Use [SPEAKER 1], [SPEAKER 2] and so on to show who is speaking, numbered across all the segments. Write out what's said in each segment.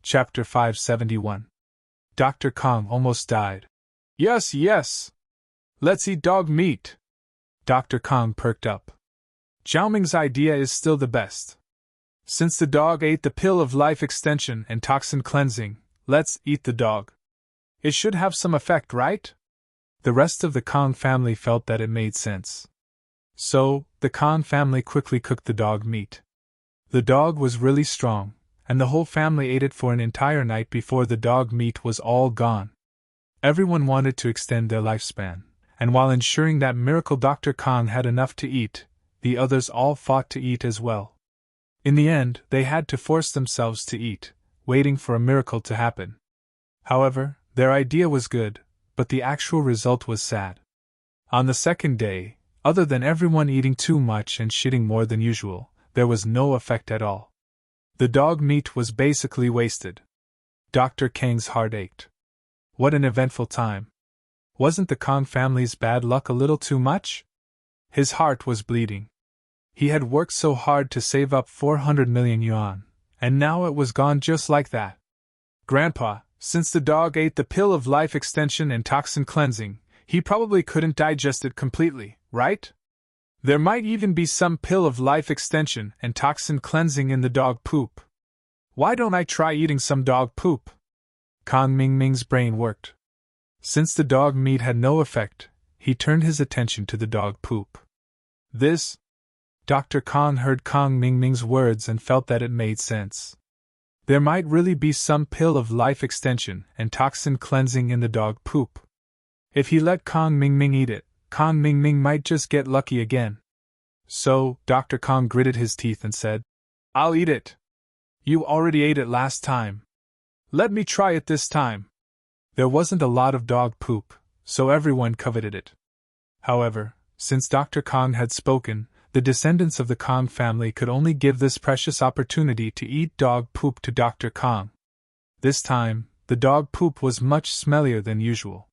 [SPEAKER 1] Chapter 571. Dr. Kong almost died. Yes, yes! Let's eat dog meat! Dr. Kong perked up. Zhao Ming's idea is still the best. Since the dog ate the pill of life extension and toxin cleansing, let's eat the dog. It should have some effect, right? The rest of the Kong family felt that it made sense. So, the Kong family quickly cooked the dog meat. The dog was really strong, and the whole family ate it for an entire night before the dog meat was all gone. Everyone wanted to extend their lifespan, and while ensuring that miracle Dr. Kong had enough to eat, the others all fought to eat as well. In the end, they had to force themselves to eat, waiting for a miracle to happen. However, their idea was good, but the actual result was sad. On the second day, other than everyone eating too much and shitting more than usual, there was no effect at all. The dog meat was basically wasted. Dr. Kang's heart ached. What an eventful time. Wasn't the Kong family's bad luck a little too much? His heart was bleeding. He had worked so hard to save up 400 million yuan, and now it was gone just like that. Grandpa, since the dog ate the pill of life extension and toxin cleansing, he probably couldn't digest it completely, right? There might even be some pill of life extension and toxin cleansing in the dog poop. Why don't I try eating some dog poop? Kong Mingming's brain worked. Since the dog meat had no effect, he turned his attention to the dog poop. This? Dr. Kong heard Kong Mingming's words and felt that it made sense. There might really be some pill of life extension and toxin cleansing in the dog poop. If he let Kong Mingming eat it, Kong Mingming might just get lucky again. So, Dr. Kong gritted his teeth and said, I'll eat it. You already ate it last time. Let me try it this time. There wasn't a lot of dog poop, so everyone coveted it. However, since Dr. Kong had spoken, the descendants of the Kong family could only give this precious opportunity to eat dog poop to Dr. Kong. This time, the dog poop was much smellier than usual.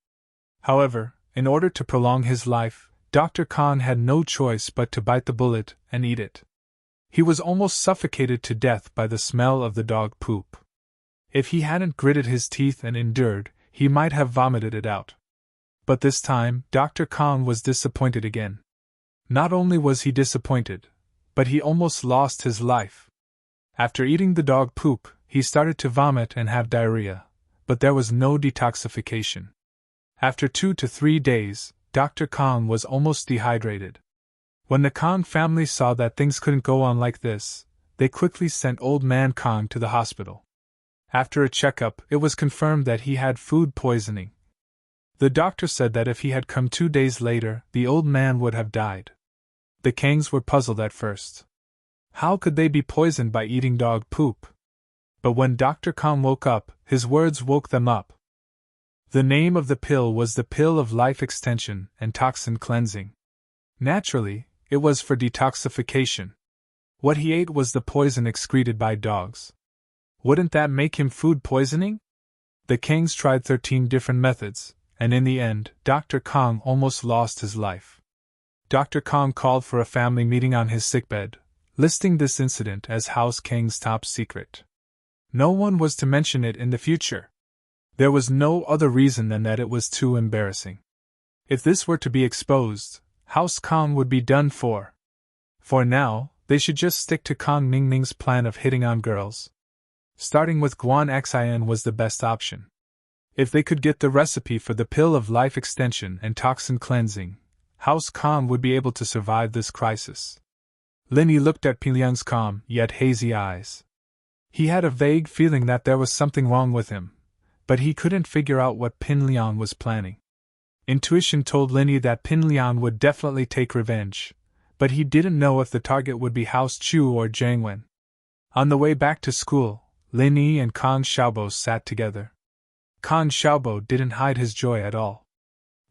[SPEAKER 1] However, in order to prolong his life, Dr. Kong had no choice but to bite the bullet and eat it. He was almost suffocated to death by the smell of the dog poop. If he hadn't gritted his teeth and endured, he might have vomited it out. But this time, Dr. Kong was disappointed again. Not only was he disappointed, but he almost lost his life. After eating the dog poop, he started to vomit and have diarrhea, but there was no detoxification. After 2 to 3 days, Dr. Kong was almost dehydrated. When the Kong family saw that things couldn't go on like this, they quickly sent Old Man Kong to the hospital. After a checkup, it was confirmed that he had food poisoning. The doctor said that if he had come 2 days later, the old man would have died. The Kangs were puzzled at first. How could they be poisoned by eating dog poop? But when Dr. Kong woke up, his words woke them up. The name of the pill was the pill of life extension and toxin cleansing. Naturally, it was for detoxification. What he ate was the poison excreted by dogs. Wouldn't that make him food poisoning? The Kangs tried 13 different methods, and in the end, Dr. Kong almost lost his life. Dr. Kong called for a family meeting on his sickbed, listing this incident as House Kang's top secret. No one was to mention it in the future. There was no other reason than that it was too embarrassing. If this were to be exposed, House Kong would be done for. For now, they should just stick to Kong Mingming's plan of hitting on girls. Starting with Guan Xin was the best option. If they could get the recipe for the pill of life extension and toxin cleansing, House Kong would be able to survive this crisis. Linny looked at Pinliang's calm, yet hazy eyes. He had a vague feeling that there was something wrong with him, but he couldn't figure out what Pinliang was planning. Intuition told Linny that Pinliang would definitely take revenge, but he didn't know if the target would be House Chu or Jiang Wen. On the way back to school, Linny and Kong Xiaobo sat together. Kong Xiaobo didn't hide his joy at all.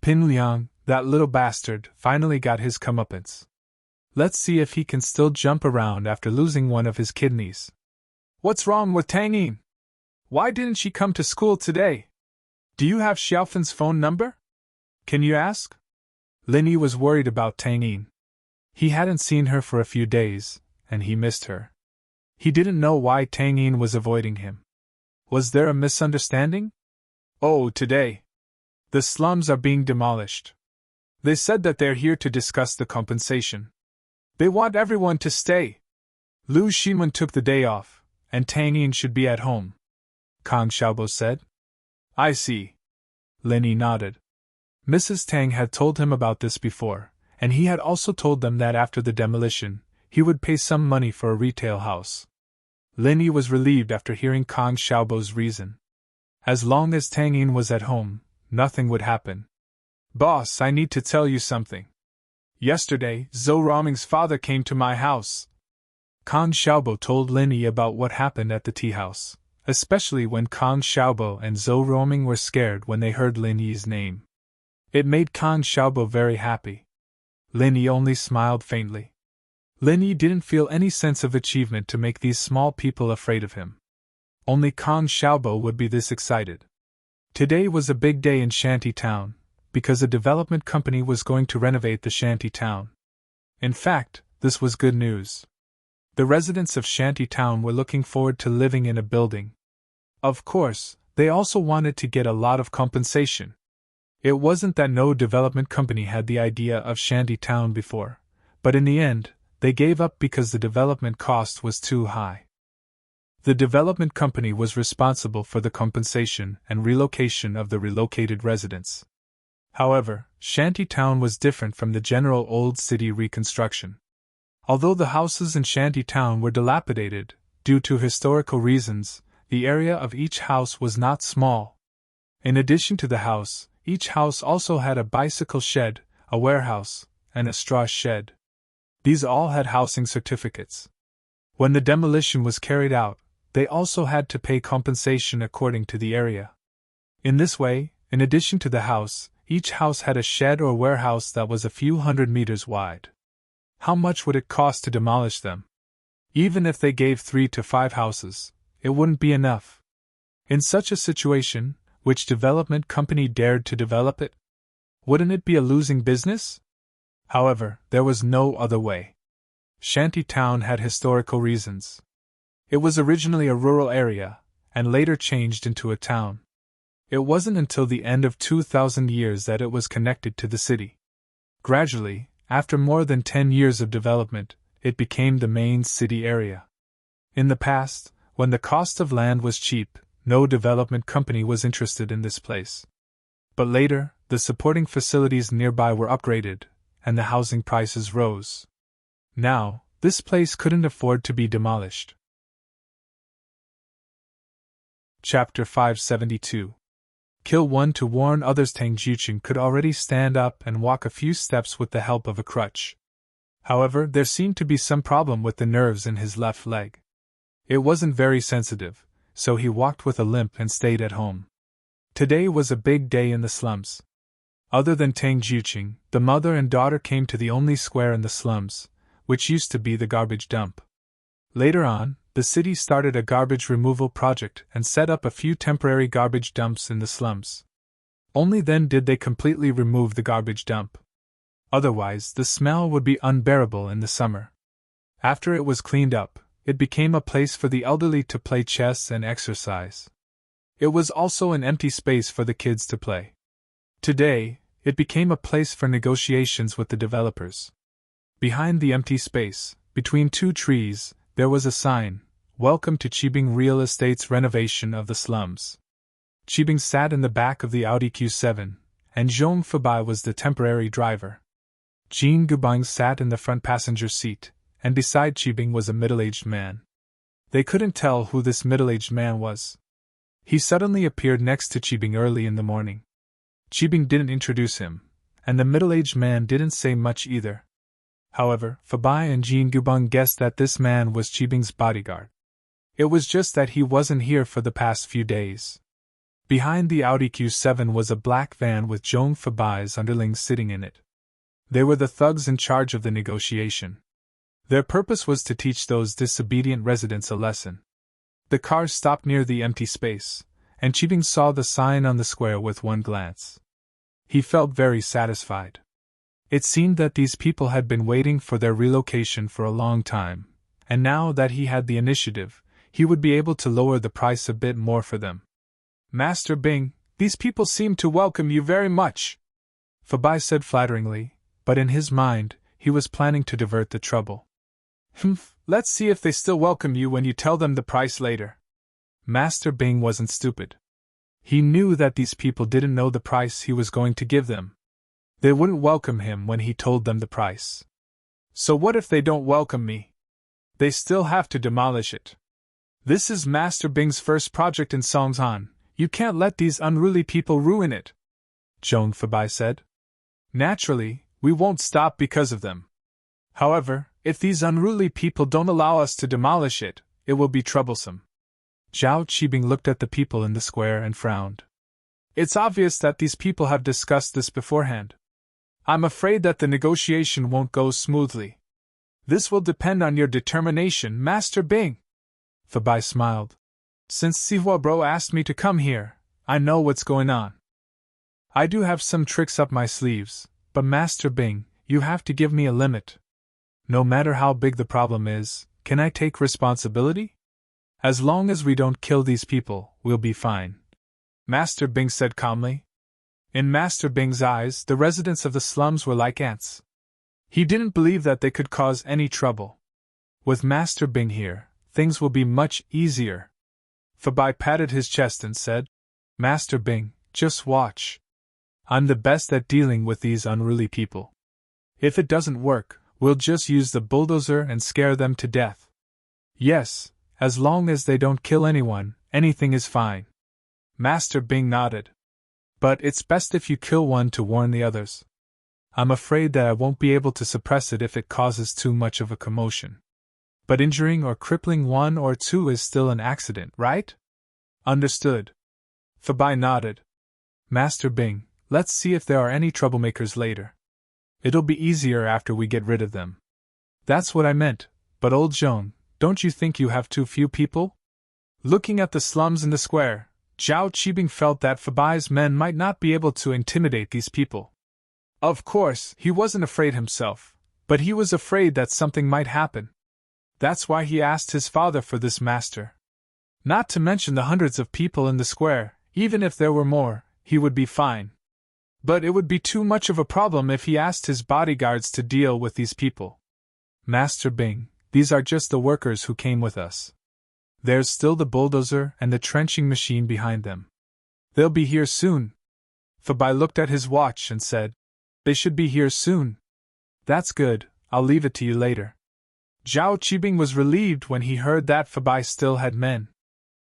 [SPEAKER 1] Pinliang, that little bastard, finally got his comeuppance. Let's see if he can still jump around after losing one of his kidneys. What's wrong with Tang Yin? Why didn't she come to school today? Do you have Xiaofen's phone number? Can you ask? Linny was worried about Tang Yin. He hadn't seen her for a few days, and he missed her. He didn't know why Tang Yin was avoiding him. Was there a misunderstanding? Oh, today. The slums are being demolished. They said that they're here to discuss the compensation. They want everyone to stay. Lu Ximun took the day off, and Tang Yin should be at home, Kang Xiaobo said. I see. Lin Yi nodded. Mrs. Tang had told him about this before, and he had also told them that after the demolition, he would pay some money for a retail house. Lin Yi was relieved after hearing Kang Xiaobo's reason. As long as Tang Yin was at home, nothing would happen. Boss, I need to tell you something. Yesterday, Zhou Roming's father came to my house. Kang Xiaobo told Lin Yi about what happened at the tea house, especially when Kang Xiaobo and Zhou Roming were scared when they heard Lin Yi's name. It made Kang Xiaobo very happy. Lin Yi only smiled faintly. Lin Yi didn't feel any sense of achievement to make these small people afraid of him. Only Kang Xiaobo would be this excited. Today was a big day in Shanty Town, because a development company was going to renovate the Shanty Town. In fact, this was good news. The residents of Shanty Town were looking forward to living in a building. Of course, they also wanted to get a lot of compensation. It wasn't that no development company had the idea of Shanty Town before, but in the end, they gave up because the development cost was too high. The development company was responsible for the compensation and relocation of the relocated residents. However, Shanty Town was different from the general old city reconstruction. Although the houses in Shanty Town were dilapidated, due to historical reasons, the area of each house was not small. In addition to the house, each house also had a bicycle shed, a warehouse, and a straw shed. These all had housing certificates. When the demolition was carried out, they also had to pay compensation according to the area. In this way, in addition to the house, each house had a shed or warehouse that was a few hundred meters wide. How much would it cost to demolish them? Even if they gave 3 to 5 houses, it wouldn't be enough. In such a situation, which development company dared to develop it? Wouldn't it be a losing business? However, there was no other way. Shanty Town had historical reasons. It was originally a rural area, and later changed into a town. It wasn't until the end of 2,000 years that it was connected to the city. Gradually, after more than 10 years of development, it became the main city area. In the past, when the cost of land was cheap, no development company was interested in this place. But later, the supporting facilities nearby were upgraded, and the housing prices rose. Now, this place couldn't afford to be demolished. Chapter 572. Kill one to warn others. Tang Jiuqing could already stand up and walk a few steps with the help of a crutch. However, there seemed to be some problem with the nerves in his left leg. It wasn't very sensitive, so he walked with a limp and stayed at home. Today was a big day in the slums. Other than Tang Jiuqing, the mother and daughter came to the only square in the slums, which used to be the garbage dump. Later on, the city started a garbage removal project and set up a few temporary garbage dumps in the slums. Only then did they completely remove the garbage dump. Otherwise, the smell would be unbearable in the summer. After it was cleaned up, it became a place for the elderly to play chess and exercise. It was also an empty space for the kids to play. Today, it became a place for negotiations with the developers. Behind the empty space, between 2 trees, there was a sign, "Welcome to Qibing Real Estate's renovation of the slums." Qibing sat in the back of the Audi Q7, and Zhong Fubai was the temporary driver. Jin Gubang sat in the front passenger seat, and beside Qibing was a middle-aged man. They couldn't tell who this middle-aged man was. He suddenly appeared next to Qibing early in the morning. Qibing didn't introduce him, and the middle-aged man didn't say much either. However, Fubai and Jin Gubang guessed that this man was Qibing's bodyguard. It was just that he wasn't here for the past few days. Behind the Audi Q7 was a black van with Zhong Fubai's underlings sitting in it. They were the thugs in charge of the negotiation. Their purpose was to teach those disobedient residents a lesson. The car stopped near the empty space, and Qibing saw the sign on the square with one glance. He felt very satisfied. It seemed that these people had been waiting for their relocation for a long time, and now that he had the initiative, he would be able to lower the price a bit more for them. Master Bing, these people seem to welcome you very much, Fabai said flatteringly, but in his mind, he was planning to divert the trouble. Let's see if they still welcome you when you tell them the price later. Master Bing wasn't stupid. He knew that these people didn't know the price he was going to give them. They wouldn't welcome him when he told them the price. So what if they don't welcome me? They still have to demolish it. This is Master Bing's first project in Songzhan. You can't let these unruly people ruin it, Zhong Fabai said. Naturally, we won't stop because of them. However, if these unruly people don't allow us to demolish it, it will be troublesome. Zhao Qibing looked at the people in the square and frowned. It's obvious that these people have discussed this beforehand. I'm afraid that the negotiation won't go smoothly. This will depend on your determination, Master Bing. Fabai smiled. Since Sihua Bro asked me to come here, I know what's going on. I do have some tricks up my sleeves, but Master Bing, you have to give me a limit. No matter how big the problem is, can I take responsibility? As long as we don't kill these people, we'll be fine, Master Bing said calmly. In Master Bing's eyes, the residents of the slums were like ants. He didn't believe that they could cause any trouble. With Master Bing here, things will be much easier. Fabai patted his chest and said, Master Bing, just watch. I'm the best at dealing with these unruly people. If it doesn't work, we'll just use the bulldozer and scare them to death. Yes, as long as they don't kill anyone, anything is fine. Master Bing nodded. But it's best if you kill one to warn the others. I'm afraid that I won't be able to suppress it if it causes too much of a commotion. But injuring or crippling one or two is still an accident, right? Understood. Fabai nodded. Master Bing, let's see if there are any troublemakers later. It'll be easier after we get rid of them. That's what I meant, but old Zhong, don't you think you have too few people? Looking at the slums in the square, Zhao Qibing felt that Fabai's men might not be able to intimidate these people. Of course, he wasn't afraid himself, but he was afraid that something might happen. That's why he asked his father for this master. Not to mention the hundreds of people in the square, even if there were more, he would be fine. But it would be too much of a problem if he asked his bodyguards to deal with these people. Master Bing, these are just the workers who came with us. There's still the bulldozer and the trenching machine behind them. They'll be here soon. Fabai looked at his watch and said, They should be here soon. That's good, I'll leave it to you later. Zhao Qibing was relieved when he heard that Fabai still had men.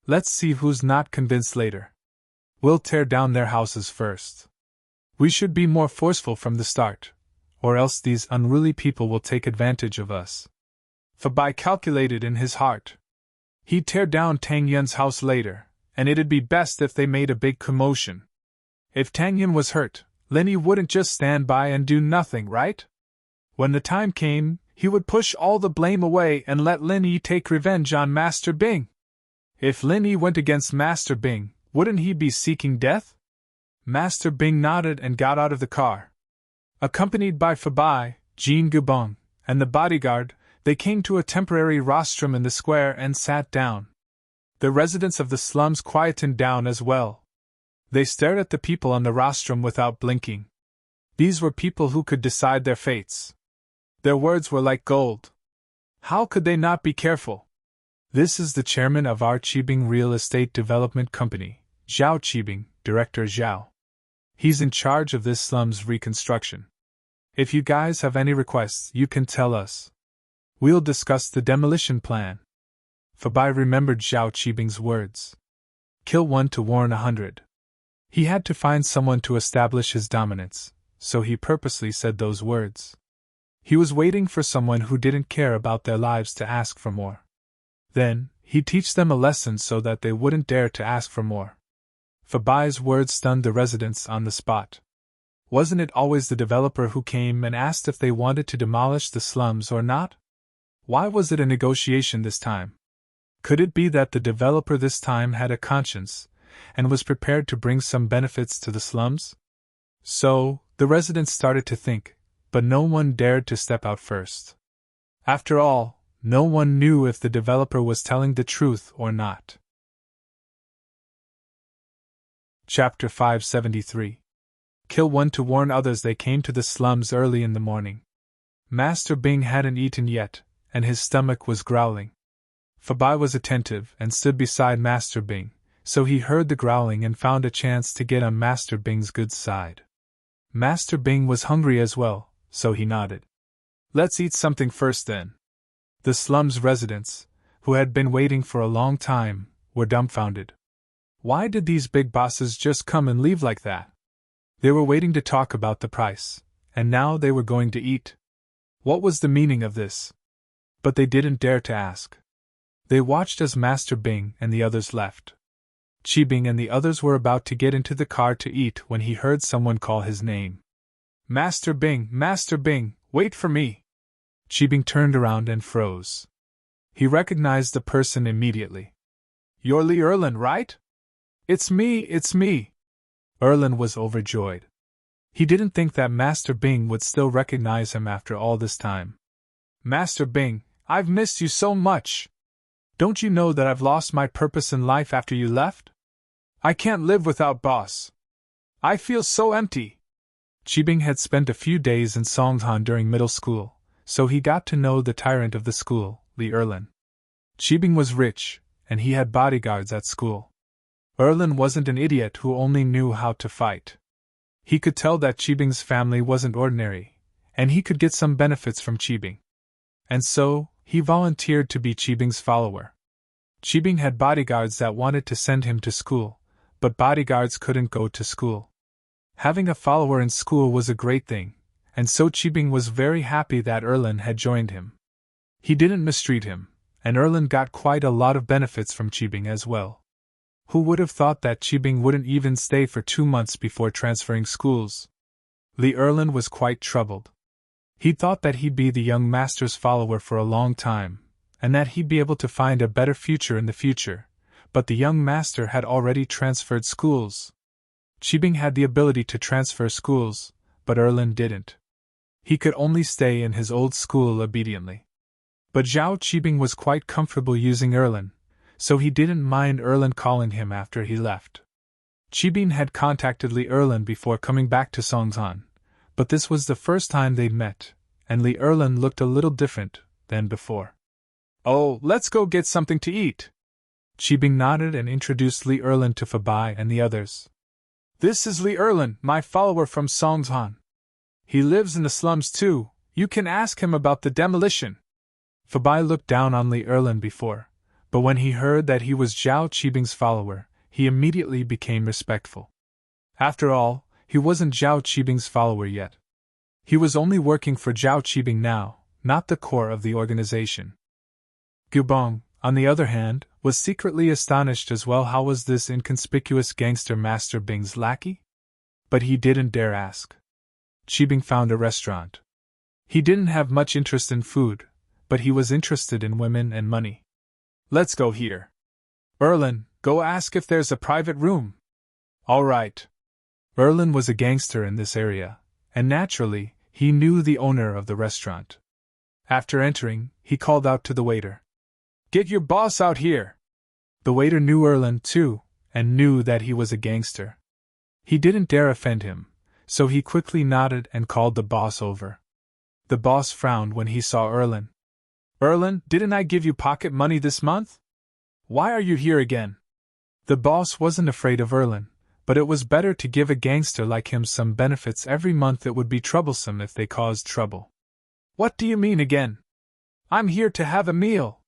[SPEAKER 1] Let's see who's not convinced later. We'll tear down their houses first. We should be more forceful from the start, or else these unruly people will take advantage of us. Fabai calculated in his heart. He'd tear down Tang Yun's house later, and it'd be best if they made a big commotion. If Tang Yun was hurt, Lenny wouldn't just stand by and do nothing, right? When the time came, he would push all the blame away and let Lin Yi take revenge on Master Bing. If Lin Yi went against Master Bing, wouldn't he be seeking death? Master Bing nodded and got out of the car. Accompanied by Fabai, Jean Gubong, and the bodyguard, they came to a temporary rostrum in the square and sat down. The residents of the slums quietened down as well. They stared at the people on the rostrum without blinking. These were people who could decide their fates. Their words were like gold. How could they not be careful? This is the chairman of our Qibing Real Estate Development Company, Zhao Qibing, Director Zhao. He's in charge of this slum's reconstruction. If you guys have any requests, you can tell us. We'll discuss the demolition plan. Fabai remembered Zhao Qibing's words. Kill one to warn 100. He had to find someone to establish his dominance, so he purposely said those words. He was waiting for someone who didn't care about their lives to ask for more. Then, he'd teach them a lesson so that they wouldn't dare to ask for more. Fabai's words stunned the residents on the spot. Wasn't it always the developer who came and asked if they wanted to demolish the slums or not? Why was it a negotiation this time? Could it be that the developer this time had a conscience, and was prepared to bring some benefits to the slums? So, the residents started to think, but no one dared to step out first. After all, no one knew if the developer was telling the truth or not. Chapter 573. Kill one to warn others. They came to the slums early in the morning. Master Bing hadn't eaten yet, and his stomach was growling. Fabai was attentive and stood beside Master Bing, so he heard the growling and found a chance to get on Master Bing's good side. Master Bing was hungry as well, so he nodded. Let's eat something first then. The slums residents, who had been waiting for a long time, were dumbfounded. Why did these big bosses just come and leave like that? They were waiting to talk about the price, and now they were going to eat. What was the meaning of this? But they didn't dare to ask. They watched as Master Bing and the others left. Chi Bing and the others were about to get into the car to eat when he heard someone call his name. Master Bing, wait for me! Chi Bing turned around and froze. He recognized the person immediately. You're Li Erlin, right? It's me! Erlin was overjoyed. He didn't think that Master Bing would still recognize him after all this time. Master Bing, I've missed you so much! Don't you know that I've lost my purpose in life after you left? I can't live without Boss. I feel so empty. Chi Bing had spent a few days in Songhan during middle school, so he got to know the tyrant of the school, Li Erlin. Chi Bing was rich, and he had bodyguards at school. Erlin wasn't an idiot who only knew how to fight. He could tell that Chi Bing's family wasn't ordinary, and he could get some benefits from Chi Bing. And so, he volunteered to be Chi Bing's follower. Chi Bing had bodyguards that wanted to send him to school, but bodyguards couldn't go to school. Having a follower in school was a great thing, and so Chi Bing was very happy that Erlin had joined him. He didn't mistreat him, and Erlin got quite a lot of benefits from Chi Bing as well. Who would have thought that Chi Bing wouldn't even stay for 2 months before transferring schools? Li Erlin was quite troubled. He thought that he'd be the young master's follower for a long time, and that he'd be able to find a better future in the future, but the young master had already transferred schools. Chi Bing had the ability to transfer schools, but Erlin didn't. He could only stay in his old school obediently. But Zhao Chi Bing was quite comfortable using Erlin, so he didn't mind Erlin calling him after he left. Chi Bing had contacted Li Erlin before coming back to Songzhan, but this was the first time they'd met, and Li Erlin looked a little different than before. Oh, let's go get something to eat! Chi Bing nodded and introduced Li Erlin to Fabai and the others. This is Li Erlin, my follower from Songzhan. He lives in the slums too, you can ask him about the demolition. Fabai looked down on Li Erlin before, but when he heard that he was Zhao Chi Bing's follower, he immediately became respectful. After all, he wasn't Zhao Chi Bing's follower yet. He was only working for Zhao Chi Bing now, not the core of the organization. Gubong, on the other hand, was secretly astonished as well. How was this inconspicuous gangster Master Bing's lackey? But he didn't dare ask. Chi Bing found a restaurant. He didn't have much interest in food, but he was interested in women and money. Let's go here. Erlin, go ask if there's a private room. All right. Erlin was a gangster in this area, and naturally, he knew the owner of the restaurant. After entering, he called out to the waiter. Get your boss out here! The waiter knew Erlin too, and knew that he was a gangster. He didn't dare offend him, so he quickly nodded and called the boss over. The boss frowned when he saw Erlin. Erlin, didn't I give you pocket money this month? Why are you here again? The boss wasn't afraid of Erlin, but it was better to give a gangster like him some benefits every month. It would be troublesome if they caused trouble. What do you mean again? I'm here to have a meal.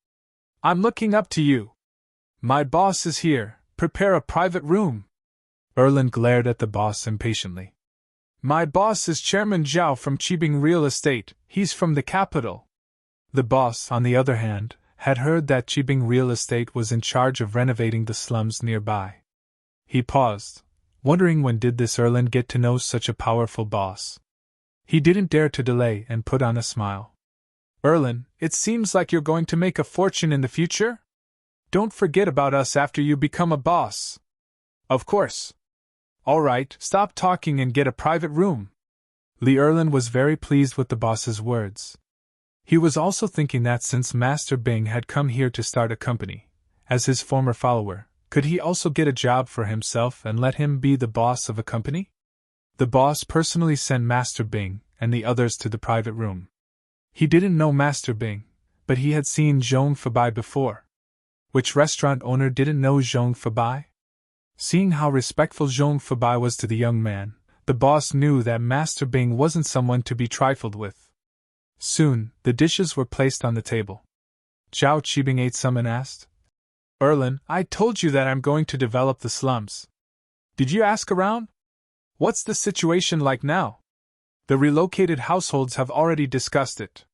[SPEAKER 1] I'm looking up to you. My boss is here, prepare a private room. Erlin glared at the boss impatiently. My boss is Chairman Zhao from Chi Bing Real Estate, he's from the capital. The boss, on the other hand, had heard that Chi Bing Real Estate was in charge of renovating the slums nearby. He paused, wondering when did this Erlin get to know such a powerful boss. He didn't dare to delay and put on a smile. Erlin, it seems like you're going to make a fortune in the future? Don't forget about us after you become a boss. Of course. All right, stop talking and get a private room. Li Erlin was very pleased with the boss's words. He was also thinking that since Master Bing had come here to start a company, as his former follower, could he also get a job for himself and let him be the boss of a company? The boss personally sent Master Bing and the others to the private room. He didn't know Master Bing, but he had seen Zhong Fabai before. Which restaurant owner didn't know Zhong Fabai? Seeing how respectful Zhong Fabai was to the young man, the boss knew that Master Bing wasn't someone to be trifled with. Soon, the dishes were placed on the table. Zhao Qibing ate some and asked, "Erlin, I told you that I'm going to develop the slums. Did you ask around? What's the situation like now? The relocated households have already discussed it.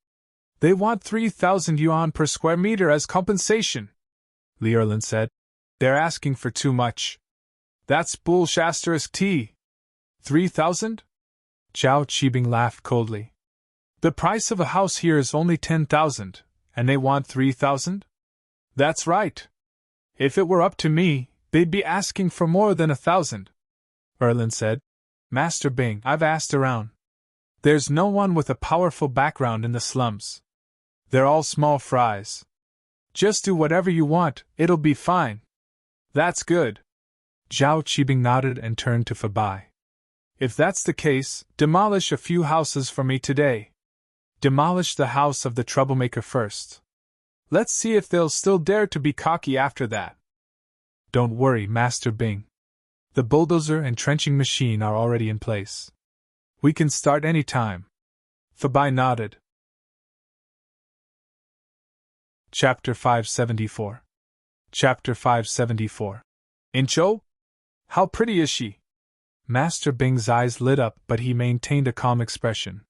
[SPEAKER 1] They want 3,000 yuan per square meter as compensation," Li Erlin said. "They're asking for too much. That's bullshit. 3,000? Zhao Qibing laughed coldly. "The price of a house here is only 10,000, and they want 3,000? That's right. If it were up to me, they'd be asking for more than 1,000, Erlin said. "Master Bing, I've asked around. There's no one with a powerful background in the slums. They're all small fries. Just do whatever you want, it'll be fine." "That's good." Zhao Qibing nodded and turned to Fabai. "If that's the case, demolish a few houses for me today. Demolish the house of the troublemaker first. Let's see if they'll still dare to be cocky after that." "Don't worry, Master Bing. The bulldozer and trenching machine are already in place. We can start any time." Fabai nodded. Chapter 574. Chapter 574. "Incho? How pretty is she?" Master Bing's eyes lit up, but he maintained a calm expression.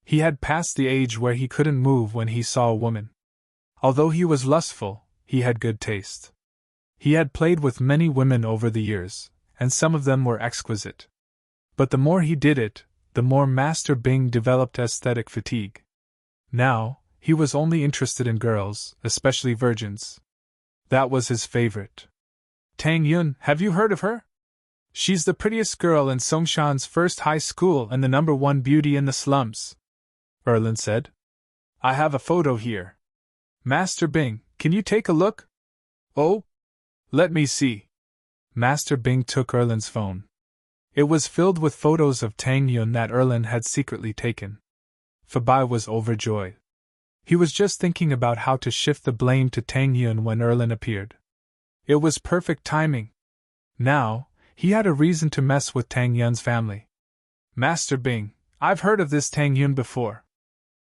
[SPEAKER 1] He had passed the age where he couldn't move when he saw a woman. Although he was lustful, he had good taste. He had played with many women over the years, and some of them were exquisite. But the more he did it, the more Master Bing developed aesthetic fatigue. Now, he was only interested in girls, especially virgins. That was his favorite. "Tang Yun, have you heard of her? She's the prettiest girl in Songshan's first high school and the #1 beauty in the slums," Erlin said. "I have a photo here. Master Bing, can you take a look?" "Oh? Let me see." Master Bing took Erlin's phone. It was filled with photos of Tang Yun that Erlin had secretly taken. Fabai was overjoyed. He was just thinking about how to shift the blame to Tang Yun when Erlin appeared. It was perfect timing. Now, he had a reason to mess with Tang Yun's family. "Master Bing, I've heard of this Tang Yun before.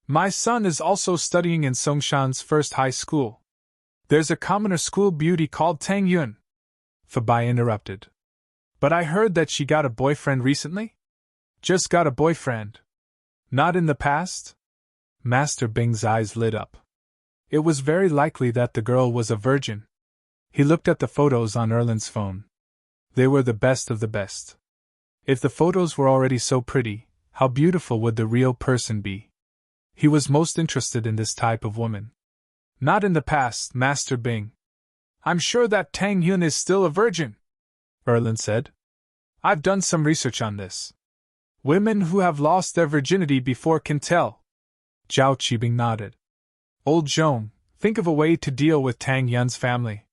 [SPEAKER 1] My son is also studying in Songshan's first high school. There's a commoner school beauty called Tang Yun," Fabai interrupted. "But I heard that she got a boyfriend recently?" "Just got a boyfriend. Not in the past?" Master Bing's eyes lit up. It was very likely that the girl was a virgin. He looked at the photos on Erlin's phone. They were the best of the best. If the photos were already so pretty, how beautiful would the real person be? He was most interested in this type of woman. "Not in the past, Master Bing. I'm sure that Tang Yun is still a virgin," Erlin said. "I've done some research on this. Women who have lost their virginity before can tell." Zhao Qibing nodded. "Old Zhong, think of a way to deal with Tang Yun's family.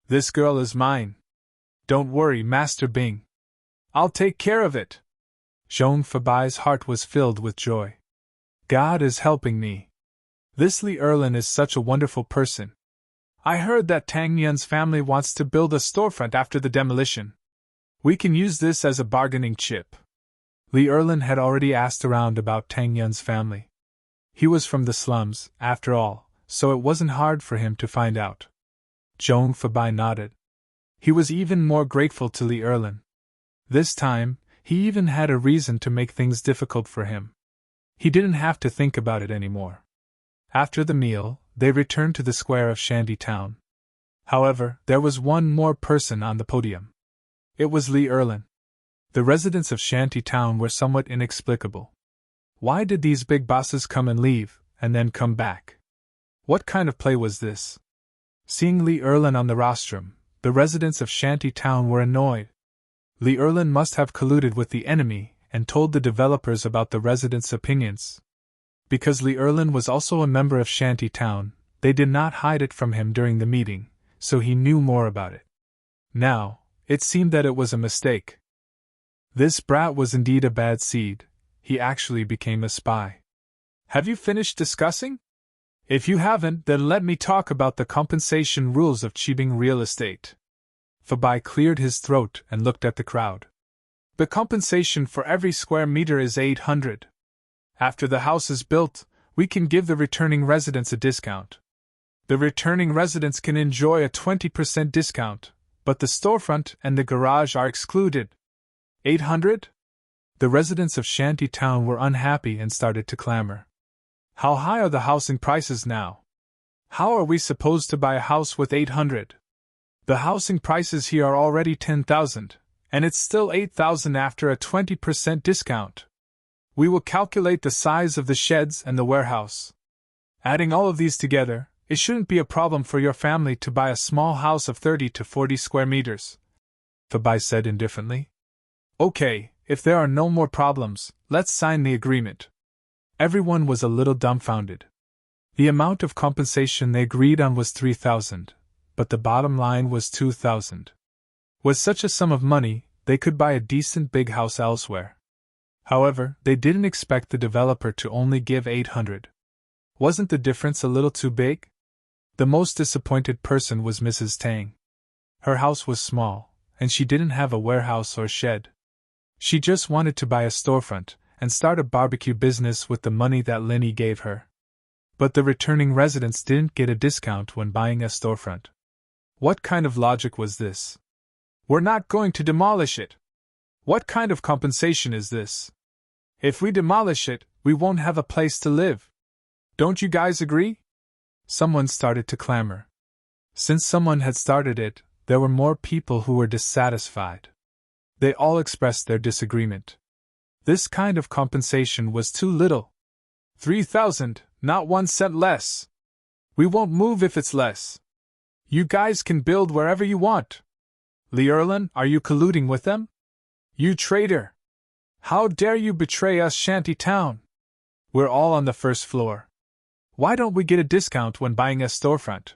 [SPEAKER 1] This girl is mine. Don't worry, Master Bing. I'll take care of it." Zhong Fabai's heart was filled with joy. "God is helping me. This Li Erlin is such a wonderful person. I heard that Tang Yun's family wants to build a storefront after the demolition. We can use this as a bargaining chip." Li Erlin had already asked around about Tang Yun's family. He was from the slums, after all, so it wasn't hard for him to find out. Zhong Fabai nodded. He was even more grateful to Li Erlin. This time, he even had a reason to make things difficult for him. He didn't have to think about it anymore. After the meal, they returned to the square of Shanty Town. However, there was one more person on the podium. It was Li Erlin. The residents of Shanty Town were somewhat inexplicable. Why did these big bosses come and leave, and then come back? What kind of play was this? Seeing Li Erlin on the rostrum, the residents of Shanty Town were annoyed. Li Erlin must have colluded with the enemy and told the developers about the residents' opinions. Because Li Erlin was also a member of Shanty Town, they did not hide it from him during the meeting, so he knew more about it. Now, it seemed that it was a mistake. This brat was indeed a bad seed. He actually became a spy. Have you finished discussing? If you haven't, then let me talk about the compensation rules of Qibing real estate. Fabai cleared his throat and looked at the crowd. The compensation for every square meter is 800. After the house is built, we can give the returning residents a discount. The returning residents can enjoy a 20% discount, but the storefront and the garage are excluded. 800? The residents of Shanty Town were unhappy and started to clamor. How high are the housing prices now? How are we supposed to buy a house with 800? The housing prices here are already 10,000, and it's still 8,000 after a 20% discount. We will calculate the size of the sheds and the warehouse. Adding all of these together, it shouldn't be a problem for your family to buy a small house of 30 to 40 square meters. Fabai said indifferently. Okay, if there are no more problems, let's sign the agreement. Everyone was a little dumbfounded. The amount of compensation they agreed on was 3,000, but the bottom line was 2,000. With such a sum of money, they could buy a decent big house elsewhere. However, they didn't expect the developer to only give 800. Wasn't the difference a little too big? The most disappointed person was Mrs. Tang. Her house was small, and she didn't have a warehouse or shed. She just wanted to buy a storefront and start a barbecue business with the money that Linny gave her. But the returning residents didn't get a discount when buying a storefront. What kind of logic was this? We're not going to demolish it. What kind of compensation is this? If we demolish it, we won't have a place to live. Don't you guys agree? Someone started to clamor. Since someone had started it, there were more people who were dissatisfied. They all expressed their disagreement. This kind of compensation was too little. 3,000, not 1 cent less. We won't move if it's less. You guys can build wherever you want. Li Erlin, are you colluding with them? You traitor! How dare you betray us, Shanty Town? We're all on the first floor. Why don't we get a discount when buying a storefront?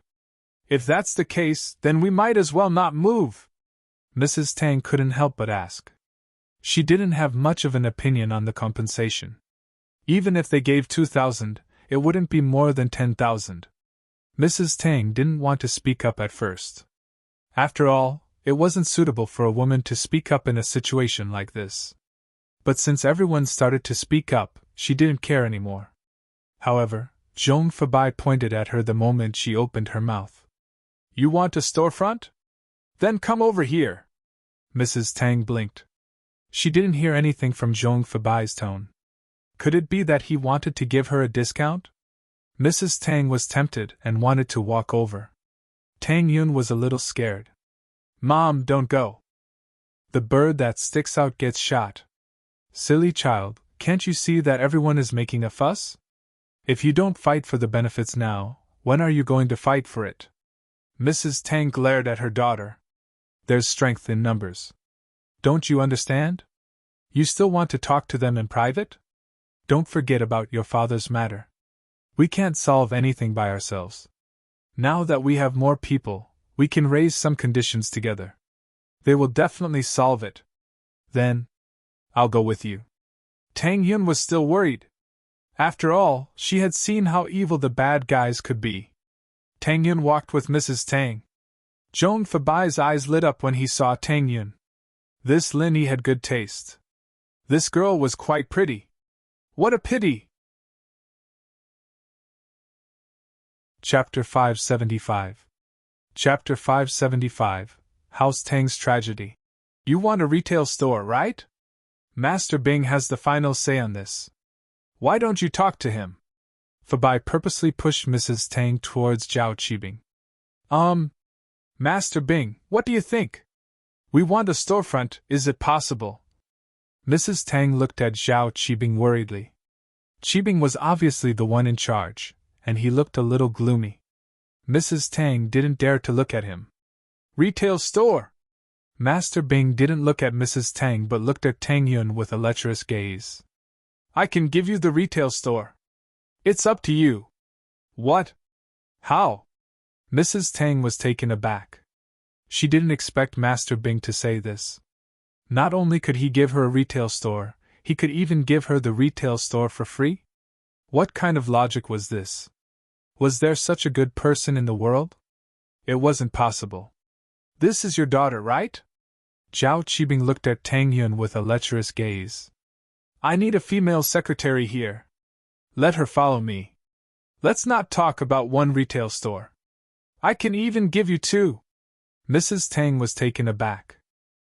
[SPEAKER 1] If that's the case, then we might as well not move. Mrs. Tang couldn't help but ask. She didn't have much of an opinion on the compensation. Even if they gave 2,000, it wouldn't be more than 10,000. Mrs. Tang didn't want to speak up at first. After all, it wasn't suitable for a woman to speak up in a situation like this. But since everyone started to speak up, she didn't care anymore. However, Zhong Fabai pointed at her the moment she opened her mouth. You want a storefront? Then come over here. Mrs. Tang blinked. She didn't hear anything from Zhong Fabai's tone. Could it be that he wanted to give her a discount? Mrs. Tang was tempted and wanted to walk over. Tang Yun was a little scared. Mom, don't go. The bird that sticks out gets shot. Silly child, can't you see that everyone is making a fuss? If you don't fight for the benefits now, when are you going to fight for it? Mrs. Tang glared at her daughter. There's strength in numbers. Don't you understand? You still want to talk to them in private? Don't forget about your father's matter. We can't solve anything by ourselves. Now that we have more people, we can raise some conditions together. They will definitely solve it. Then, I'll go with you. Tang Yun was still worried. After all, she had seen how evil the bad guys could be. Tang Yun walked with Mrs. Tang. Zhong Fabai's eyes lit up when he saw Tang Yun. This Linny had good taste. This girl was quite pretty. What a pity! Chapter 575. Chapter 575, House Tang's Tragedy. You want a retail store, right? Master Bing has the final say on this. Why don't you talk to him? Fabai purposely pushed Mrs. Tang towards Zhao Qibing. Master Bing, what do you think? We want a storefront, is it possible? Mrs. Tang looked at Zhao Qibing worriedly. Qibing was obviously the one in charge, and he looked a little gloomy. Mrs. Tang didn't dare to look at him. Retail store! Master Bing didn't look at Mrs. Tang but looked at Tang Yun with a lecherous gaze. I can give you the retail store. It's up to you. What? How? Mrs. Tang was taken aback. She didn't expect Master Bing to say this. Not only could he give her a retail store, he could even give her the retail store for free? What kind of logic was this? Was there such a good person in the world? It wasn't possible. This is your daughter, right? Zhao Qibing looked at Tang Yun with a lecherous gaze. I need a female secretary here. Let her follow me. Let's not talk about one retail store. I can even give you two. Mrs. Tang was taken aback.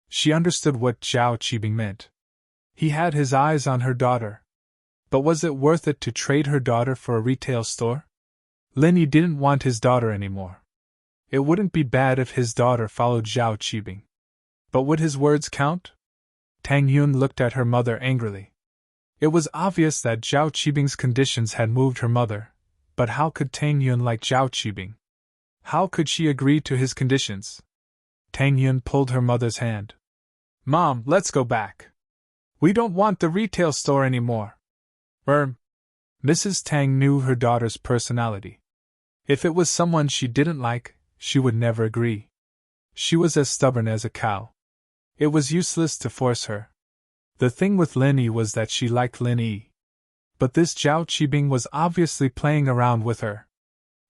[SPEAKER 1] She understood what Zhao Qibing meant. He had his eyes on her daughter. But was it worth it to trade her daughter for a retail store? Lin Yi didn't want his daughter anymore. It wouldn't be bad if his daughter followed Zhao Qibing. But would his words count? Tang Yun looked at her mother angrily. It was obvious that Zhao Qibing's conditions had moved her mother, but how could Tang Yun like Zhao Qibing? How could she agree to his conditions? Tang Yun pulled her mother's hand. Mom, let's go back. We don't want the retail store anymore. Mrs. Tang knew her daughter's personality. If it was someone she didn't like, she would never agree. She was as stubborn as a cow. It was useless to force her. The thing with Lin Yi was that she liked Lin Yi. But this Zhao Qibing was obviously playing around with her.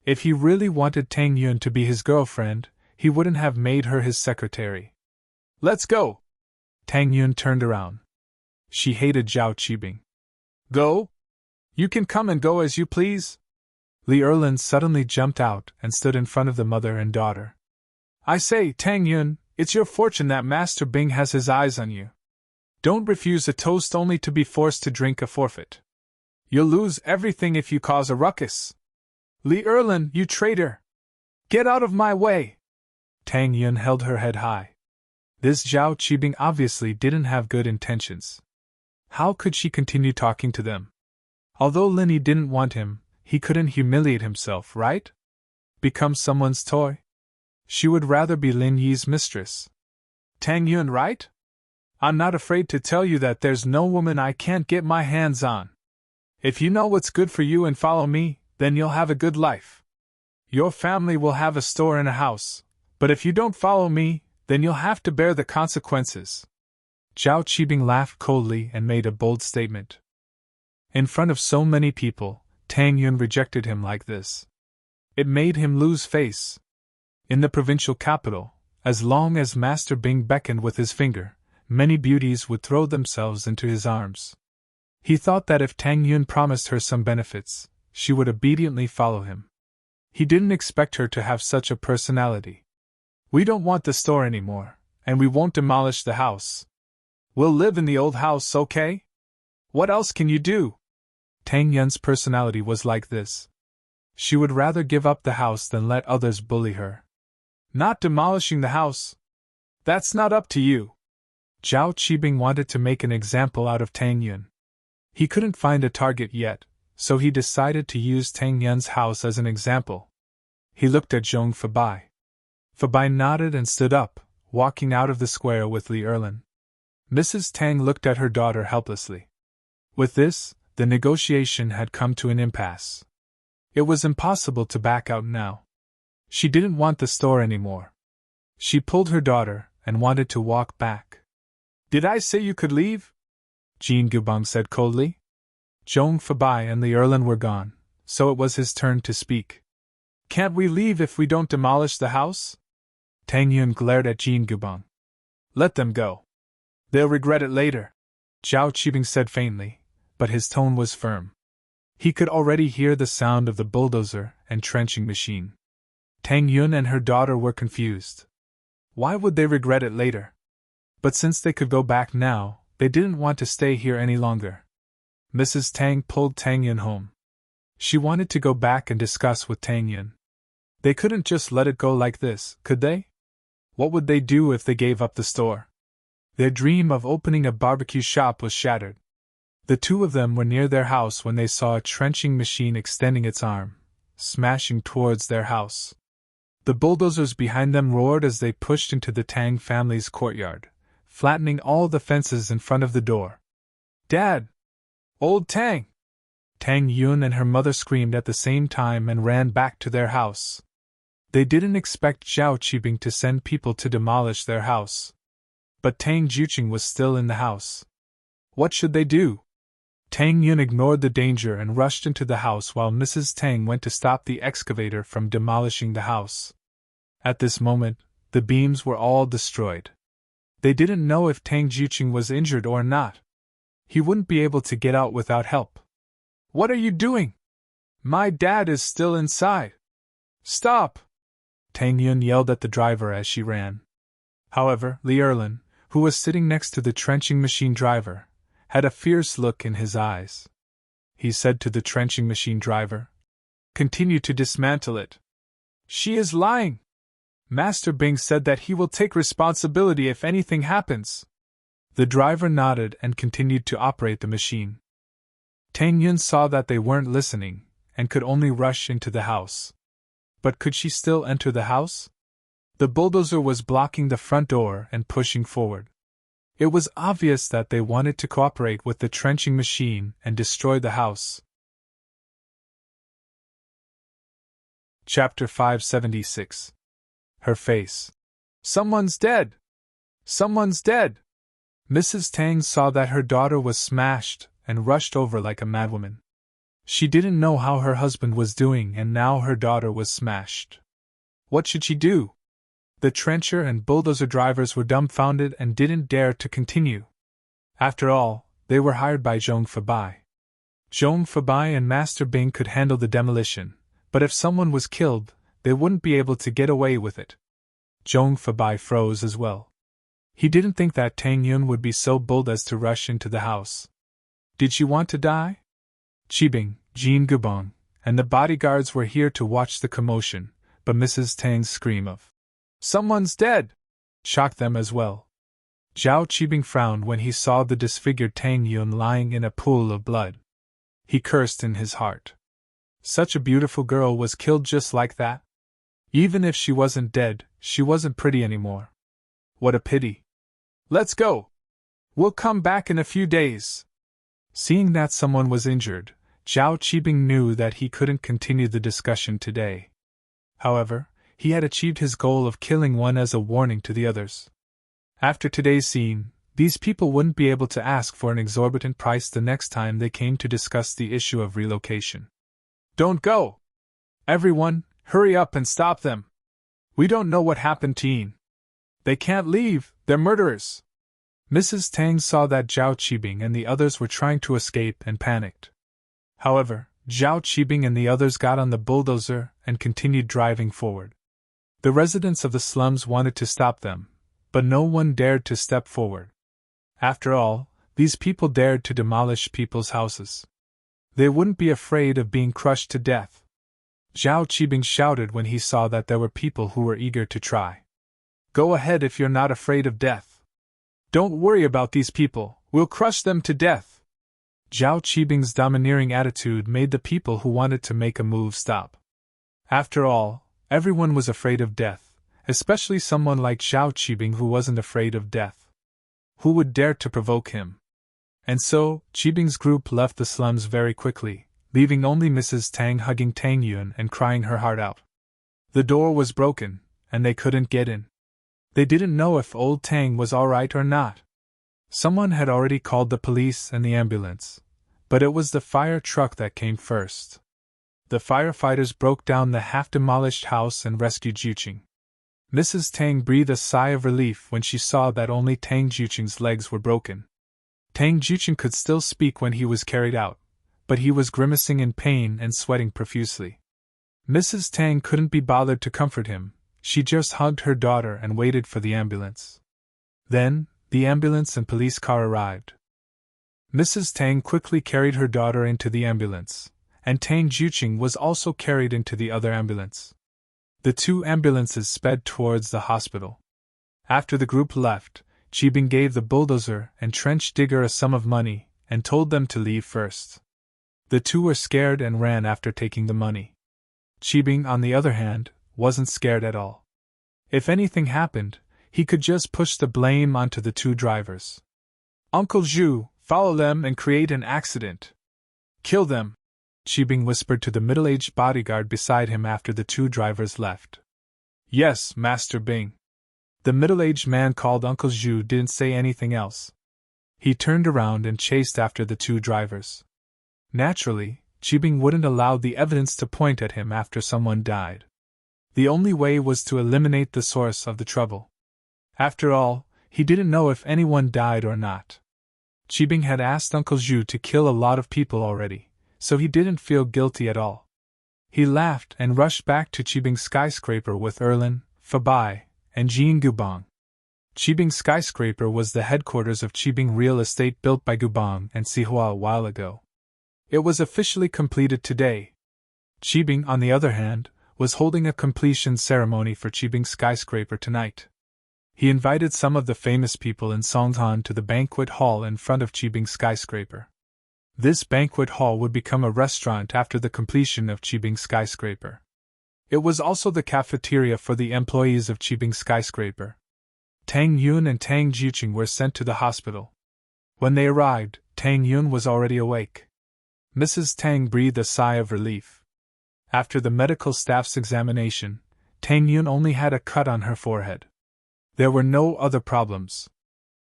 [SPEAKER 1] If he really wanted Tang Yun to be his girlfriend, he wouldn't have made her his secretary. Let's go! Tang Yun turned around. She hated Zhao Qibing. Go? You can come and go as you please. Li Erlin suddenly jumped out and stood in front of the mother and daughter. I say, Tang Yun, it's your fortune that Master Bing has his eyes on you. Don't refuse a toast only to be forced to drink a forfeit. You'll lose everything if you cause a ruckus. Li Erlin, you traitor! Get out of my way! Tang Yun held her head high. This Zhao Qibing obviously didn't have good intentions. How could she continue talking to them? Although Lin Yi didn't want him, he couldn't humiliate himself, right? Become someone's toy? She would rather be Lin Yi's mistress. Tang Yun, right? I'm not afraid to tell you that there's no woman I can't get my hands on. If you know what's good for you and follow me, then you'll have a good life. Your family will have a store and a house, but if you don't follow me, then you'll have to bear the consequences. Zhao Qibing laughed coldly and made a bold statement. In front of so many people, Tang Yun rejected him like this. It made him lose face. In the provincial capital, as long as Master Bing beckoned with his finger, many beauties would throw themselves into his arms. He thought that if Tang Yun promised her some benefits, she would obediently follow him. He didn't expect her to have such a personality. We don't want the store anymore, and we won't demolish the house. We'll live in the old house, okay? What else can you do? Tang Yun's personality was like this. She would rather give up the house than let others bully her. Not demolishing the house. That's not up to you. Zhao Qibing wanted to make an example out of Tang Yun. He couldn't find a target yet, so he decided to use Tang Yun's house as an example. He looked at Zhong Fabai. Fabai nodded and stood up, walking out of the square with Li Erlin. Mrs. Tang looked at her daughter helplessly. With this, the negotiation had come to an impasse. It was impossible to back out now. She didn't want the store anymore. She pulled her daughter and wanted to walk back. Did I say you could leave? Jean Gubang said coldly. Zhong Fabai and Li Erlin were gone, so it was his turn to speak. Can't we leave if we don't demolish the house? Tang Yun glared at Jean Gubang. Let them go. They'll regret it later, Zhao Qibing said faintly, but his tone was firm. He could already hear the sound of the bulldozer and trenching machine. Tang Yun and her daughter were confused. Why would they regret it later? But since they could go back now, they didn't want to stay here any longer. Mrs. Tang pulled Tang Yun home. She wanted to go back and discuss with Tang Yun. They couldn't just let it go like this, could they? What would they do if they gave up the store? Their dream of opening a barbecue shop was shattered. The two of them were near their house when they saw a trenching machine extending its arm, smashing towards their house. The bulldozers behind them roared as they pushed into the Tang family's courtyard, flattening all the fences in front of the door. Dad! Old Tang! Tang Yun and her mother screamed at the same time and ran back to their house. They didn't expect Zhao Qibing to send people to demolish their house. But Tang Juqing was still in the house. What should they do? Tang Yun ignored the danger and rushed into the house while Mrs. Tang went to stop the excavator from demolishing the house. At this moment, the beams were all destroyed. They didn't know if Tang Juqing was injured or not. He wouldn't be able to get out without help. What are you doing? My dad is still inside. Stop! Tang Yun yelled at the driver as she ran. However, Li Erlin, who was sitting next to the trenching machine driver, had a fierce look in his eyes. He said to the trenching machine driver, "Continue to dismantle it." "She is lying. Master Bing said that he will take responsibility if anything happens." The driver nodded and continued to operate the machine. Tang Yun saw that they weren't listening, and could only rush into the house. But could she still enter the house? The bulldozer was blocking the front door and pushing forward. It was obvious that they wanted to cooperate with the trenching machine and destroy the house. Chapter 576. Her face. "Someone's dead! Someone's dead!" Mrs. Tang saw that her daughter was smashed and rushed over like a madwoman. She didn't know how her husband was doing, and now her daughter was smashed. What should she do? The trencher and bulldozer drivers were dumbfounded and didn't dare to continue. After all, they were hired by Zhong Fabai. Zhong Fabai and Master Bing could handle the demolition, but if someone was killed, they wouldn't be able to get away with it. Zhong Fabai froze as well. He didn't think that Tang Yun would be so bold as to rush into the house. Did she want to die? Qibing, Jean Gubong, and the bodyguards were here to watch the commotion, but Mrs. Tang's scream of "Someone's dead!" shocked them as well. Zhao Qibing frowned when he saw the disfigured Tang Yun lying in a pool of blood. He cursed in his heart. Such a beautiful girl was killed just like that? Even if she wasn't dead, she wasn't pretty anymore. What a pity. "Let's go! We'll come back in a few days." Seeing that someone was injured, Zhao Qibing knew that he couldn't continue the discussion today. However, he had achieved his goal of killing one as a warning to the others. After today's scene, these people wouldn't be able to ask for an exorbitant price the next time they came to discuss the issue of relocation. "Don't go! Everyone, hurry up and stop them! We don't know what happened to Yin. They can't leave, they're murderers!" Mrs. Tang saw that Zhao Qibing and the others were trying to escape and panicked. However, Zhao Qibing and the others got on the bulldozer and continued driving forward. The residents of the slums wanted to stop them, but no one dared to step forward. After all, these people dared to demolish people's houses. They wouldn't be afraid of being crushed to death. Zhao Qibing shouted when he saw that there were people who were eager to try. "Go ahead if you're not afraid of death. Don't worry about these people, we'll crush them to death." Zhao Qibing's domineering attitude made the people who wanted to make a move stop. After all, everyone was afraid of death, especially someone like Zhao Qibing who wasn't afraid of death. Who would dare to provoke him? And so, Qibing's group left the slums very quickly, leaving only Mrs. Tang hugging Tang Yun and crying her heart out. The door was broken, and they couldn't get in. They didn't know if old Tang was alright or not. Someone had already called the police and the ambulance, but it was the fire truck that came first. The firefighters broke down the half-demolished house and rescued Juqing. Mrs. Tang breathed a sigh of relief when she saw that only Tang Juqing's legs were broken. Tang Juqing could still speak when he was carried out, but he was grimacing in pain and sweating profusely. Mrs. Tang couldn't be bothered to comfort him. She just hugged her daughter and waited for the ambulance. Then, the ambulance and police car arrived. Mrs. Tang quickly carried her daughter into the ambulance, and Tang Juqing was also carried into the other ambulance. The two ambulances sped towards the hospital. After the group left, Qibing gave the bulldozer and trench digger a sum of money and told them to leave first. The two were scared and ran after taking the money. Qibing, on the other hand, wasn't scared at all. If anything happened, he could just push the blame onto the two drivers. "Uncle Zhu, follow them and create an accident. Kill them," Qibing whispered to the middle-aged bodyguard beside him after the two drivers left. Yes, Master Bing. The middle-aged man called Uncle Zhu didn't say anything else. He turned around and chased after the two drivers. Naturally, Qibing wouldn't allow the evidence to point at him after someone died. The only way was to eliminate the source of the trouble. After all, he didn't know if anyone died or not. Qibing had asked Uncle Zhu to kill a lot of people already, so he didn't feel guilty at all. He laughed and rushed back to Qibing's skyscraper with Erlin, Fabai, and Jean Gubong. Qibing's skyscraper was the headquarters of Qibing Real Estate built by Gubong and Sihua a while ago. It was officially completed today. Qibing, on the other hand, was holding a completion ceremony for Qibing's skyscraper tonight. He invited some of the famous people in Songtan to the banquet hall in front of Qibing's skyscraper. This banquet hall would become a restaurant after the completion of Qibing's skyscraper. It was also the cafeteria for the employees of Qibing's skyscraper. Tang Yun and Tang Jiuqing were sent to the hospital. When they arrived, Tang Yun was already awake. Mrs. Tang breathed a sigh of relief. After the medical staff's examination, Tang Yun only had a cut on her forehead. There were no other problems.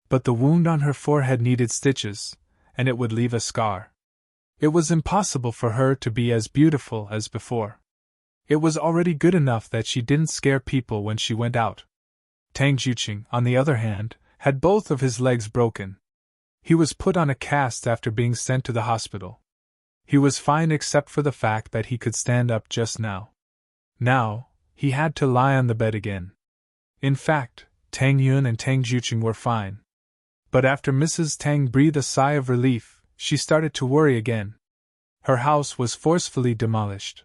[SPEAKER 1] But the wound on her forehead needed stitches, and it would leave a scar. It was impossible for her to be as beautiful as before. It was already good enough that she didn't scare people when she went out. Tang Jiuqing, on the other hand, had both of his legs broken. He was put on a cast after being sent to the hospital. He was fine except for the fact that he could stand up just now. Now, he had to lie on the bed again. In fact, Tang Yun and Tang Jiuqing were fine. But after Mrs. Tang breathed a sigh of relief, she started to worry again. Her house was forcefully demolished.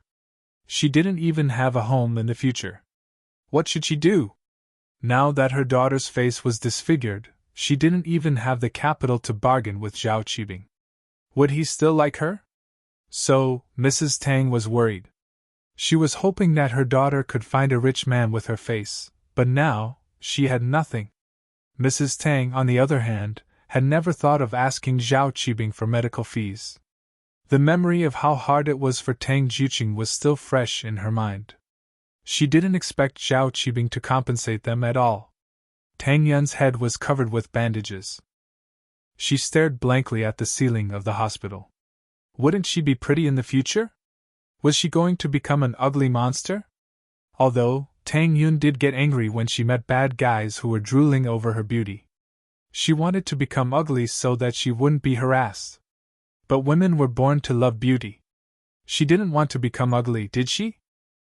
[SPEAKER 1] She didn't even have a home in the future. What should she do? Now that her daughter's face was disfigured, she didn't even have the capital to bargain with Zhao Qibing. Would he still like her? So, Mrs. Tang was worried. She was hoping that her daughter could find a rich man with her face, but now, she had nothing. Mrs. Tang, on the other hand, had never thought of asking Zhao Qibing for medical fees. The memory of how hard it was for Tang Jiuqing was still fresh in her mind. She didn't expect Zhao Qibing to compensate them at all. Tang Yun's head was covered with bandages. She stared blankly at the ceiling of the hospital. Wouldn't she be pretty in the future? Was she going to become an ugly monster? Although, Tang Yun did get angry when she met bad guys who were drooling over her beauty. She wanted to become ugly so that she wouldn't be harassed. But women were born to love beauty. She didn't want to become ugly, did she?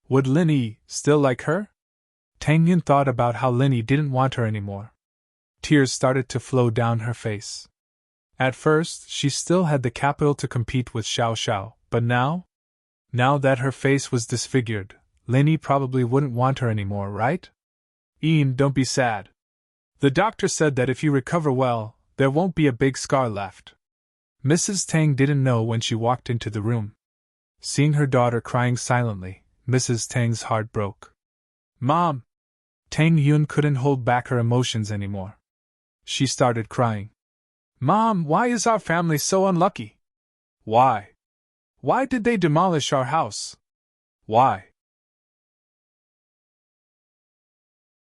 [SPEAKER 1] Would Lin Yi still like her? Tang Yun thought about how Lin Yi didn't want her anymore. Tears started to flow down her face. At first, she still had the capital to compete with Xiao Xiao, but now? Now that her face was disfigured, Lin Yi probably wouldn't want her anymore, right? Ian, don't be sad. The doctor said that if you recover well, there won't be a big scar left. Mrs. Tang didn't know when she walked into the room. Seeing her daughter crying silently, Mrs. Tang's heart broke. Mom! Tang Yun couldn't hold back her emotions anymore. She started crying. Mom, why is our family so unlucky? Why? Why did they demolish our house? Why?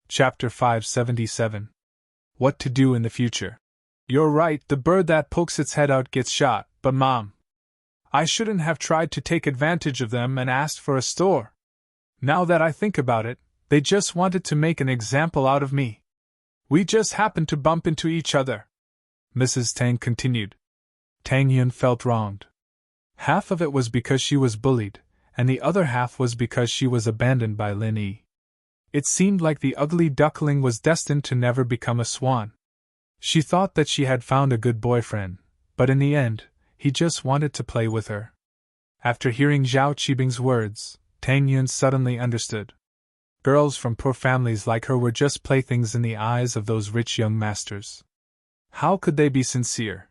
[SPEAKER 1] Chapter 577. What to do in the future. You're right, the bird that pokes its head out gets shot, but Mom, I shouldn't have tried to take advantage of them and asked for a store. Now that I think about it, they just wanted to make an example out of me. We just happened to bump into each other. Mrs. Tang continued. Tang Yun felt wronged. Half of it was because she was bullied, and the other half was because she was abandoned by Lin Yi. It seemed like the ugly duckling was destined to never become a swan. She thought that she had found a good boyfriend, but in the end, he just wanted to play with her. After hearing Zhao Qibing's words, Tang Yun suddenly understood. Girls from poor families like her were just playthings in the eyes of those rich young masters. How could they be sincere?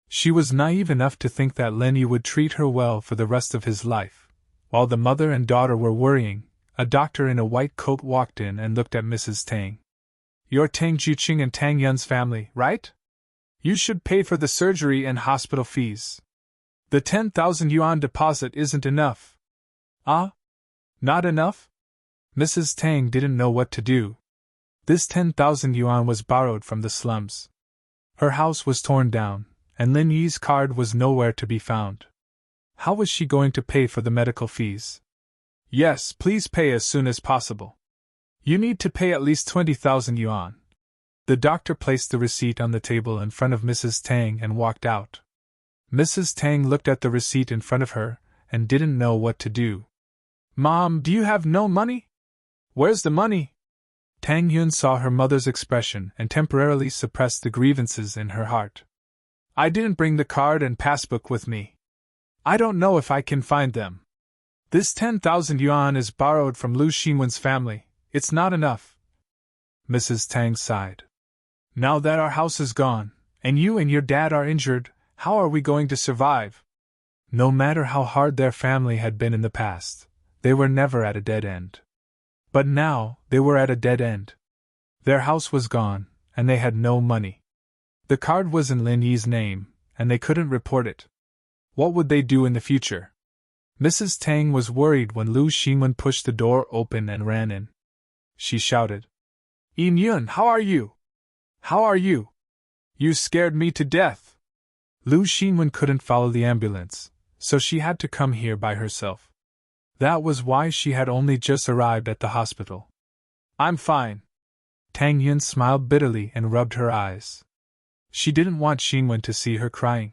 [SPEAKER 1] She was naive enough to think that Lin Yi would treat her well for the rest of his life. While the mother and daughter were worrying, a doctor in a white coat walked in and looked at Mrs. Tang. You're Tang Jiuqing and Tang Yun's family, right? You should pay for the surgery and hospital fees. The 10,000 yuan deposit isn't enough. Ah? Not enough? Mrs. Tang didn't know what to do. This 10,000 yuan was borrowed from the slums. Her house was torn down, and Lin Yi's card was nowhere to be found. How was she going to pay for the medical fees? Yes, please pay as soon as possible. You need to pay at least 20,000 yuan. The doctor placed the receipt on the table in front of Mrs. Tang and walked out. Mrs. Tang looked at the receipt in front of her and didn't know what to do. Mom, do you have no money? Where's the money? Tang Yun saw her mother's expression and temporarily suppressed the grievances in her heart. I didn't bring the card and passbook with me. I don't know if I can find them. This 10,000 yuan is borrowed from Lu Xinwen's family. It's not enough. Mrs. Tang sighed. Now that our house is gone, and you and your dad are injured, how are we going to survive? No matter how hard their family had been in the past, they were never at a dead end. But now, they were at a dead end. Their house was gone, and they had no money. The card was in Lin Yi's name, and they couldn't report it. What would they do in the future? Mrs. Tang was worried when Lu Xinwen pushed the door open and ran in. She shouted, Yin Yun, how are you? How are you? You scared me to death. Lu Xinwen couldn't follow the ambulance, so she had to come here by herself. That was why she had only just arrived at the hospital. I'm fine. Tang Yun smiled bitterly and rubbed her eyes. She didn't want Xinwen to see her crying.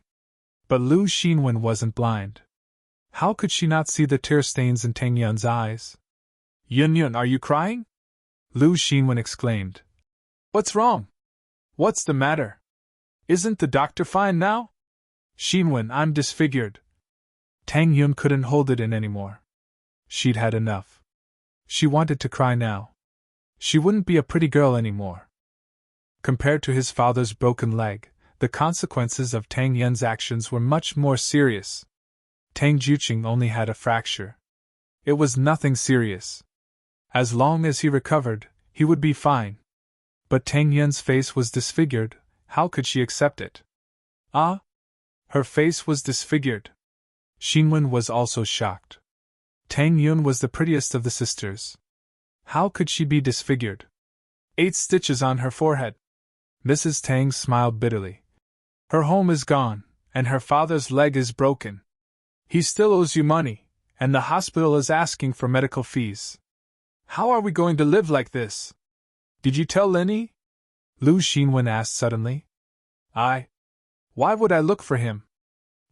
[SPEAKER 1] But Lu Xinwen wasn't blind. How could she not see the tear stains in Tang Yun's eyes? Yun Yun, are you crying? Lu Xinwen exclaimed. What's wrong? What's the matter? Isn't the doctor fine now? Xinwen, I'm disfigured. Tang Yun couldn't hold it in anymore. She'd had enough. She wanted to cry now. She wouldn't be a pretty girl anymore. Compared to his father's broken leg, the consequences of Tang Yun's actions were much more serious. Tang Juqing only had a fracture. It was nothing serious. As long as he recovered, he would be fine. But Tang Yun's face was disfigured. How could she accept it? Ah? Her face was disfigured. Xinwen was also shocked. Tang Yun was the prettiest of the sisters. How could she be disfigured? 8 stitches on her forehead. Mrs. Tang smiled bitterly. Her home is gone, and her father's leg is broken. He still owes you money, and the hospital is asking for medical fees. How are we going to live like this? Did you tell Linny? Lu Xinwen asked suddenly. Why would I look for him?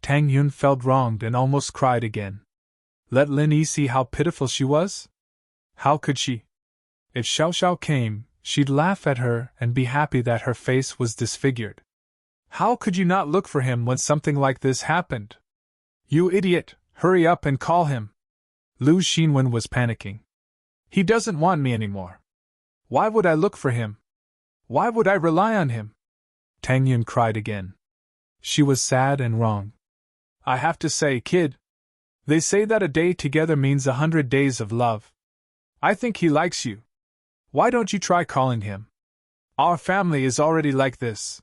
[SPEAKER 1] Tang Yun felt wronged and almost cried again. Let Linny see how pitiful she was? How could she? If Xiao Xiao came, she'd laugh at her and be happy that her face was disfigured. How could you not look for him when something like this happened? You idiot, hurry up and call him. Lu Xinwen was panicking. He doesn't want me anymore. Why would I look for him? Why would I rely on him? Tang Yun cried again. She was sad and wrong. I have to say, kid, they say that a day together means 100 days of love. I think he likes you. Why don't you try calling him? Our family is already like this.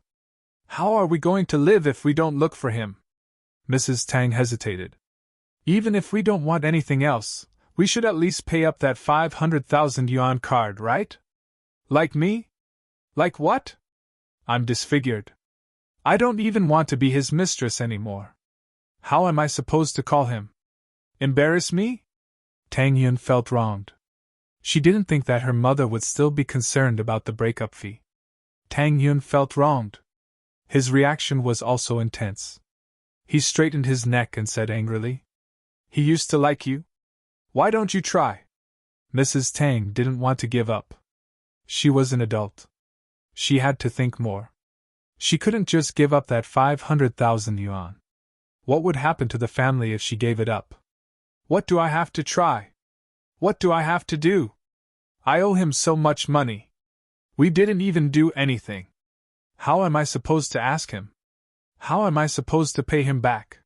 [SPEAKER 1] How are we going to live if we don't look for him? Mrs. Tang hesitated. Even if we don't want anything else, we should at least pay up that 500,000 yuan card, right? Like me? Like what? I'm disfigured. I don't even want to be his mistress anymore. How am I supposed to call him? Embarrass me? Tang Yun felt wronged. She didn't think that her mother would still be concerned about the breakup fee. Tang Yun felt wronged. His reaction was also intense. He straightened his neck and said angrily, He used to like you? Why don't you try? Mrs. Tang didn't want to give up. She was an adult. She had to think more. She couldn't just give up that 500,000 yuan. What would happen to the family if she gave it up? What do I have to try? What do I have to do? I owe him so much money. We didn't even do anything. How am I supposed to ask him? How am I supposed to pay him back?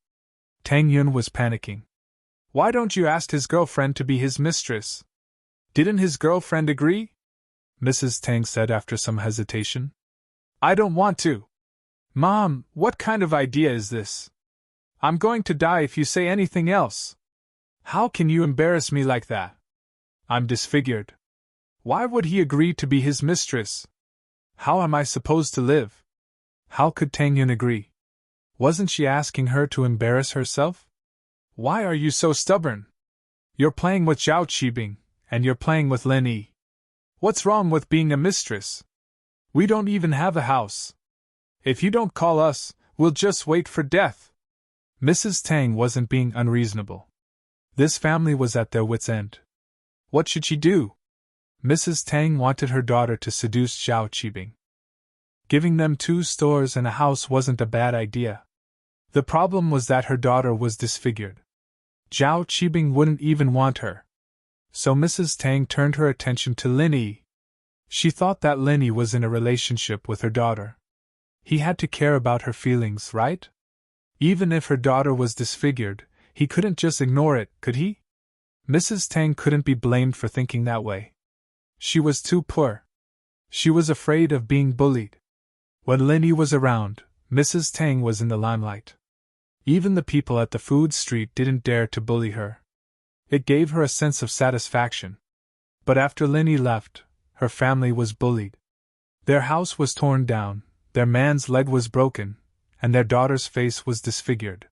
[SPEAKER 1] Tang Yun was panicking. Why don't you ask his girlfriend to be his mistress? Didn't his girlfriend agree? Mrs. Tang said after some hesitation. I don't want to. Mom, what kind of idea is this? I'm going to die if you say anything else. How can you embarrass me like that? I'm disfigured. Why would he agree to be his mistress? How am I supposed to live? How could Tang Yun agree? Wasn't she asking her to embarrass herself? Why are you so stubborn? You're playing with Zhao Qibing, and you're playing with Lin Yi. What's wrong with being a mistress? We don't even have a house. If you don't call us, we'll just wait for death. Mrs. Tang wasn't being unreasonable. This family was at their wits' end. What should she do? Mrs. Tang wanted her daughter to seduce Zhao Qibing. Giving them 2 stores and a house wasn't a bad idea. The problem was that her daughter was disfigured. Zhao Qibing wouldn't even want her. So Mrs. Tang turned her attention to Lin Yi. She thought that Lin Yi was in a relationship with her daughter. He had to care about her feelings, right? Even if her daughter was disfigured, he couldn't just ignore it, could he? Mrs. Tang couldn't be blamed for thinking that way. She was too poor. She was afraid of being bullied. When Lin Yi was around, Mrs. Tang was in the limelight. Even the people at the food street didn't dare to bully her. It gave her a sense of satisfaction. But after Lin Yi left, her family was bullied. Their house was torn down, their man's leg was broken, and their daughter's face was disfigured.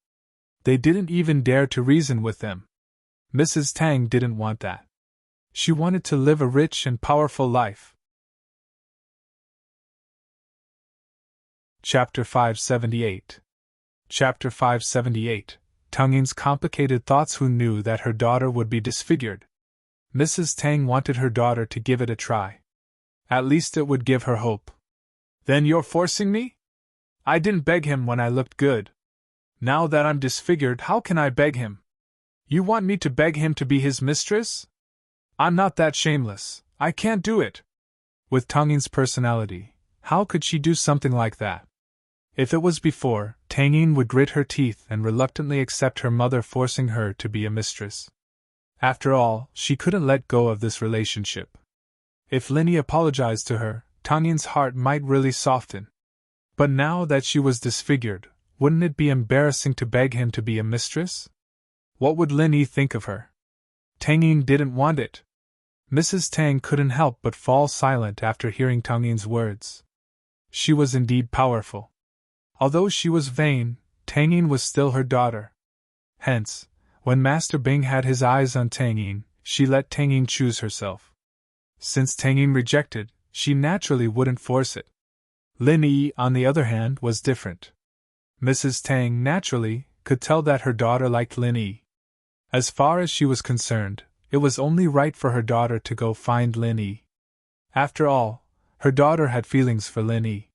[SPEAKER 1] They didn't even dare to reason with them. Mrs. Tang didn't want that. She wanted to live a rich and powerful life. Chapter 578. Chapter 578. Tang Yin's complicated thoughts. Who knew that her daughter would be disfigured? Mrs. Tang wanted her daughter to give it a try. At least it would give her hope. Then you're forcing me? I didn't beg him when I looked good. Now that I'm disfigured, how can I beg him? You want me to beg him to be his mistress? I'm not that shameless. I can't do it. With Tang Yin's personality, how could she do something like that? If it was before, Tang Yin would grit her teeth and reluctantly accept her mother forcing her to be a mistress. After all, she couldn't let go of this relationship. If Lin Yi apologized to her, Tang Yin's heart might really soften. But now that she was disfigured, wouldn't it be embarrassing to beg him to be a mistress? What would Lin Yi think of her? Tang Yin didn't want it. Mrs. Tang couldn't help but fall silent after hearing Tang Yin's words. She was indeed powerful. Although she was vain, Tang Yin was still her daughter. Hence, when Master Bing had his eyes on Tang Yin, she let Tang Yin choose herself. Since Tang Yin rejected, she naturally wouldn't force it. Lin Yi, on the other hand, was different. Mrs. Tang, naturally, could tell that her daughter liked Lin Yi. As far as she was concerned, it was only right for her daughter to go find Lin Yi. After all, her daughter had feelings for Lin Yi.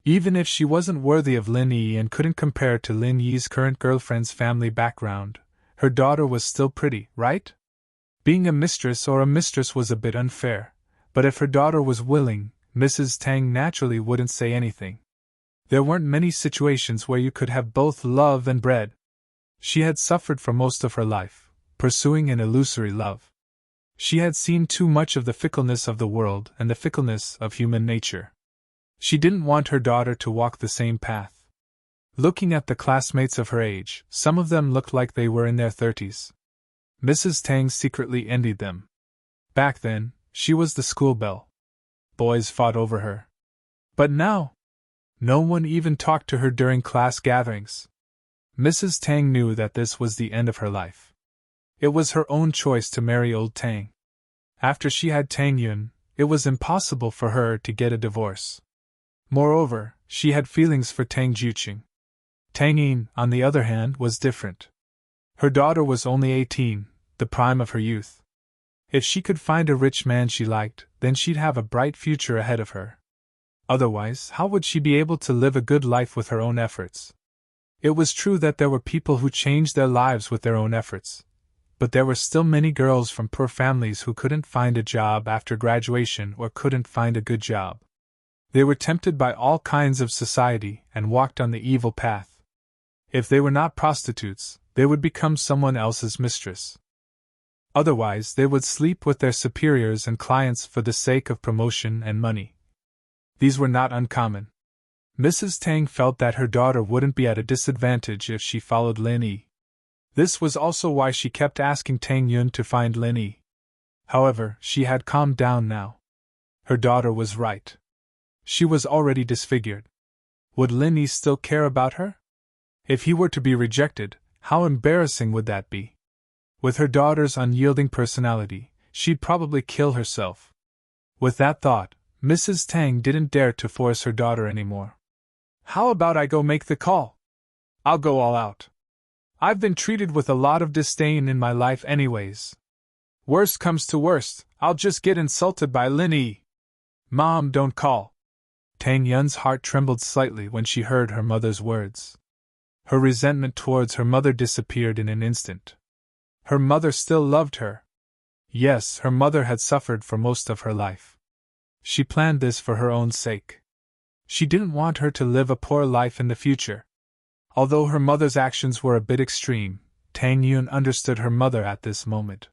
[SPEAKER 1] Even if she wasn't worthy of Lin Yi and couldn't compare to Lin Yi's current girlfriend's family background, her daughter was still pretty, right? Being a mistress was a bit unfair, but if her daughter was willing, Mrs. Tang naturally wouldn't say anything. There weren't many situations where you could have both love and bread. She had suffered for most of her life, pursuing an illusory love. She had seen too much of the fickleness of the world and the fickleness of human nature. She didn't want her daughter to walk the same path. Looking at the classmates of her age, some of them looked like they were in their 30s. Mrs. Tang secretly envied them. Back then, she was the school belle. Boys fought over her. But now, no one even talked to her during class gatherings. Mrs. Tang knew that this was the end of her life. It was her own choice to marry old Tang. After she had Tang Yun, it was impossible for her to get a divorce. Moreover, she had feelings for Tang Jiuqing. Tang Yin, on the other hand, was different. Her daughter was only 18, the prime of her youth. If she could find a rich man she liked, then she'd have a bright future ahead of her. Otherwise, how would she be able to live a good life with her own efforts? It was true that there were people who changed their lives with their own efforts, but there were still many girls from poor families who couldn't find a job after graduation or couldn't find a good job. They were tempted by all kinds of society and walked on the evil path. If they were not prostitutes, they would become someone else's mistress. Otherwise, they would sleep with their superiors and clients for the sake of promotion and money. These were not uncommon. Mrs. Tang felt that her daughter wouldn't be at a disadvantage if she followed Lin Yi. This was also why she kept asking Tang Yun to find Lin Yi. However, she had calmed down now. Her daughter was right. She was already disfigured. Would Lin Yi still care about her? If he were to be rejected, how embarrassing would that be? With her daughter's unyielding personality, she'd probably kill herself. With that thought, Mrs. Tang didn't dare to force her daughter anymore. How about I go make the call? I'll go all out. I've been treated with a lot of disdain in my life anyways. Worst comes to worst, I'll just get insulted by Lin Yi. Mom, don't call. Tang Yun's heart trembled slightly when she heard her mother's words. Her resentment towards her mother disappeared in an instant. Her mother still loved her. Yes, her mother had suffered for most of her life. She planned this for her own sake. She didn't want her to live a poor life in the future. Although her mother's actions were a bit extreme, Tang Yun understood her mother at this moment.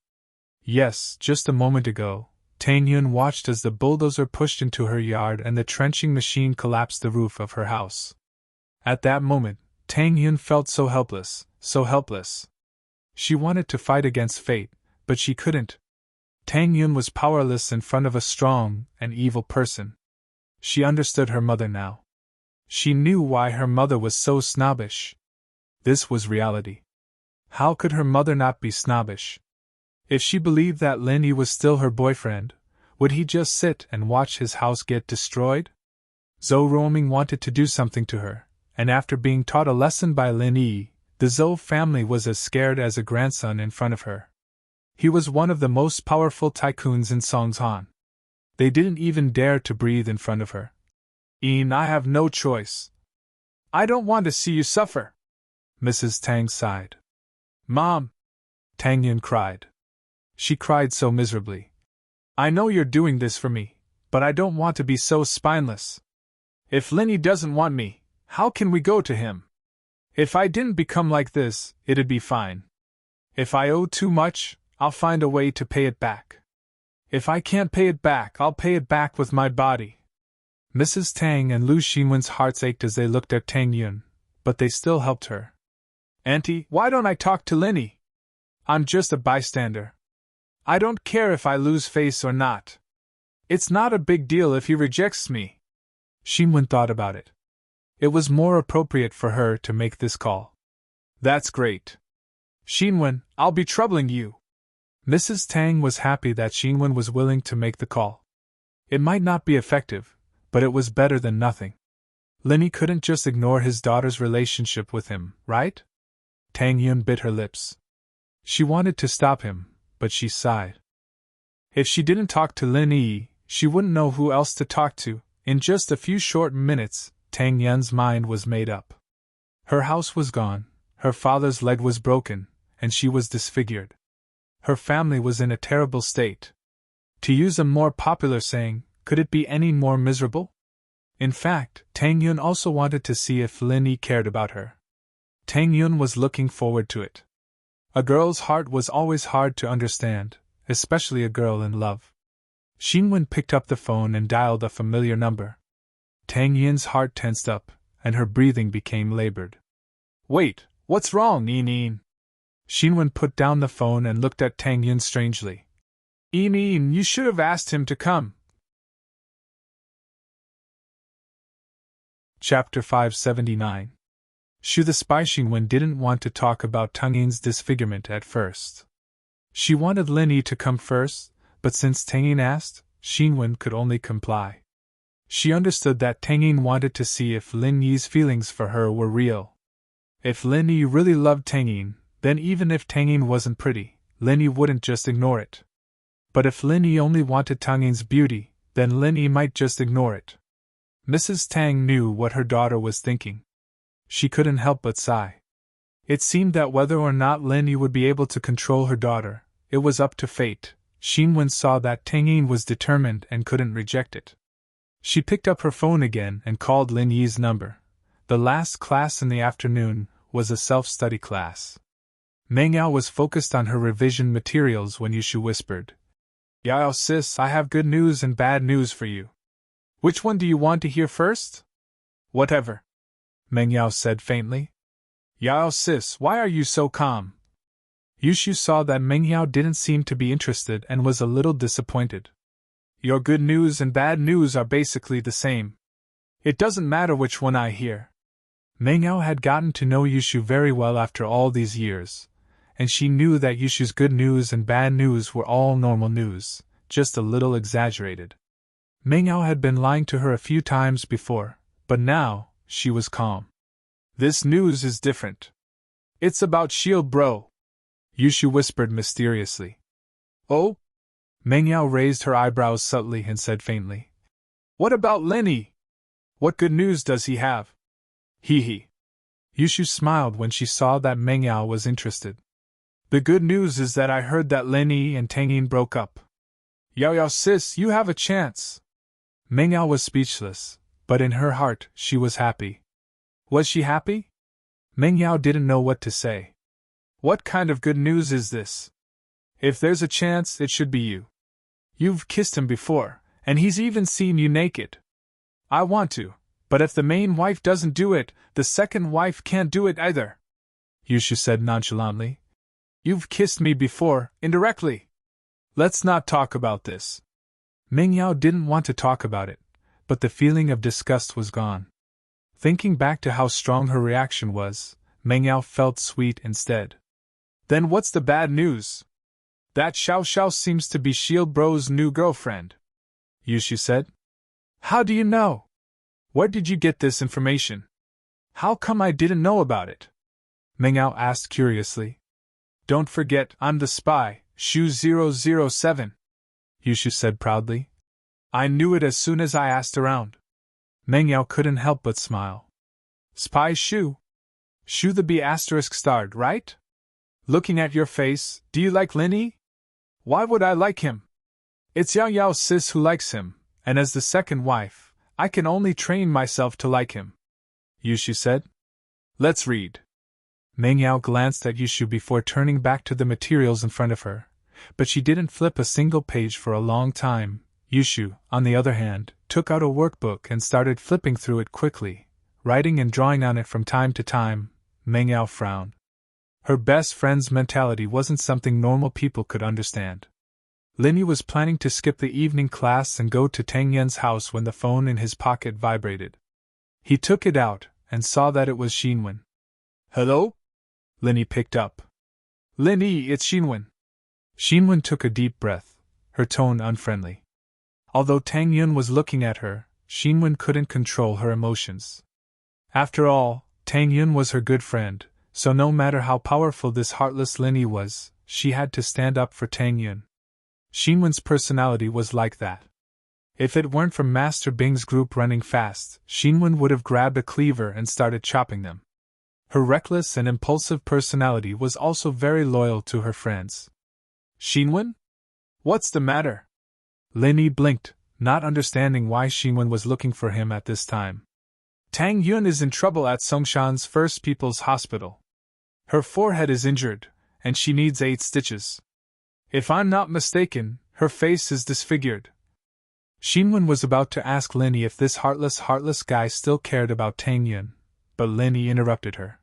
[SPEAKER 1] Yes, just a moment ago, Tang Yun watched as the bulldozer pushed into her yard and the trenching machine collapsed the roof of her house. At that moment, Tang Yun felt so helpless, so helpless. She wanted to fight against fate, but she couldn't. Tang Yun was powerless in front of a strong and evil person. She understood her mother now. She knew why her mother was so snobbish. This was reality. How could her mother not be snobbish? If she believed that Lin Yi was still her boyfriend, would he just sit and watch his house get destroyed? Zhou Roaming wanted to do something to her, and after being taught a lesson by Lin Yi, the Zhou family was as scared as a grandson in front of her. He was one of the most powerful tycoons in Songshan. They didn't even dare to breathe in front of her. I have no choice. I don't want to see you suffer. Mrs. Tang sighed. Mom! Tang Yun cried. She cried so miserably. I know you're doing this for me, but I don't want to be so spineless. If Lin Yi doesn't want me, how can we go to him? If I didn't become like this, it'd be fine. If I owe too much, I'll find a way to pay it back. If I can't pay it back, I'll pay it back with my body. Mrs. Tang and Lu Xinwen's hearts ached as they looked at Tang Yun, but they still helped her. Auntie, why don't I talk to Lin Yi? I'm just a bystander. I don't care if I lose face or not. It's not a big deal if he rejects me. Xinwen thought about it. It was more appropriate for her to make this call. That's great. Xinwen, I'll be troubling you. Mrs. Tang was happy that Xinwen was willing to make the call. It might not be effective, but it was better than nothing. Lin Yi couldn't just ignore his daughter's relationship with him, right? Tang Yun bit her lips. She wanted to stop him, but she sighed. If she didn't talk to Lin Yi, she wouldn't know who else to talk to. In just a few short minutes, Tang Yun's mind was made up. Her house was gone, her father's leg was broken, and she was disfigured. Her family was in a terrible state. To use a more popular saying, could it be any more miserable? In fact, Tang Yun also wanted to see if Lin Yi cared about her. Tang Yun was looking forward to it. A girl's heart was always hard to understand, especially a girl in love. Xinwen picked up the phone and dialed a familiar number. Tang Yun's heart tensed up, and her breathing became labored. Wait, what's wrong, Yin? Xinwen put down the phone and looked at Tang Yun strangely. Yin, you should have asked him to come. Chapter 579. Shu the spy. Xinwen didn't want to talk about Tang Yin's disfigurement at first. She wanted Lin Yi to come first, but since Tang Yin asked, Xinwen could only comply. She understood that Tang Yin wanted to see if Lin Yi's feelings for her were real. If Lin Yi really loved Tang Yin, then even if Tang Yin wasn't pretty, Lin Yi wouldn't just ignore it. But if Lin Yi only wanted Tang Yin's beauty, then Lin Yi might just ignore it. Mrs. Tang knew what her daughter was thinking. She couldn't help but sigh. It seemed that whether or not Lin Yi would be able to control her daughter, it was up to fate. Xinwen saw that Tang Yin was determined and couldn't reject it. She picked up her phone again and called Lin Yi's number. The last class in the afternoon was a self-study class. Meng Yao was focused on her revision materials when Yushu whispered, Yao sis, I have good news and bad news for you. Which one do you want to hear first? Whatever, Meng Yao said faintly. Yao sis, why are you so calm? Yushu saw that Meng Yao didn't seem to be interested and was a little disappointed. Your good news and bad news are basically the same. It doesn't matter which one I hear. Meng Yao had gotten to know Yushu very well after all these years, and she knew that Yushu's good news and bad news were all normal news, just a little exaggerated. Meng Yao had been lying to her a few times before, but now, she was calm. This news is different. It's about Shield Bro, Yushu whispered mysteriously. Oh? Meng Yao raised her eyebrows subtly and said faintly. What about Lenny? What good news does he have? Hee hee. Yushu smiled when she saw that Meng Yao was interested. The good news is that I heard that Lenny and Tang Yin broke up. Yao Yao sis, you have a chance. Meng Yao was speechless, but in her heart, she was happy. Was she happy? Meng Yao didn't know what to say. What kind of good news is this? If there's a chance, it should be you. You've kissed him before, and he's even seen you naked. I want to, but if the main wife doesn't do it, the second wife can't do it either, Yushu said nonchalantly. You've kissed me before, indirectly. Let's not talk about this. Meng Yao didn't want to talk about it, but the feeling of disgust was gone. Thinking back to how strong her reaction was, Meng Yao felt sweet instead. Then what's the bad news? That Xiao Xiao seems to be Shield Bro's new girlfriend, Yushu said. How do you know? Where did you get this information? How come I didn't know about it? Meng Yao asked curiously. Don't forget, I'm the spy, Shu 007, Yushu said proudly. I knew it as soon as I asked around. Meng Yao couldn't help but smile. Spy Shu? Shu the B** starred, right? Looking at your face, do you like Linny? Why would I like him? It's Yao Yao sis who likes him, and as the second wife, I can only train myself to like him, Yushu said. Let's read. Meng Yao glanced at Yushu before turning back to the materials in front of her, but she didn't flip a single page for a long time. Yushu, on the other hand, took out a workbook and started flipping through it quickly, writing and drawing on it from time to time. Meng Yao frowned. Her best friend's mentality wasn't something normal people could understand. Linny was planning to skip the evening class and go to Tang Yan's house when the phone in his pocket vibrated. He took it out and saw that it was Xinwen. Hello? Linny picked up. Linny, it's Xinwen. Xinwen took a deep breath, her tone unfriendly. Although Tang Yun was looking at her, Xinwen couldn't control her emotions. After all, Tang Yun was her good friend, so no matter how powerful this heartless Linny was, she had to stand up for Tang Yun. Xinwen's personality was like that. If it weren't for Master Bing's group running fast, Xinwen would have grabbed a cleaver and started chopping them. Her reckless and impulsive personality was also very loyal to her friends. Xinwen? What's the matter? Linny blinked, not understanding why Xinwen was looking for him at this time. Tang Yun is in trouble at Songshan's First People's Hospital. Her forehead is injured, and she needs 8 stitches. If I'm not mistaken, her face is disfigured. Xinwen was about to ask Linny if this heartless guy still cared about Tang Yun, but Linny interrupted her.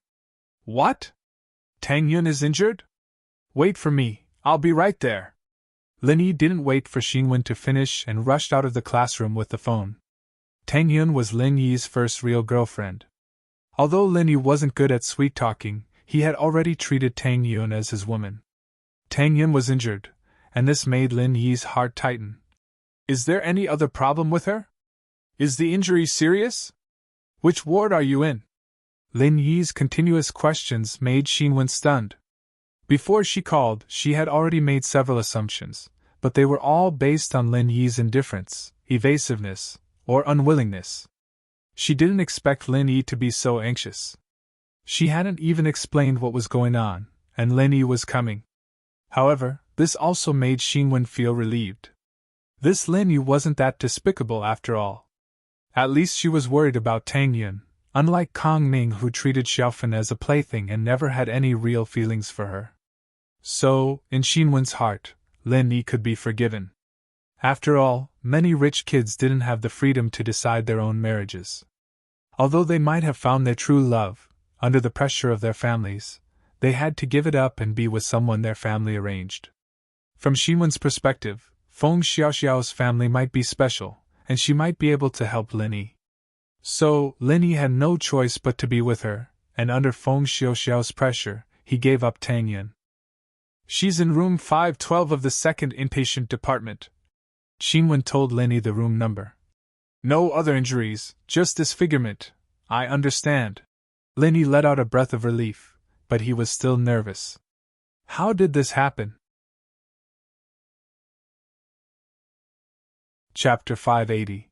[SPEAKER 1] What? Tang Yun is injured? Wait for me, I'll be right there. Linny didn't wait for Xinwen to finish and rushed out of the classroom with the phone. Tang Yun was Lin Yi's first real girlfriend. Although Linny wasn't good at sweet-talking, he had already treated Tang Yun as his woman. Tang Yun was injured, and this made Lin Yi's heart tighten. Is there any other problem with her? Is the injury serious? Which ward are you in? Lin Yi's continuous questions made Xinwen stunned. Before she called, she had already made several assumptions, but they were all based on Lin Yi's indifference, evasiveness, or unwillingness. She didn't expect Lin Yi to be so anxious. She hadn't even explained what was going on, and Lin Yi was coming. However, this also made Xinwen feel relieved. This Lin Yi wasn't that despicable after all. At least she was worried about Tang Yun, unlike Kong Ning, who treated Xiaofan as a plaything and never had any real feelings for her. So, in Xinwen's heart, Lin Yi could be forgiven. After all, many rich kids didn't have the freedom to decide their own marriages. Although they might have found their true love, under the pressure of their families, they had to give it up and be with someone their family arranged. From Xinwen's perspective, Feng Xiaoxiao's family might be special, and she might be able to help Lin Yi. So, Lin Yi had no choice but to be with her, and under Feng Xiaoxiao's pressure, he gave up Tang Yun. She's in room 512 of the second inpatient department. Xinwen told Lin Yi the room number. No other injuries, just disfigurement. I understand. Lin Yi let out a breath of relief, but he was still nervous. How did this happen? Chapter 580.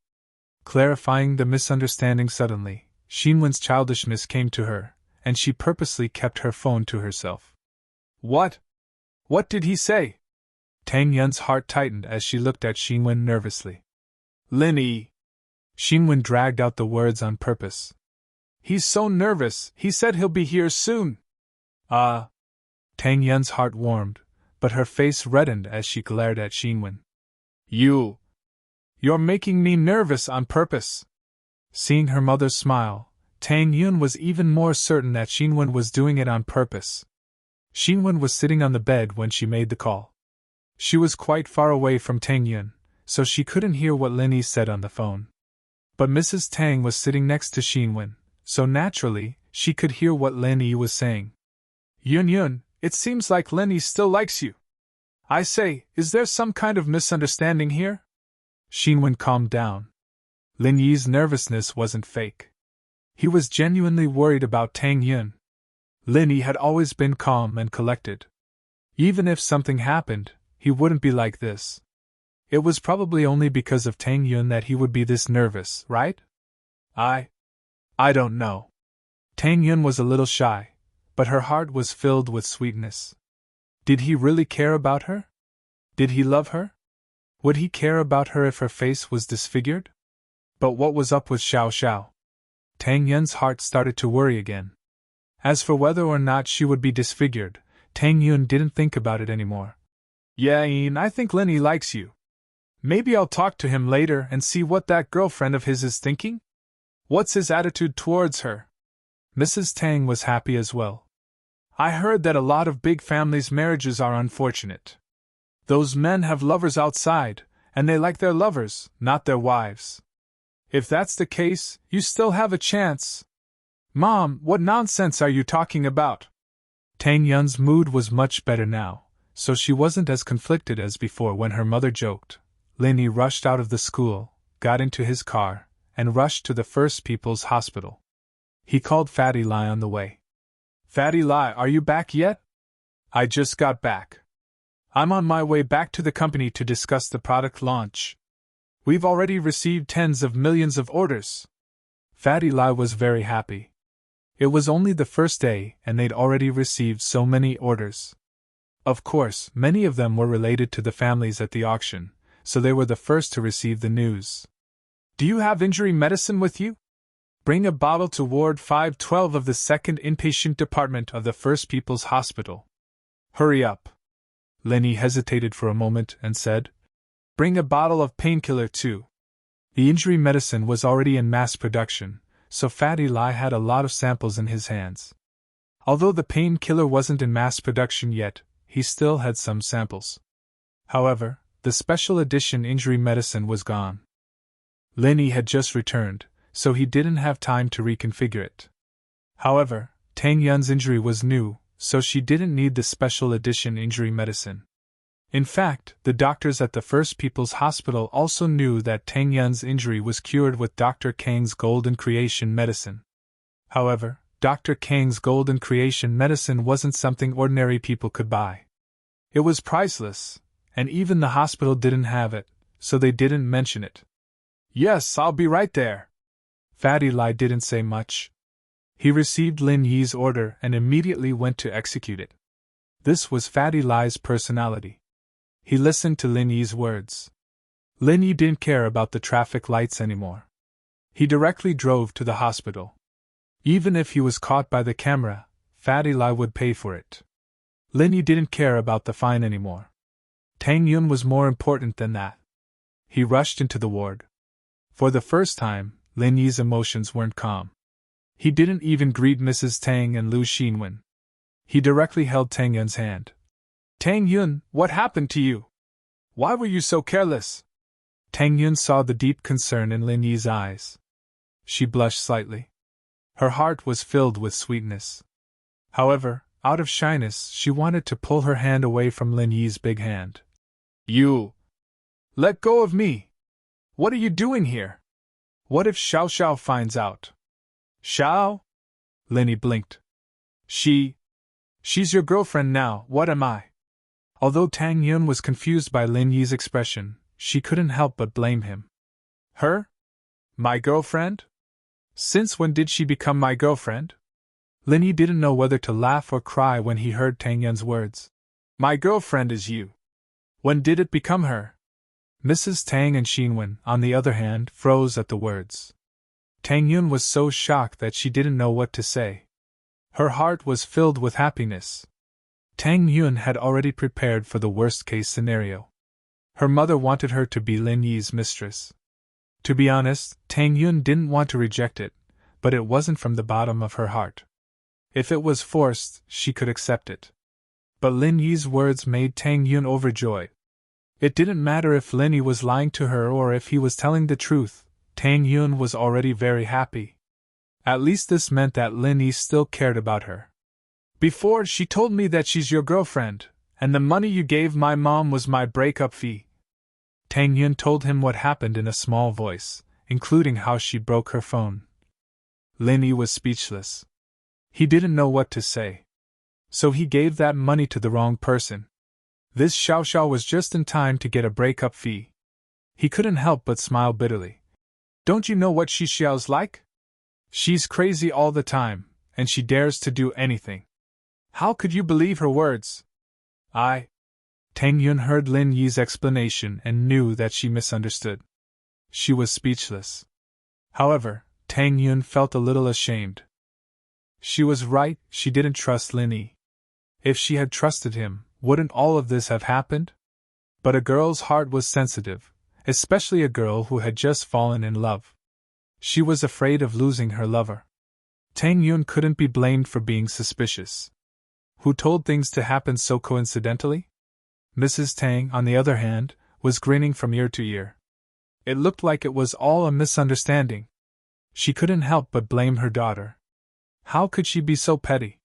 [SPEAKER 1] Clarifying the misunderstanding suddenly, Xinwen's childishness came to her, and she purposely kept her phone to herself. What? What did he say? Tang Yun's heart tightened as she looked at Xinwen nervously. Lin Yi. Xinwen dragged out the words on purpose. He's so nervous, he said he'll be here soon. Tang Yun's heart warmed, but her face reddened as she glared at Xinwen. You're making me nervous on purpose. Seeing her mother smile, Tang Yun was even more certain that Xinwen was doing it on purpose. Xinwen was sitting on the bed when she made the call. She was quite far away from Tang Yun, so she couldn't hear what Lin Yi said on the phone. But Mrs. Tang was sitting next to Xinwen, so naturally, she could hear what Lin Yi was saying. Yun, it seems like Lin Yi still likes you. I say, is there some kind of misunderstanding here? Xinwen calmed down. Lin Yi's nervousness wasn't fake. He was genuinely worried about Tang Yun. Lin Yi had always been calm and collected. Even if something happened, he wouldn't be like this. It was probably only because of Tang Yun that he would be this nervous, right? I don't know. Tang Yun was a little shy, but her heart was filled with sweetness. Did he really care about her? Did he love her? Would he care about her if her face was disfigured? But what was up with Xiao Xiao? Tang Yun's heart started to worry again. As for whether or not she would be disfigured, Tang Yun didn't think about it anymore. Yeah, I think Lin Yi likes you. Maybe I'll talk to him later and see what that girlfriend of his is thinking? What's his attitude towards her? Mrs. Tang was happy as well. I heard that a lot of big families' marriages are unfortunate. Those men have lovers outside, and they like their lovers, not their wives. If that's the case, you still have a chance. Mom, what nonsense are you talking about? Tang Yun's mood was much better now, so she wasn't as conflicted as before when her mother joked. Lin Yi rushed out of the school, got into his car, and rushed to the First People's Hospital. He called Fatty Lai on the way. Fatty Lai, are you back yet? I just got back. I'm on my way back to the company to discuss the product launch. We've already received tens of millions of orders. Fatty Lai was very happy. It was only the first day and they'd already received so many orders. Of course, many of them were related to the families at the auction, so they were the first to receive the news. Do you have injury medicine with you? Bring a bottle to Ward 512 of the second inpatient department of the First People's Hospital. Hurry up. Lin Yi hesitated for a moment and said, Bring a bottle of painkiller too. The injury medicine was already in mass production, so Fatty Lai had a lot of samples in his hands. Although the painkiller wasn't in mass production yet, he still had some samples. However, the special edition injury medicine was gone. Lin Yi had just returned, so he didn't have time to reconfigure it. However, Tang Yun's injury was new, so she didn't need the special edition injury medicine. In fact, the doctors at the First People's Hospital also knew that Tang Yun's injury was cured with Dr. Kang's Golden Creation medicine. However, Dr. Kang's Golden Creation medicine wasn't something ordinary people could buy. It was priceless, and even the hospital didn't have it, so they didn't mention it. Yes, I'll be right there. Fatty Lai didn't say much. He received Lin Yi's order and immediately went to execute it. This was Fatty Lai's personality. He listened to Lin Yi's words. Lin Yi didn't care about the traffic lights anymore. He directly drove to the hospital. Even if he was caught by the camera, Fatty Lai would pay for it. Lin Yi didn't care about the fine anymore. Tang Yun was more important than that. He rushed into the ward. For the first time, Lin Yi's emotions weren't calm. He didn't even greet Mrs. Tang and Lu Xinwen. He directly held Tang Yun's hand. Tang Yun, what happened to you? Why were you so careless? Tang Yun saw the deep concern in Lin Yi's eyes. She blushed slightly. Her heart was filled with sweetness. However, out of shyness, she wanted to pull her hand away from Lin Yi's big hand. You! Let go of me! What are you doing here? What if Xiao Xiao finds out? Xiao? Lin Yi blinked. She's your girlfriend now, what am I? Although Tang Yun was confused by Lin Yi's expression, she couldn't help but blame him. Her? My girlfriend? Since when did she become my girlfriend? Lin Yi didn't know whether to laugh or cry when he heard Tang Yun's words. My girlfriend is you. When did it become her? Mrs. Tang and Xinwen, on the other hand, froze at the words. Tang Yun was so shocked that she didn't know what to say. Her heart was filled with happiness. Tang Yun had already prepared for the worst-case scenario. Her mother wanted her to be Lin Yi's mistress. To be honest, Tang Yun didn't want to reject it, but it wasn't from the bottom of her heart. If it was forced, she could accept it. But Lin Yi's words made Tang Yun overjoyed. It didn't matter if Lin Yi was lying to her or if he was telling the truth, Tang Yun was already very happy. At least this meant that Lin Yi still cared about her. Before, she told me that she's your girlfriend, and the money you gave my mom was my breakup fee. Tang Yun told him what happened in a small voice, including how she broke her phone. Lin Yi was speechless. He didn't know what to say. So he gave that money to the wrong person. This Xiao Xiao was just in time to get a breakup fee. He couldn't help but smile bitterly. Don't you know what Xiao's like? She's crazy all the time, and she dares to do anything. How could you believe her words? Tang Yun heard Lin Yi's explanation and knew that she misunderstood. She was speechless. However, Tang Yun felt a little ashamed. She was right, she didn't trust Lin Yi. If she had trusted him, wouldn't all of this have happened? But a girl's heart was sensitive, especially a girl who had just fallen in love. She was afraid of losing her lover. Tang Yun couldn't be blamed for being suspicious. Who told things to happen so coincidentally? Mrs. Tang, on the other hand, was grinning from ear to ear. It looked like it was all a misunderstanding. She couldn't help but blame her daughter. How could she be so petty?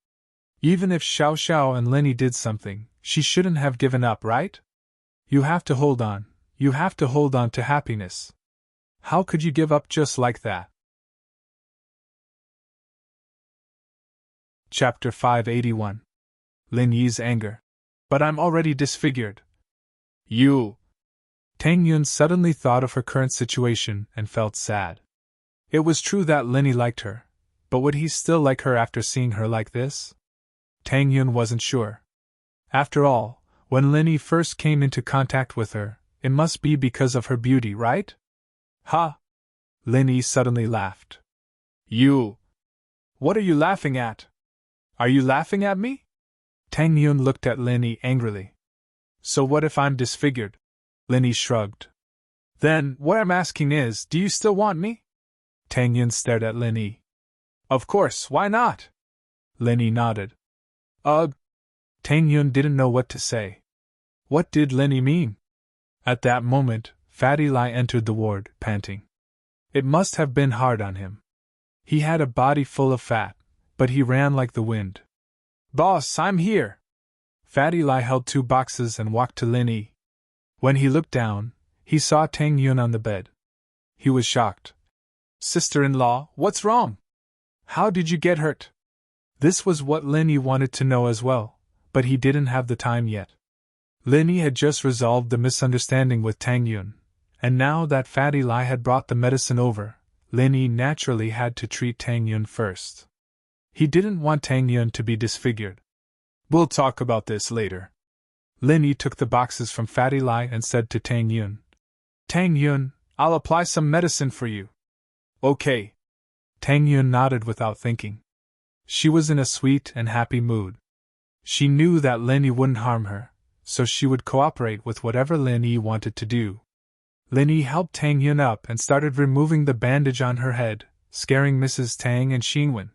[SPEAKER 1] Even if Xiao Xiao and Lin Yi did something, she shouldn't have given up, right? You have to hold on. You have to hold on to happiness. How could you give up just like that? Chapter 581. Lin Yi's anger. But I'm already disfigured. You! Tang Yun suddenly thought of her current situation and felt sad. It was true that Lin Yi liked her, but would he still like her after seeing her like this? Tang Yun wasn't sure. After all, when Lin Yi first came into contact with her, it must be because of her beauty, right? Ha! Lin Yi suddenly laughed. You! What are you laughing at? Are you laughing at me? Tang Yun looked at Lin Yi angrily. So what if I'm disfigured? Lin Yi shrugged. Then, what I'm asking is, do you still want me? Tang Yun stared at Lin Yi. Of course, why not? Lin Yi nodded. Ugh! Tang Yun didn't know what to say. What did Lin Yi mean? At that moment, Fatty Lai entered the ward, panting. It must have been hard on him. He had a body full of fat, but he ran like the wind. Boss, I'm here! Fatty Lai held 2 boxes and walked to Lin Yi. When he looked down, he saw Tang Yun on the bed. He was shocked. Sister-in-law, what's wrong? How did you get hurt? This was what Lin Yi wanted to know as well, but he didn't have the time yet. Lin Yi had just resolved the misunderstanding with Tang Yun, and now that Fatty Lai had brought the medicine over, Lin Yi naturally had to treat Tang Yun first. He didn't want Tang Yun to be disfigured. We'll talk about this later. Lin Yi took the boxes from Fatty Lai and said to Tang Yun. Tang Yun, I'll apply some medicine for you. Okay. Tang Yun nodded without thinking. She was in a sweet and happy mood. She knew that Lin Yi wouldn't harm her, so she would cooperate with whatever Lin Yi wanted to do. Lin Yi helped Tang Yun up and started removing the bandage on her head, scaring Mrs. Tang and Xinwen.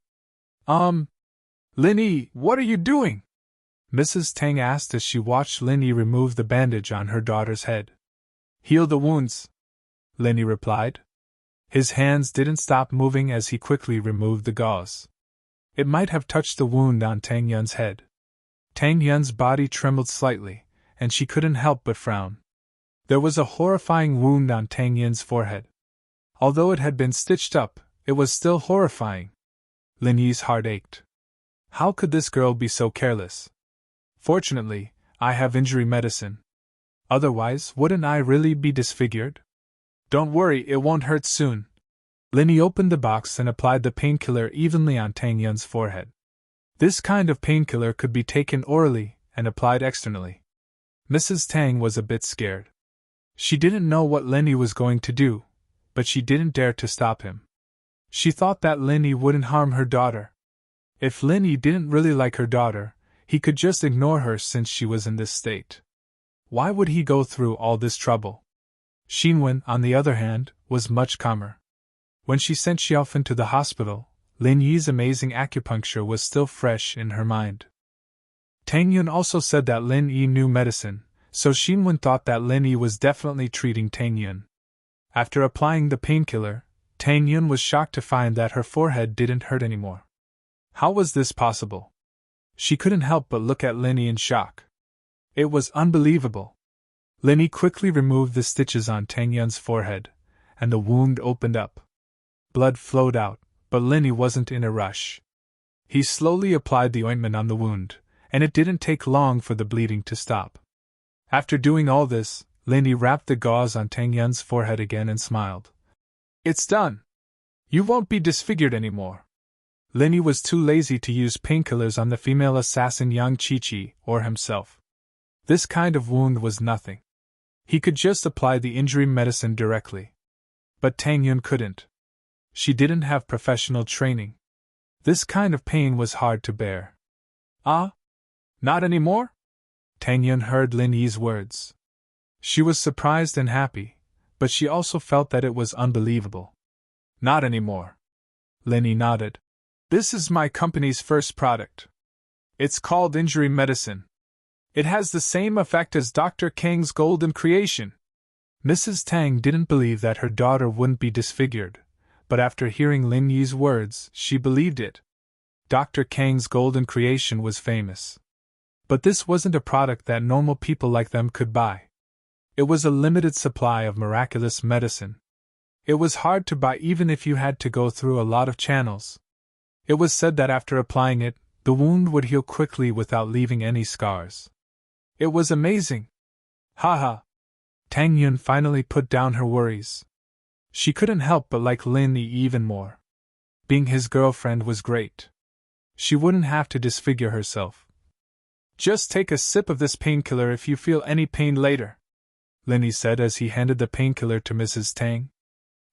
[SPEAKER 1] Lin Yi, what are you doing? Mrs. Tang asked as she watched Lin Yi remove the bandage on her daughter's head. Heal the wounds, Lin Yi replied. His hands didn't stop moving as he quickly removed the gauze. It might have touched the wound on Tang Yun's head. Tang Yun's body trembled slightly, and she couldn't help but frown. There was a horrifying wound on Tang Yun's forehead. Although it had been stitched up, it was still horrifying. Lin Yi's heart ached. How could this girl be so careless? Fortunately, I have injury medicine. Otherwise, wouldn't I really be disfigured? Don't worry, it won't hurt soon. Lin Yi opened the box and applied the painkiller evenly on Tang Yun's forehead. This kind of painkiller could be taken orally and applied externally. Mrs. Tang was a bit scared. She didn't know what Lin Yi was going to do, but she didn't dare to stop him. She thought that Lin Yi wouldn't harm her daughter. If Lin Yi didn't really like her daughter, he could just ignore her since she was in this state. Why would he go through all this trouble? Xinwen, on the other hand, was much calmer. When she sent Xiaofan to the hospital, Lin Yi's amazing acupuncture was still fresh in her mind. Tang Yun also said that Lin Yi knew medicine, so Xinwen thought that Lin Yi was definitely treating Tang Yun. After applying the painkiller, Tang Yun was shocked to find that her forehead didn't hurt anymore. How was this possible? She couldn't help but look at Lin Yi in shock. It was unbelievable. Lin Yi quickly removed the stitches on Tang Yun's forehead, and the wound opened up. Blood flowed out, but Lin Yi wasn't in a rush. He slowly applied the ointment on the wound, and it didn't take long for the bleeding to stop. After doing all this, Lin Yi wrapped the gauze on Tang Yun's forehead again and smiled. It's done. You won't be disfigured anymore. Lin Yi was too lazy to use painkillers on the female assassin Yang Qiqi or himself. This kind of wound was nothing. He could just apply the injury medicine directly. But Tang Yun couldn't. She didn't have professional training. This kind of pain was hard to bear. Ah? Not anymore? Tang Yun heard Lin Yi's words. She was surprised and happy, but she also felt that it was unbelievable. Not anymore. Lin Yi nodded. This is my company's first product. It's called injury medicine. It has the same effect as Dr. Kang's golden creation. Mrs. Tang didn't believe that her daughter wouldn't be disfigured, but after hearing Lin Yi's words, she believed it. Dr. Kang's golden creation was famous. But this wasn't a product that normal people like them could buy. It was a limited supply of miraculous medicine. It was hard to buy even if you had to go through a lot of channels. It was said that after applying it, the wound would heal quickly without leaving any scars. It was amazing. Haha. Tang Yun finally put down her worries. She couldn't help but like Lin Yi even more. Being his girlfriend was great. She wouldn't have to disfigure herself. Just take a sip of this painkiller if you feel any pain later, Lin Yi said as he handed the painkiller to Mrs. Tang.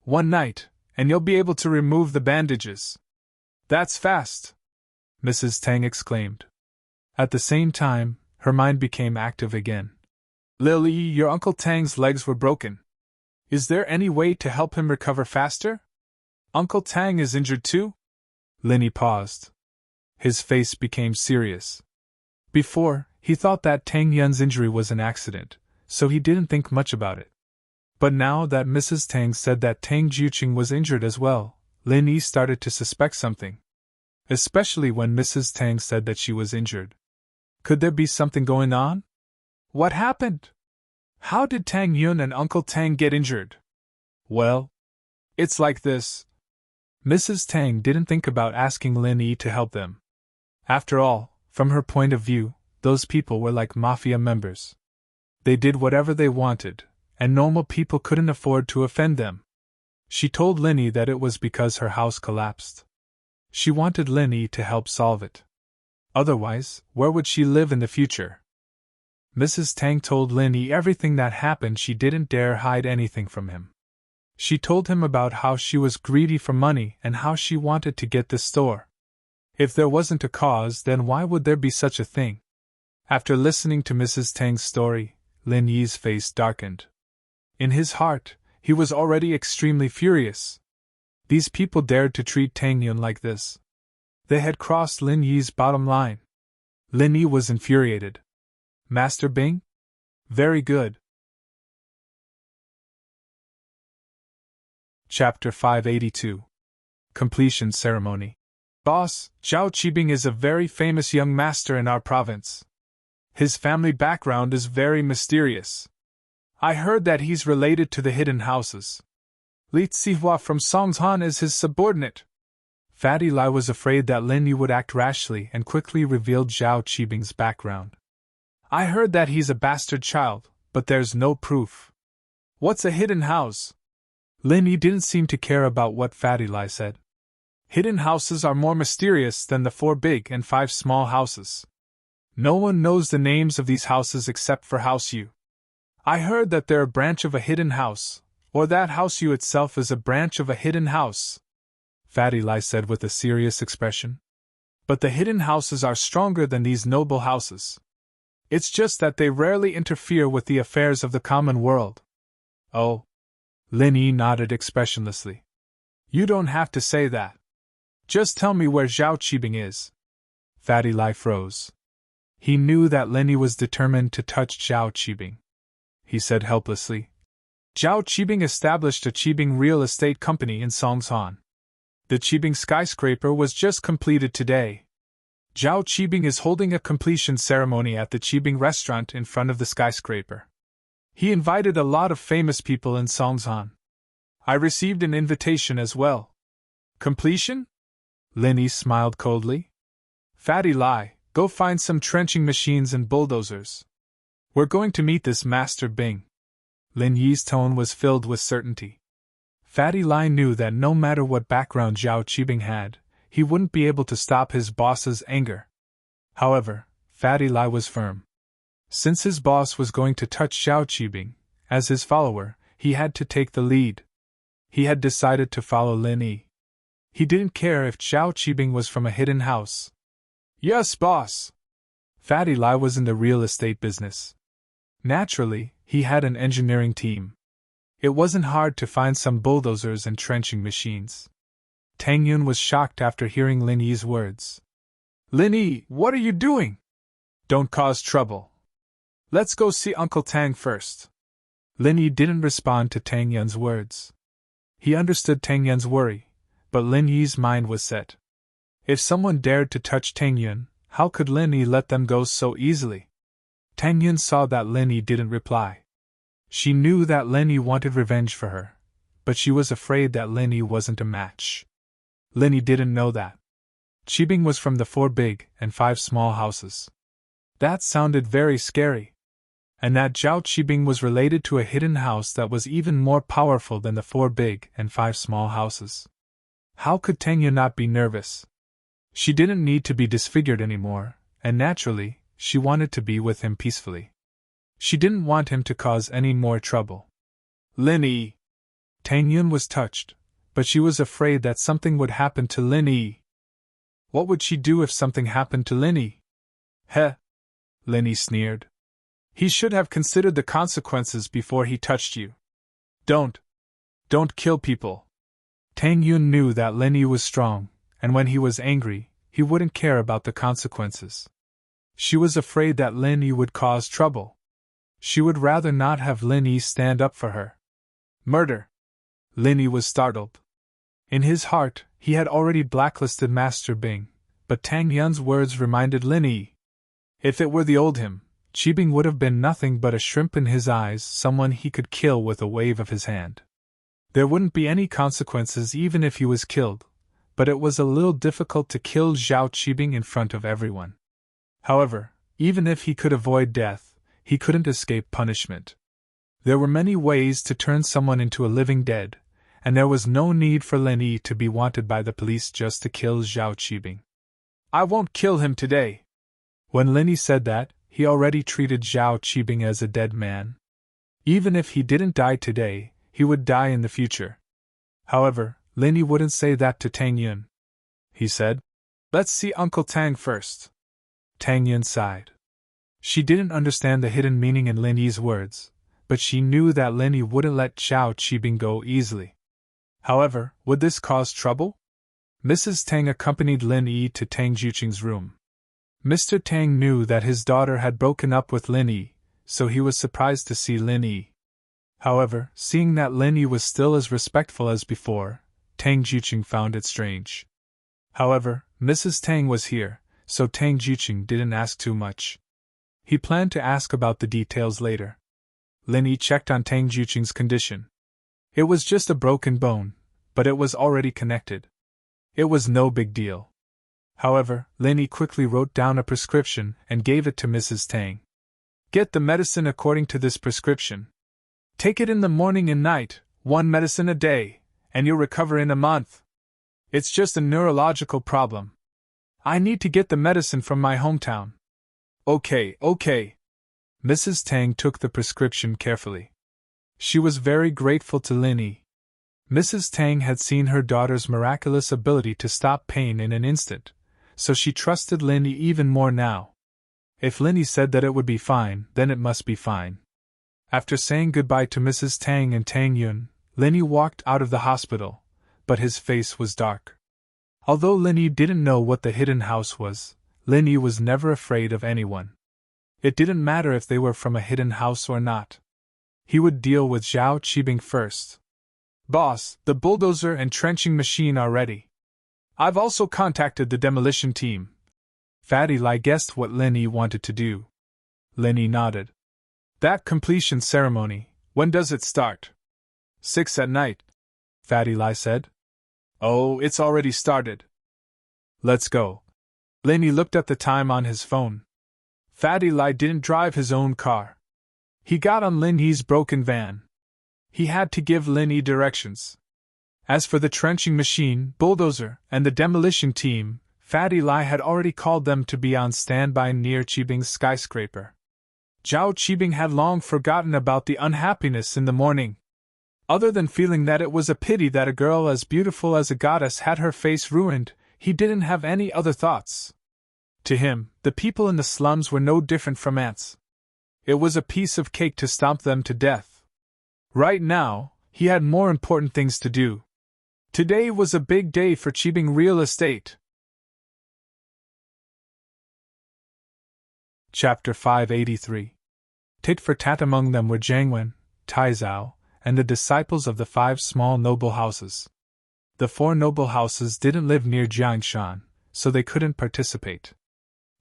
[SPEAKER 1] One night, and you'll be able to remove the bandages. That's fast, Mrs. Tang exclaimed. At the same time, her mind became active again. Lily, your Uncle Tang's legs were broken. Is there any way to help him recover faster? Uncle Tang is injured too? Lin Yi paused. His face became serious. Before, he thought that Tang Yun's injury was an accident, so he didn't think much about it. But now that Mrs. Tang said that Tang Jiuqing was injured as well, Lin Yi started to suspect something. Especially when Mrs. Tang said that she was injured. Could there be something going on? What happened? How did Tang Yun and Uncle Tang get injured? Well, it's like this. Mrs. Tang didn't think about asking Lin Yi to help them. After all, from her point of view, those people were like mafia members. They did whatever they wanted, and normal people couldn't afford to offend them. She told Lin Yi that it was because her house collapsed. She wanted Lin Yi to help solve it. Otherwise, where would she live in the future? Mrs. Tang told Lin Yi everything that happened. She didn't dare hide anything from him. She told him about how she was greedy for money and how she wanted to get the store. If there wasn't a cause, then why would there be such a thing? After listening to Mrs. Tang's story, Lin Yi's face darkened. In his heart, he was already extremely furious. These people dared to treat Tang Yun like this. They had crossed Lin Yi's bottom line. Lin Yi was infuriated. Master Bing? Very good. Chapter 582. Completion Ceremony. Boss, Zhao Qibing is a very famous young master in our province. His family background is very mysterious. I heard that he's related to the hidden houses. Li Zihua from Songzhan is his subordinate. Fatty Lai was afraid that Lin Yi would act rashly and quickly revealed Zhao Qibing's background. I heard that he's a bastard child, but there's no proof. What's a hidden house? Lin Yi didn't seem to care about what Fatty Lai said. Hidden houses are more mysterious than the 4 big and 5 small houses. No one knows the names of these houses except for House Yu. I heard that they're a branch of a hidden house, or that House Yu itself is a branch of a hidden house, Fatty Lai said with a serious expression. But the hidden houses are stronger than these noble houses. It's just that they rarely interfere with the affairs of the common world. Oh. Lin Yi nodded expressionlessly. You don't have to say that. Just tell me where Zhao Qibing is. Fatty Lai froze. He knew that Lin Yi was determined to touch Zhao Qibing. He said helplessly. Zhao Qibing established a Qibing real estate company in Songzhan. The Qibing skyscraper was just completed today. Zhao Qibing is holding a completion ceremony at the Qibing restaurant in front of the skyscraper. He invited a lot of famous people in Songzhan. I received an invitation as well. Completion? Lin Yi smiled coldly. Fatty Lai, go find some trenching machines and bulldozers. We're going to meet this Master Bing. Lin Yi's tone was filled with certainty. Fatty Lai knew that no matter what background Zhao Qibing had, he wouldn't be able to stop his boss's anger. However, Fatty Lai was firm. Since his boss was going to touch Zhao Qibing, as his follower, he had to take the lead. He had decided to follow Lin Yi. He didn't care if Zhao Qibing was from a hidden house. Yes, boss. Fatty Lai was in the real estate business. Naturally, he had an engineering team. It wasn't hard to find some bulldozers and trenching machines. Tang Yun was shocked after hearing Lin Yi's words. Lin Yi, what are you doing? Don't cause trouble. Let's go see Uncle Tang first. Lin Yi didn't respond to Tang Yun's words. He understood Tang Yun's worry, but Lin Yi's mind was set. If someone dared to touch Tang Yun, how could Lin Yi let them go so easily? Tang Yun saw that Lin Yi didn't reply. She knew that Lin Yi wanted revenge for her, but she was afraid that Lin Yi wasn't a match. Lin Yi didn't know that Qibing was from the 4 big and 5 small houses. That sounded very scary. And that Zhao Qibing was related to a hidden house that was even more powerful than the 4 big and 5 small houses. How could Tang Yun not be nervous? She didn't need to be disfigured anymore, and naturally, she wanted to be with him peacefully. She didn't want him to cause any more trouble. Lin Yi. Tang Yun was touched, but she was afraid that something would happen to Lin Yi. What would she do if something happened to Lin Yi? Heh! Lin Yi sneered. He should have considered the consequences before he touched you. Don't kill people. Tang Yun knew that Lin Yi was strong, and when he was angry, he wouldn't care about the consequences. She was afraid that Lin Yi would cause trouble. She would rather not have Lin Yi stand up for her. Murder! Lin Yi was startled. In his heart, he had already blacklisted Master Bing, but Tang Yun's words reminded Lin Yi. If it were the old him, Qibing would have been nothing but a shrimp in his eyes, someone he could kill with a wave of his hand. There wouldn't be any consequences even if he was killed, but it was a little difficult to kill Zhao Qibing in front of everyone. However, even if he could avoid death, he couldn't escape punishment. There were many ways to turn someone into a living dead, and there was no need for Lin Yi to be wanted by the police just to kill Zhao Qibing. I won't kill him today. When Lin Yi said that, he already treated Zhao Qibing as a dead man. Even if he didn't die today, he would die in the future. However, Lin Yi wouldn't say that to Tang Yun. He said, Let's see Uncle Tang first. Tang Yun sighed. She didn't understand the hidden meaning in Lin Yi's words, but she knew that Lin Yi wouldn't let Zhao Qibing go easily. However, would this cause trouble? Mrs. Tang accompanied Lin Yi to Tang Juqing's room. Mr. Tang knew that his daughter had broken up with Lin Yi, so he was surprised to see Lin Yi. However, seeing that Lin Yi was still as respectful as before, Tang Juqing found it strange. However, Mrs. Tang was here, so Tang Juqing didn't ask too much. He planned to ask about the details later. Lin Yi checked on Tang Juqing's condition. It was just a broken bone, but it was already connected. It was no big deal. However, Lin Yi quickly wrote down a prescription and gave it to Mrs. Tang. Get the medicine according to this prescription. Take it in the morning and night, 1 medicine a day, and you'll recover in a month. It's just a neurological problem. I need to get the medicine from my hometown. Okay. Mrs. Tang took the prescription carefully. She was very grateful to Lin Yi. Mrs. Tang had seen her daughter's miraculous ability to stop pain in an instant, so she trusted Lin Yi even more now. If Lin Yi said that it would be fine, then it must be fine. After saying goodbye to Mrs. Tang and Tang Yun, Lin Yi walked out of the hospital, but his face was dark. Although Lin Yi didn't know what the hidden house was, Lin Yi was never afraid of anyone. It didn't matter if they were from a hidden house or not. He would deal with Zhao Qibing first. Boss, the bulldozer and trenching machine are ready. I've also contacted the demolition team. Fatty Lai guessed what Lin Yi wanted to do. Lin Yi nodded. That completion ceremony, when does it start? 6 at night, Fatty Lai said. Oh, it's already started. Let's go. Lin Yi looked at the time on his phone. Fatty Lai didn't drive his own car. He got on Lin Yi's broken van. He had to give Lin Yi directions. As for the trenching machine, bulldozer, and the demolition team, Fatty Lai had already called them to be on standby near Qibing's skyscraper. Zhao Qibing had long forgotten about the unhappiness in the morning. Other than feeling that it was a pity that a girl as beautiful as a goddess had her face ruined, he didn't have any other thoughts. To him, the people in the slums were no different from ants. It was a piece of cake to stomp them to death. Right now, he had more important things to do. Today was a big day for Qibing Real Estate. Chapter 583. Tit for tat among them were Jiangwen, Taizao, and the disciples of the 5 small noble houses. The 4 noble houses didn't live near Jiangshan, so they couldn't participate.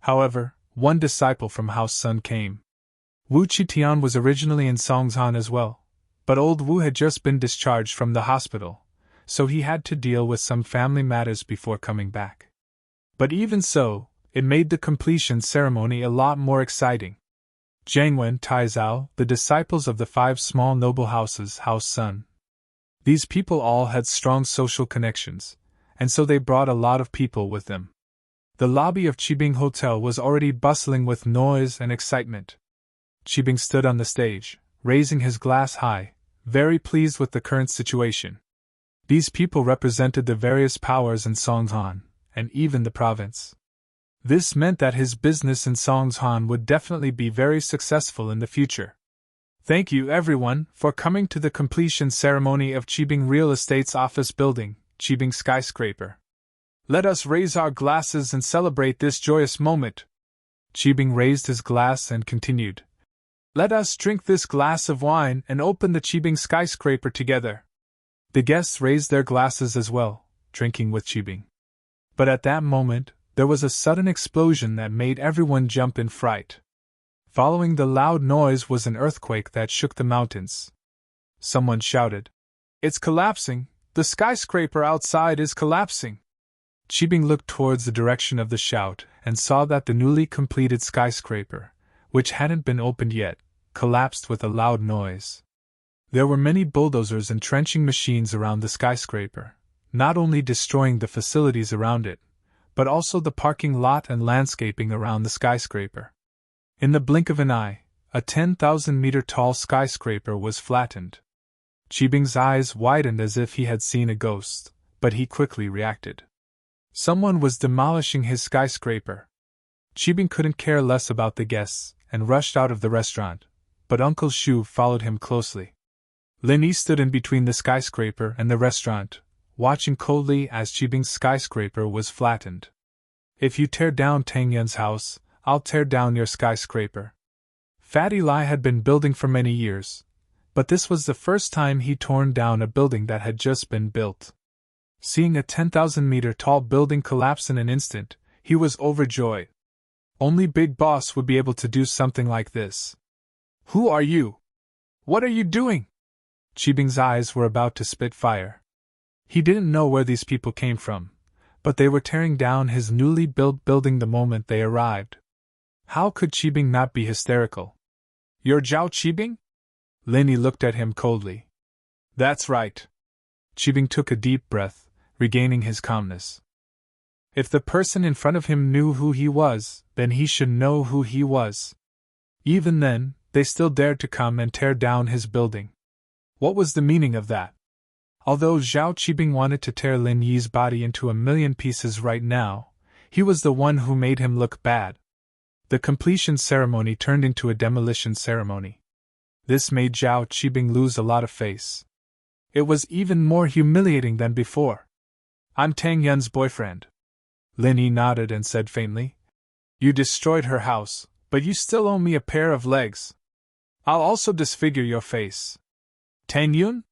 [SPEAKER 1] However, one disciple from House Sun came. Wu Qitian was originally in Songzhan as well, but old Wu had just been discharged from the hospital, so he had to deal with some family matters before coming back. But even so, it made the completion ceremony a lot more exciting. Jiangwen, Taizao, the disciples of the 5 small noble houses, House Sun. These people all had strong social connections, and so they brought a lot of people with them. The lobby of Qibing Hotel was already bustling with noise and excitement. Qibing stood on the stage, raising his glass high, very pleased with the current situation. These people represented the various powers in Songzhan, and even the province. This meant that his business in Songzhan would definitely be very successful in the future. Thank you everyone for coming to the completion ceremony of Qibing Real Estate's office building, Qibing Skyscraper. Let us raise our glasses and celebrate this joyous moment. Qibing raised his glass and continued. Let us drink this glass of wine and open the Qibing Skyscraper together. The guests raised their glasses as well, drinking with Qibing. But at that moment, there was a sudden explosion that made everyone jump in fright. Following the loud noise was an earthquake that shook the mountains. Someone shouted, "It's collapsing! The skyscraper outside is collapsing!" Qibing looked towards the direction of the shout and saw that the newly completed skyscraper, which hadn't been opened yet, collapsed with a loud noise. There were many bulldozers and trenching machines around the skyscraper, not only destroying the facilities around it, but also the parking lot and landscaping around the skyscraper. In the blink of an eye, a 10,000-meter tall skyscraper was flattened. Qibing's eyes widened as if he had seen a ghost, but he quickly reacted. Someone was demolishing his skyscraper. Qibing couldn't care less about the guests and rushed out of the restaurant, but Uncle Shu followed him closely. Lin Yi stood in between the skyscraper and the restaurant, watching coldly as Qibing's skyscraper was flattened. If you tear down Tang Yun's house, I'll tear down your skyscraper. Fatty Lai had been building for many years, but this was the first time he'd torn down a building that had just been built. Seeing a 10,000-meter tall building collapse in an instant, he was overjoyed. Only Big Boss would be able to do something like this. Who are you? What are you doing? Qibing's eyes were about to spit fire. He didn't know where these people came from, but they were tearing down his newly built building the moment they arrived. How could Qibing not be hysterical? You're Zhao Qibing? Lin Yi looked at him coldly. That's right. Qibing took a deep breath, regaining his calmness. If the person in front of him knew who he was, then he should know who he was. Even then, they still dared to come and tear down his building. What was the meaning of that? Although Zhao Qibing wanted to tear Lin Yi's body into a million pieces right now, he was the one who made him look bad. The completion ceremony turned into a demolition ceremony. This made Zhao Qibing lose a lot of face. It was even more humiliating than before. I'm Tang Yun's boyfriend. Lin Yi nodded and said faintly. You destroyed her house, but you still owe me a pair of legs. I'll also disfigure your face. Tang Yun?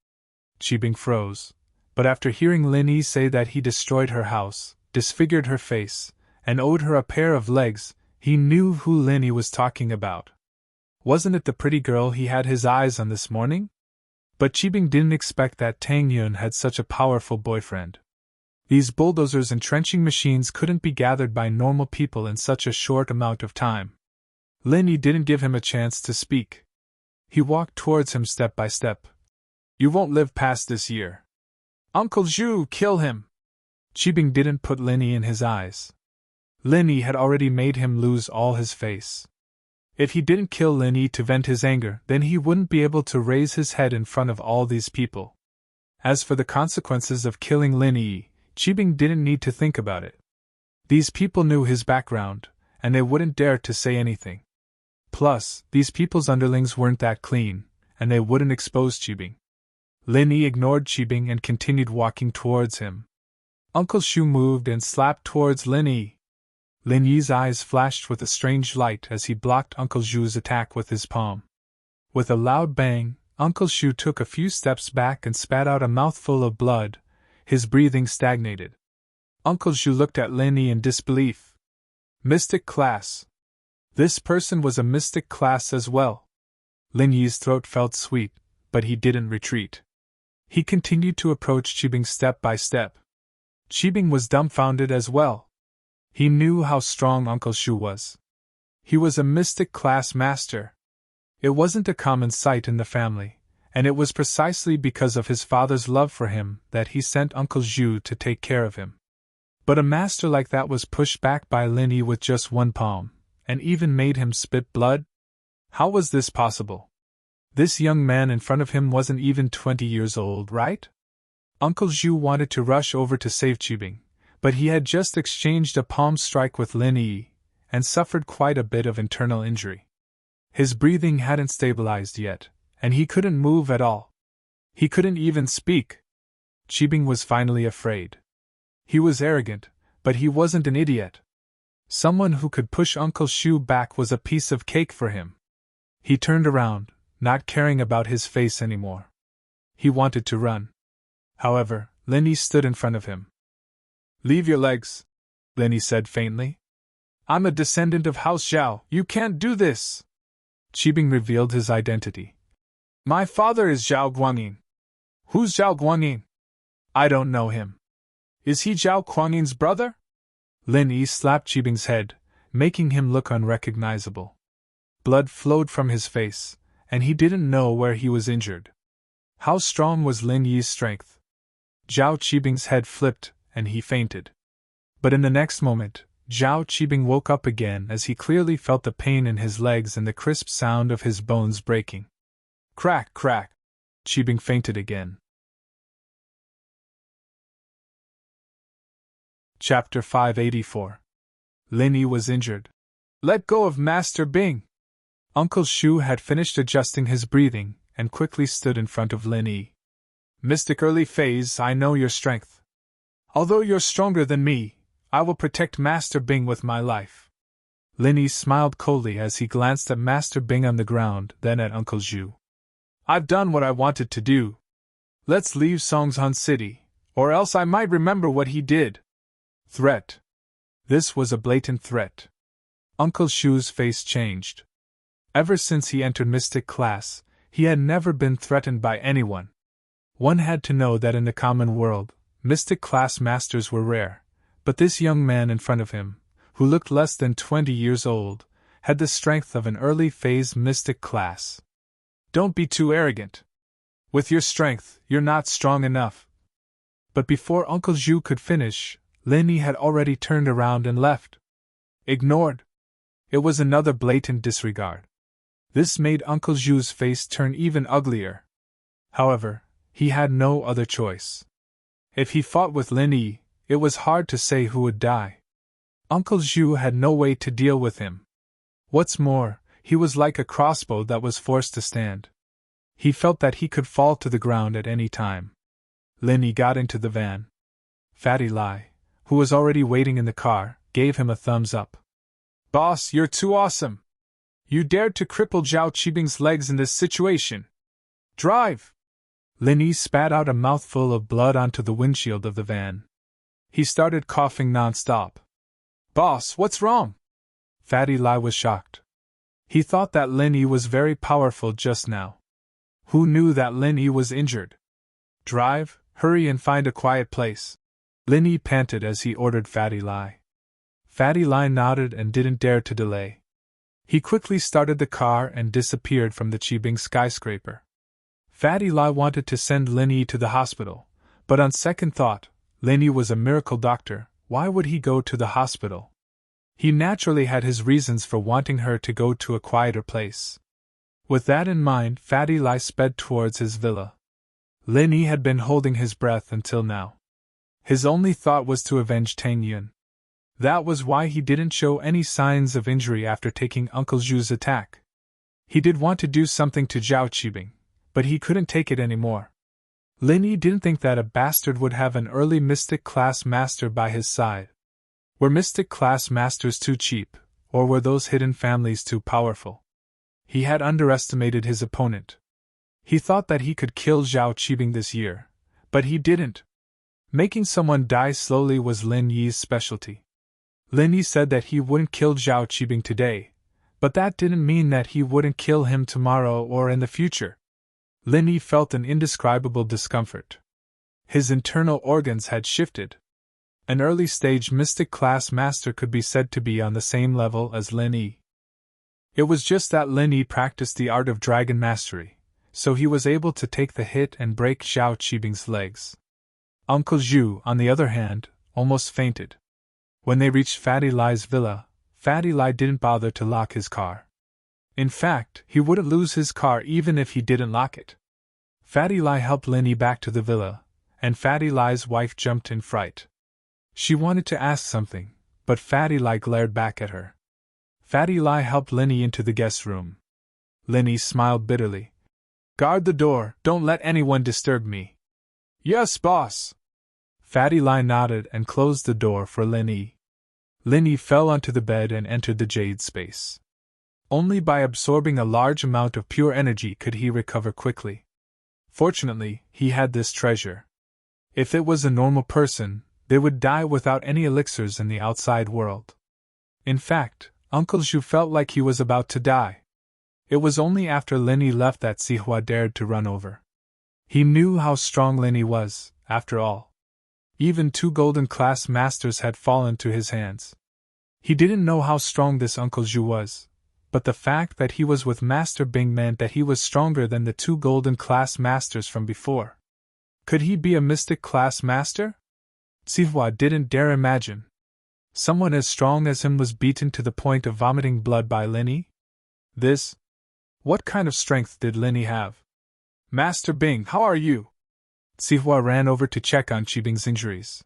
[SPEAKER 1] Qibing froze, but after hearing Lin Yi say that he destroyed her house, disfigured her face, and owed her a pair of legs, he knew who Lin Yi was talking about. Wasn't it the pretty girl he had his eyes on this morning? But Qibing didn't expect that Tang Yun had such a powerful boyfriend. These bulldozers and trenching machines couldn't be gathered by normal people in such a short amount of time. Lin Yi didn't give him a chance to speak. He walked towards him step by step. You won't live past this year. Uncle Zhu, kill him! Qibing didn't put Lin Yi in his eyes. Lin Yi had already made him lose all his face. If he didn't kill Lin Yi to vent his anger, then he wouldn't be able to raise his head in front of all these people. As for the consequences of killing Lin Yi, Qibing didn't need to think about it. These people knew his background, and they wouldn't dare to say anything. Plus, these people's underlings weren't that clean, and they wouldn't expose Qibing. Lin Yi ignored Qibing and continued walking towards him. Uncle Shu moved and slapped towards Lin Yi. Lin Yi's eyes flashed with a strange light as he blocked Uncle Zhu's attack with his palm. With a loud bang, Uncle Shu took a few steps back and spat out a mouthful of blood. His breathing stagnated. Uncle Zhu looked at Lin Yi in disbelief. Mystic class. This person was a mystic class as well. Lin Yi's throat felt sweet, but he didn't retreat. He continued to approach Qibing step by step. Qibing was dumbfounded as well. He knew how strong Uncle Shu was. He was a mystic class master. It wasn't a common sight in the family, and it was precisely because of his father's love for him that he sent Uncle Zhu to take care of him. But a master like that was pushed back by Lin Yi with just one palm, and even made him spit blood? How was this possible? This young man in front of him wasn't even 20 years old, right? Uncle Zhu wanted to rush over to save Qibing, but he had just exchanged a palm strike with Lin Yi, and suffered quite a bit of internal injury. His breathing hadn't stabilized yet, and he couldn't move at all. He couldn't even speak. Qibing was finally afraid. He was arrogant, but he wasn't an idiot. Someone who could push Uncle Shu back was a piece of cake for him. He turned around, not caring about his face anymore. He wanted to run. However, Lin Yi stood in front of him. Leave your legs, Lin Yi said faintly. I'm a descendant of House Zhao, you can't do this. Qibing revealed his identity. My father is Zhao Guangying. Who's Zhao Guangying? I don't know him. Is he Zhao Guangying's brother? Lin Yi slapped Qibing's head, making him look unrecognizable. Blood flowed from his face, and he didn't know where he was injured. How strong was Lin Yi's strength? Zhao Qibing's head flipped, and he fainted. But in the next moment, Zhao Qibing woke up again as he clearly felt the pain in his legs and the crisp sound of his bones breaking. Crack, crack! Qibing fainted again. Chapter 584. Lin Yi was injured. Let go of Master Bing! Uncle Shu had finished adjusting his breathing, and quickly stood in front of Lin Yi. Mystic early phase, I know your strength. Although you're stronger than me, I will protect Master Bing with my life. Lin Yi smiled coldly as he glanced at Master Bing on the ground, then at Uncle Zhu. I've done what I wanted to do. Let's leave Songzhan City, or else I might remember what he did. Threat. This was a blatant threat. Uncle Zhu's face changed. Ever since he entered Mystic class, he had never been threatened by anyone. One had to know that in the common world, Mystic class masters were rare, but this young man in front of him, who looked less than 20 years old, had the strength of an early phase Mystic class. Don't be too arrogant. With your strength, you're not strong enough. But before Uncle Zhu could finish, Lin Yi had already turned around and left. Ignored. It was another blatant disregard. This made Uncle Zhu's face turn even uglier. However, he had no other choice. If he fought with Lin Yi, it was hard to say who would die. Uncle Zhu had no way to deal with him. What's more, he was like a crossbow that was forced to stand. He felt that he could fall to the ground at any time. Lin Yi got into the van. Fatty Lai, who was already waiting in the car, gave him a thumbs up. Boss, you're too awesome! You dared to cripple Zhao Qibing's legs in this situation. Drive! Lin Yi spat out a mouthful of blood onto the windshield of the van. He started coughing non-stop. Boss, what's wrong? Fatty Lai was shocked. He thought that Lin Yi was very powerful just now. Who knew that Lin Yi was injured? Drive, hurry and find a quiet place. Lin Yi panted as he ordered Fatty Lai. Fatty Lai nodded and didn't dare to delay. He quickly started the car and disappeared from the Qibing skyscraper. Fatty Lai wanted to send Lin Yi to the hospital, but on second thought, Lin Yi was a miracle doctor, why would he go to the hospital? He naturally had his reasons for wanting her to go to a quieter place. With that in mind, Fatty Lai sped towards his villa. Lin Yi had been holding his breath until now. His only thought was to avenge Tang Yun. That was why he didn't show any signs of injury after taking Uncle Zhu's attack. He did want to do something to Zhao Qibing, but he couldn't take it anymore. Lin Yi didn't think that a bastard would have an early Mystic class master by his side. Were Mystic class masters too cheap, or were those hidden families too powerful? He had underestimated his opponent. He thought that he could kill Zhao Qibing this year, but he didn't. Making someone die slowly was Lin Yi's specialty. Lin Yi said that he wouldn't kill Zhao Qibing today, but that didn't mean that he wouldn't kill him tomorrow or in the future. Lin Yi felt an indescribable discomfort. His internal organs had shifted. An early-stage Mystic class master could be said to be on the same level as Lin Yi. It was just that Lin Yi practiced the art of dragon mastery, so he was able to take the hit and break Zhao Qibing's legs. Uncle Zhu, on the other hand, almost fainted. When they reached Fatty Lai's villa, Fatty Lai didn't bother to lock his car. In fact, he wouldn't lose his car even if he didn't lock it. Fatty Lai helped Lin Yi back to the villa, and Fatty Lai's wife jumped in fright. She wanted to ask something, but Fatty Lai glared back at her. Fatty Lai helped Lin Yi into the guest room. Lin Yi smiled bitterly. Guard the door, don't let anyone disturb me. Yes, boss. Fatty Lai nodded and closed the door for Lin Yi. Lin Yi fell onto the bed and entered the jade space. Only by absorbing a large amount of pure energy could he recover quickly. Fortunately, he had this treasure. If it was a normal person, they would die without any elixirs in the outside world. In fact, Uncle Zhu felt like he was about to die. It was only after Lin Yi left that Sihua dared to run over. He knew how strong Lin Yi was, after all. Even 2 golden class masters had fallen to his hands. He didn't know how strong this Uncle Zhu was, but the fact that he was with Master Bing meant that he was stronger than the 2 golden class masters from before. Could he be a Mystic class master? Sihua didn't dare imagine. Someone as strong as him was beaten to the point of vomiting blood by Lin Yi? What kind of strength did Lin Yi have? Master Bing, how are you? Sihua ran over to check on Qibing's injuries.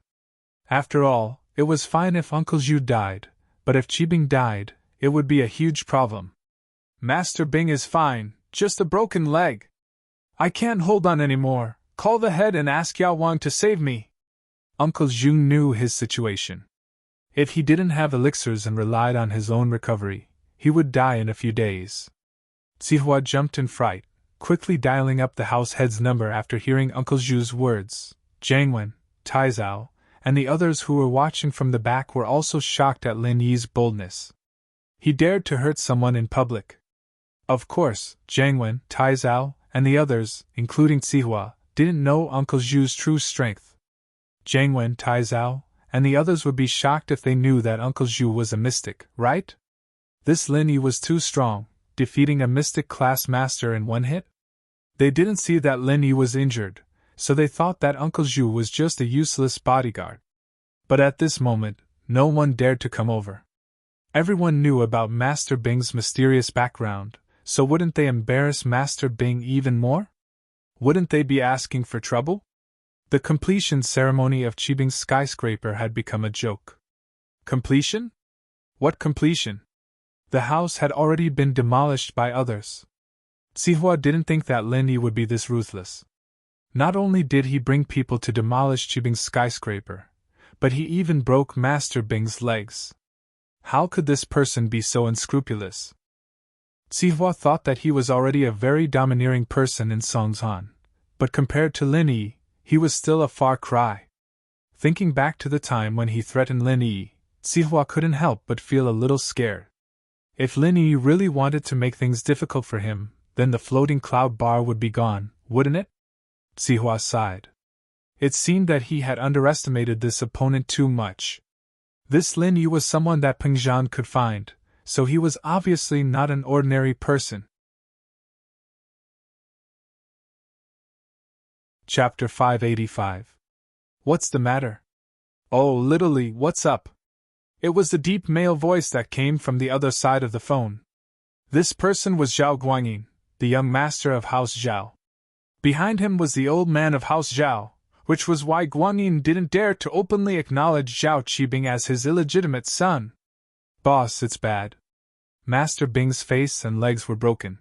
[SPEAKER 1] After all, it was fine if Uncle Zhu died, but if Qibing died, it would be a huge problem. Master Bing is fine, just a broken leg. I can't hold on anymore. Call the head and ask Yao Wang to save me. Uncle Zhu knew his situation. If he didn't have elixirs and relied on his own recovery, he would die in a few days. Zihua jumped in fright, quickly dialing up the house head's number after hearing Uncle Zhu's words. Jiang Wen, Tai Zhao, and the others who were watching from the back were also shocked at Lin Yi's boldness. He dared to hurt someone in public. Of course, Jiang Wen, Tai Zhao, and the others, including Zihua, didn't know Uncle Zhu's true strength. Jiang Wen, Tai Zhao, and the others would be shocked if they knew that Uncle Zhu was a mystic, right? This Lin Yi was too strong, defeating a mystic class master in one hit? They didn't see that Lin Yi was injured, so they thought that Uncle Zhu was just a useless bodyguard. But at this moment, no one dared to come over. Everyone knew about Master Bing's mysterious background, so wouldn't they embarrass Master Bing even more? Wouldn't they be asking for trouble? The completion ceremony of Qibing's skyscraper had become a joke. Completion? What completion? The house had already been demolished by others. Zihua didn't think that Lin Yi would be this ruthless. Not only did he bring people to demolish Qibing's skyscraper, but he even broke Master Bing's legs. How could this person be so unscrupulous? Zihua thought that he was already a very domineering person in Songzhan, but compared to Lin Yi, he was still a far cry. Thinking back to the time when he threatened Lin Yi, Zihua couldn't help but feel a little scared. If Lin Yi really wanted to make things difficult for him, then the floating cloud bar would be gone, wouldn't it? Zihua sighed. It seemed that he had underestimated this opponent too much. This Lin Yi was someone that Peng Zhan could find, so he was obviously not an ordinary person. Chapter 585. What's the matter? Oh, little Li, what's up? It was the deep male voice that came from the other side of the phone. This person was Zhao Guanyin, the young master of House Zhao. Behind him was the old man of House Zhao, which was why Guanyin didn't dare to openly acknowledge Zhao Qibing as his illegitimate son. Boss, it's bad. Master Bing's face and legs were broken.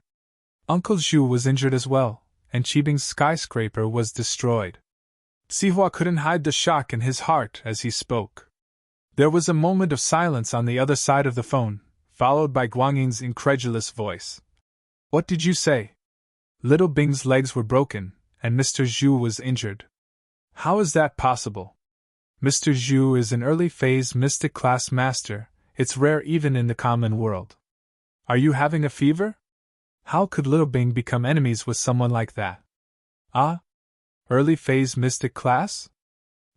[SPEAKER 1] Uncle Zhu was injured as well, and Qibing's skyscraper was destroyed. Zihua couldn't hide the shock in his heart as he spoke. There was a moment of silence on the other side of the phone, followed by Guanyin's incredulous voice. What did you say? Little Bing's legs were broken, and Mr. Zhu was injured. How is that possible? Mr. Zhu is an early-phase mystic class master. It's rare even in the common world. Are you having a fever? How could Little Bing become enemies with someone like that? Ah? Early-phase mystic class?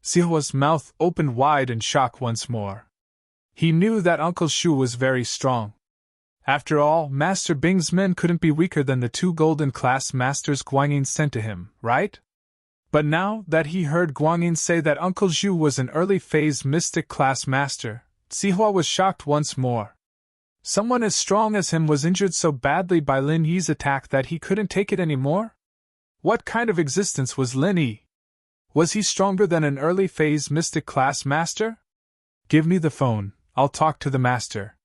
[SPEAKER 1] Zihua's mouth opened wide in shock once more. He knew that Uncle Zhu was very strong. After all, Master Bing's men couldn't be weaker than the 2 golden class masters Guanyin sent to him, right? But now that he heard Guanyin say that Uncle Zhu was an early-phase mystic class master, Zihua was shocked once more. Someone as strong as him was injured so badly by Lin Yi's attack that he couldn't take it anymore? What kind of existence was Lin Yi? Was he stronger than an early-phase mystic class master? Give me the phone, I'll talk to the master.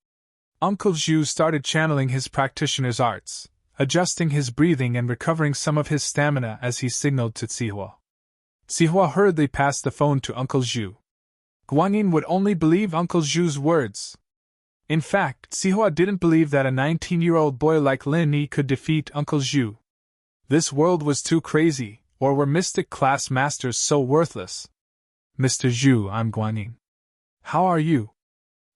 [SPEAKER 1] Uncle Zhu started channeling his practitioner's arts, adjusting his breathing and recovering some of his stamina as he signaled to Zihua. Zihua hurriedly passed the phone to Uncle Zhu. Guanyin would only believe Uncle Zhu's words. In fact, Zihua didn't believe that a 19-year-old boy like Lin Yi could defeat Uncle Zhu. This world was too crazy, or were mystic class masters so worthless? Mr. Zhu, I'm Guanyin. How are you?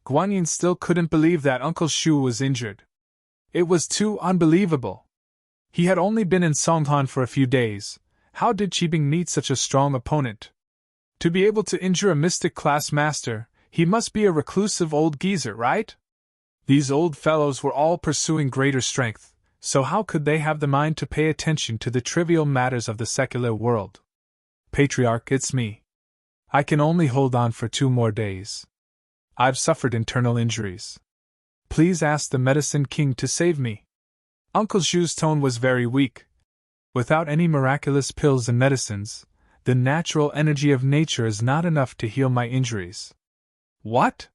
[SPEAKER 1] Guanyin still couldn't believe that Uncle Zhu was injured. It was too unbelievable. He had only been in Songhan for a few days. How did Qibing meet such a strong opponent? To be able to injure a mystic class master, he must be a reclusive old geezer, right? These old fellows were all pursuing greater strength, so how could they have the mind to pay attention to the trivial matters of the secular world? Patriarch, it's me. I can only hold on for 2 more days. I've suffered internal injuries. Please ask the Medicine King to save me. Uncle Zhu's tone was very weak. Without any miraculous pills and medicines, the natural energy of nature is not enough to heal my injuries. What?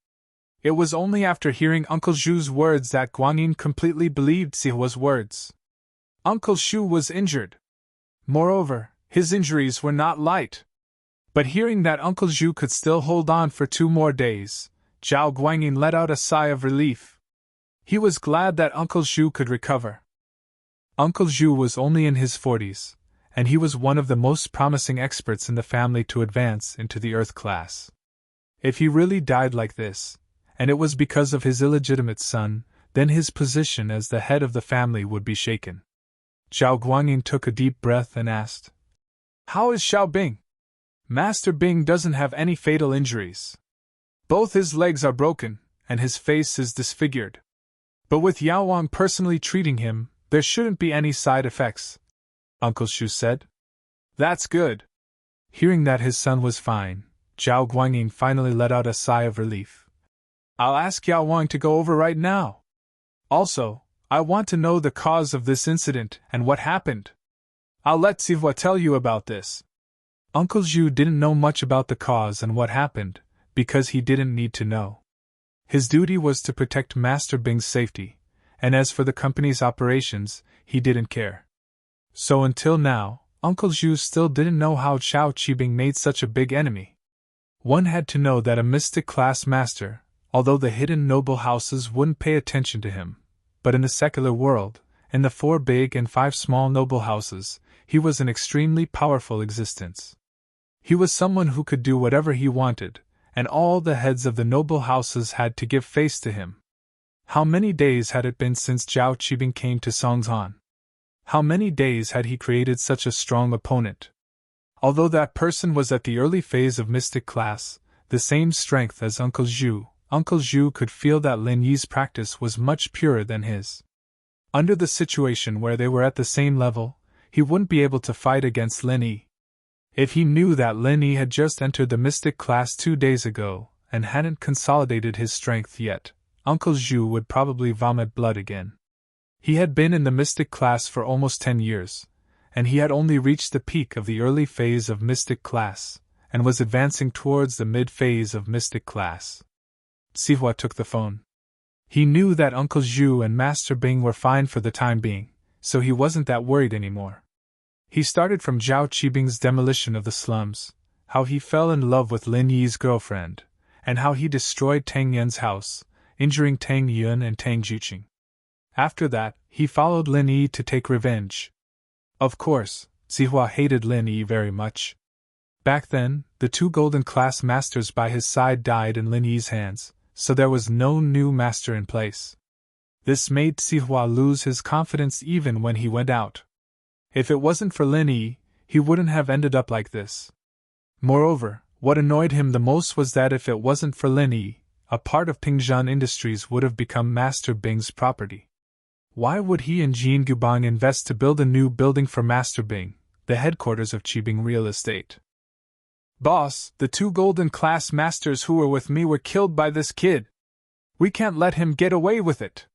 [SPEAKER 1] It was only after hearing Uncle Zhu's words that Guanyin completely believed Zihua's words. Uncle Zhu was injured. Moreover, his injuries were not light. But hearing that Uncle Zhu could still hold on for 2 more days, Zhao Guanyin let out a sigh of relief. He was glad that Uncle Zhu could recover. Uncle Zhu was only in his 40s, and he was one of the most promising experts in the family to advance into the Earth class. If he really died like this, and it was because of his illegitimate son, then his position as the head of the family would be shaken. Zhao Guanyin took a deep breath and asked, "How is Xiao Bing?" "Master Bing doesn't have any fatal injuries. Both his legs are broken, and his face is disfigured. But with Yao Wang personally treating him, there shouldn't be any side effects," Uncle Zhu said. "That's good." Hearing that his son was fine, Zhao Guanyin finally let out a sigh of relief. "I'll ask Yao Wang to go over right now. Also, I want to know the cause of this incident and what happened. I'll let Sivua tell you about this." Uncle Zhu didn't know much about the cause and what happened, because he didn't need to know. His duty was to protect Master Bing's safety, and as for the company's operations, he didn't care. So until now, Uncle Zhu still didn't know how Xiao Qibing made such a big enemy. One had to know that a mystic class master, although the hidden noble houses wouldn't pay attention to him, but in the secular world, in the 4 big and 5 small noble houses, he was an extremely powerful existence. He was someone who could do whatever he wanted, and all the heads of the noble houses had to give face to him. How many days had it been since Zhao Qibing came to Songzhan? How many days had he created such a strong opponent? Although that person was at the early phase of mystic class, the same strength as Uncle Zhu could feel that Lin Yi's practice was much purer than his. Under the situation where they were at the same level, he wouldn't be able to fight against Lin Yi. If he knew that Lin Yi had just entered the mystic class 2 days ago, and hadn't consolidated his strength yet, Uncle Zhu would probably vomit blood again. He had been in the mystic class for almost 10 years, and he had only reached the peak of the early phase of mystic class, and was advancing towards the mid-phase of mystic class. Sihua took the phone. He knew that Uncle Zhu and Master Bing were fine for the time being, so he wasn't that worried anymore. He started from Zhao Qibing's demolition of the slums, how he fell in love with Lin Yi's girlfriend, and how he destroyed Tang Yun's house, injuring Tang Yun and Tang Juqing. After that, he followed Lin Yi to take revenge. Of course, Sihua hated Lin Yi very much. Back then, the 2 golden class masters by his side died in Lin Yi's hands, so there was no new master in place. This made Sihua lose his confidence even when he went out. If it wasn't for Lin Yi, he wouldn't have ended up like this. Moreover, what annoyed him the most was that if it wasn't for Lin Yi, a part of Pingzhan Industries would have become Master Bing's property. Why would he and Jin Gubang invest to build a new building for Master Bing, the headquarters of Qibing Real Estate? "Boss, the 2 golden class masters who were with me were killed by this kid. We can't let him get away with it,"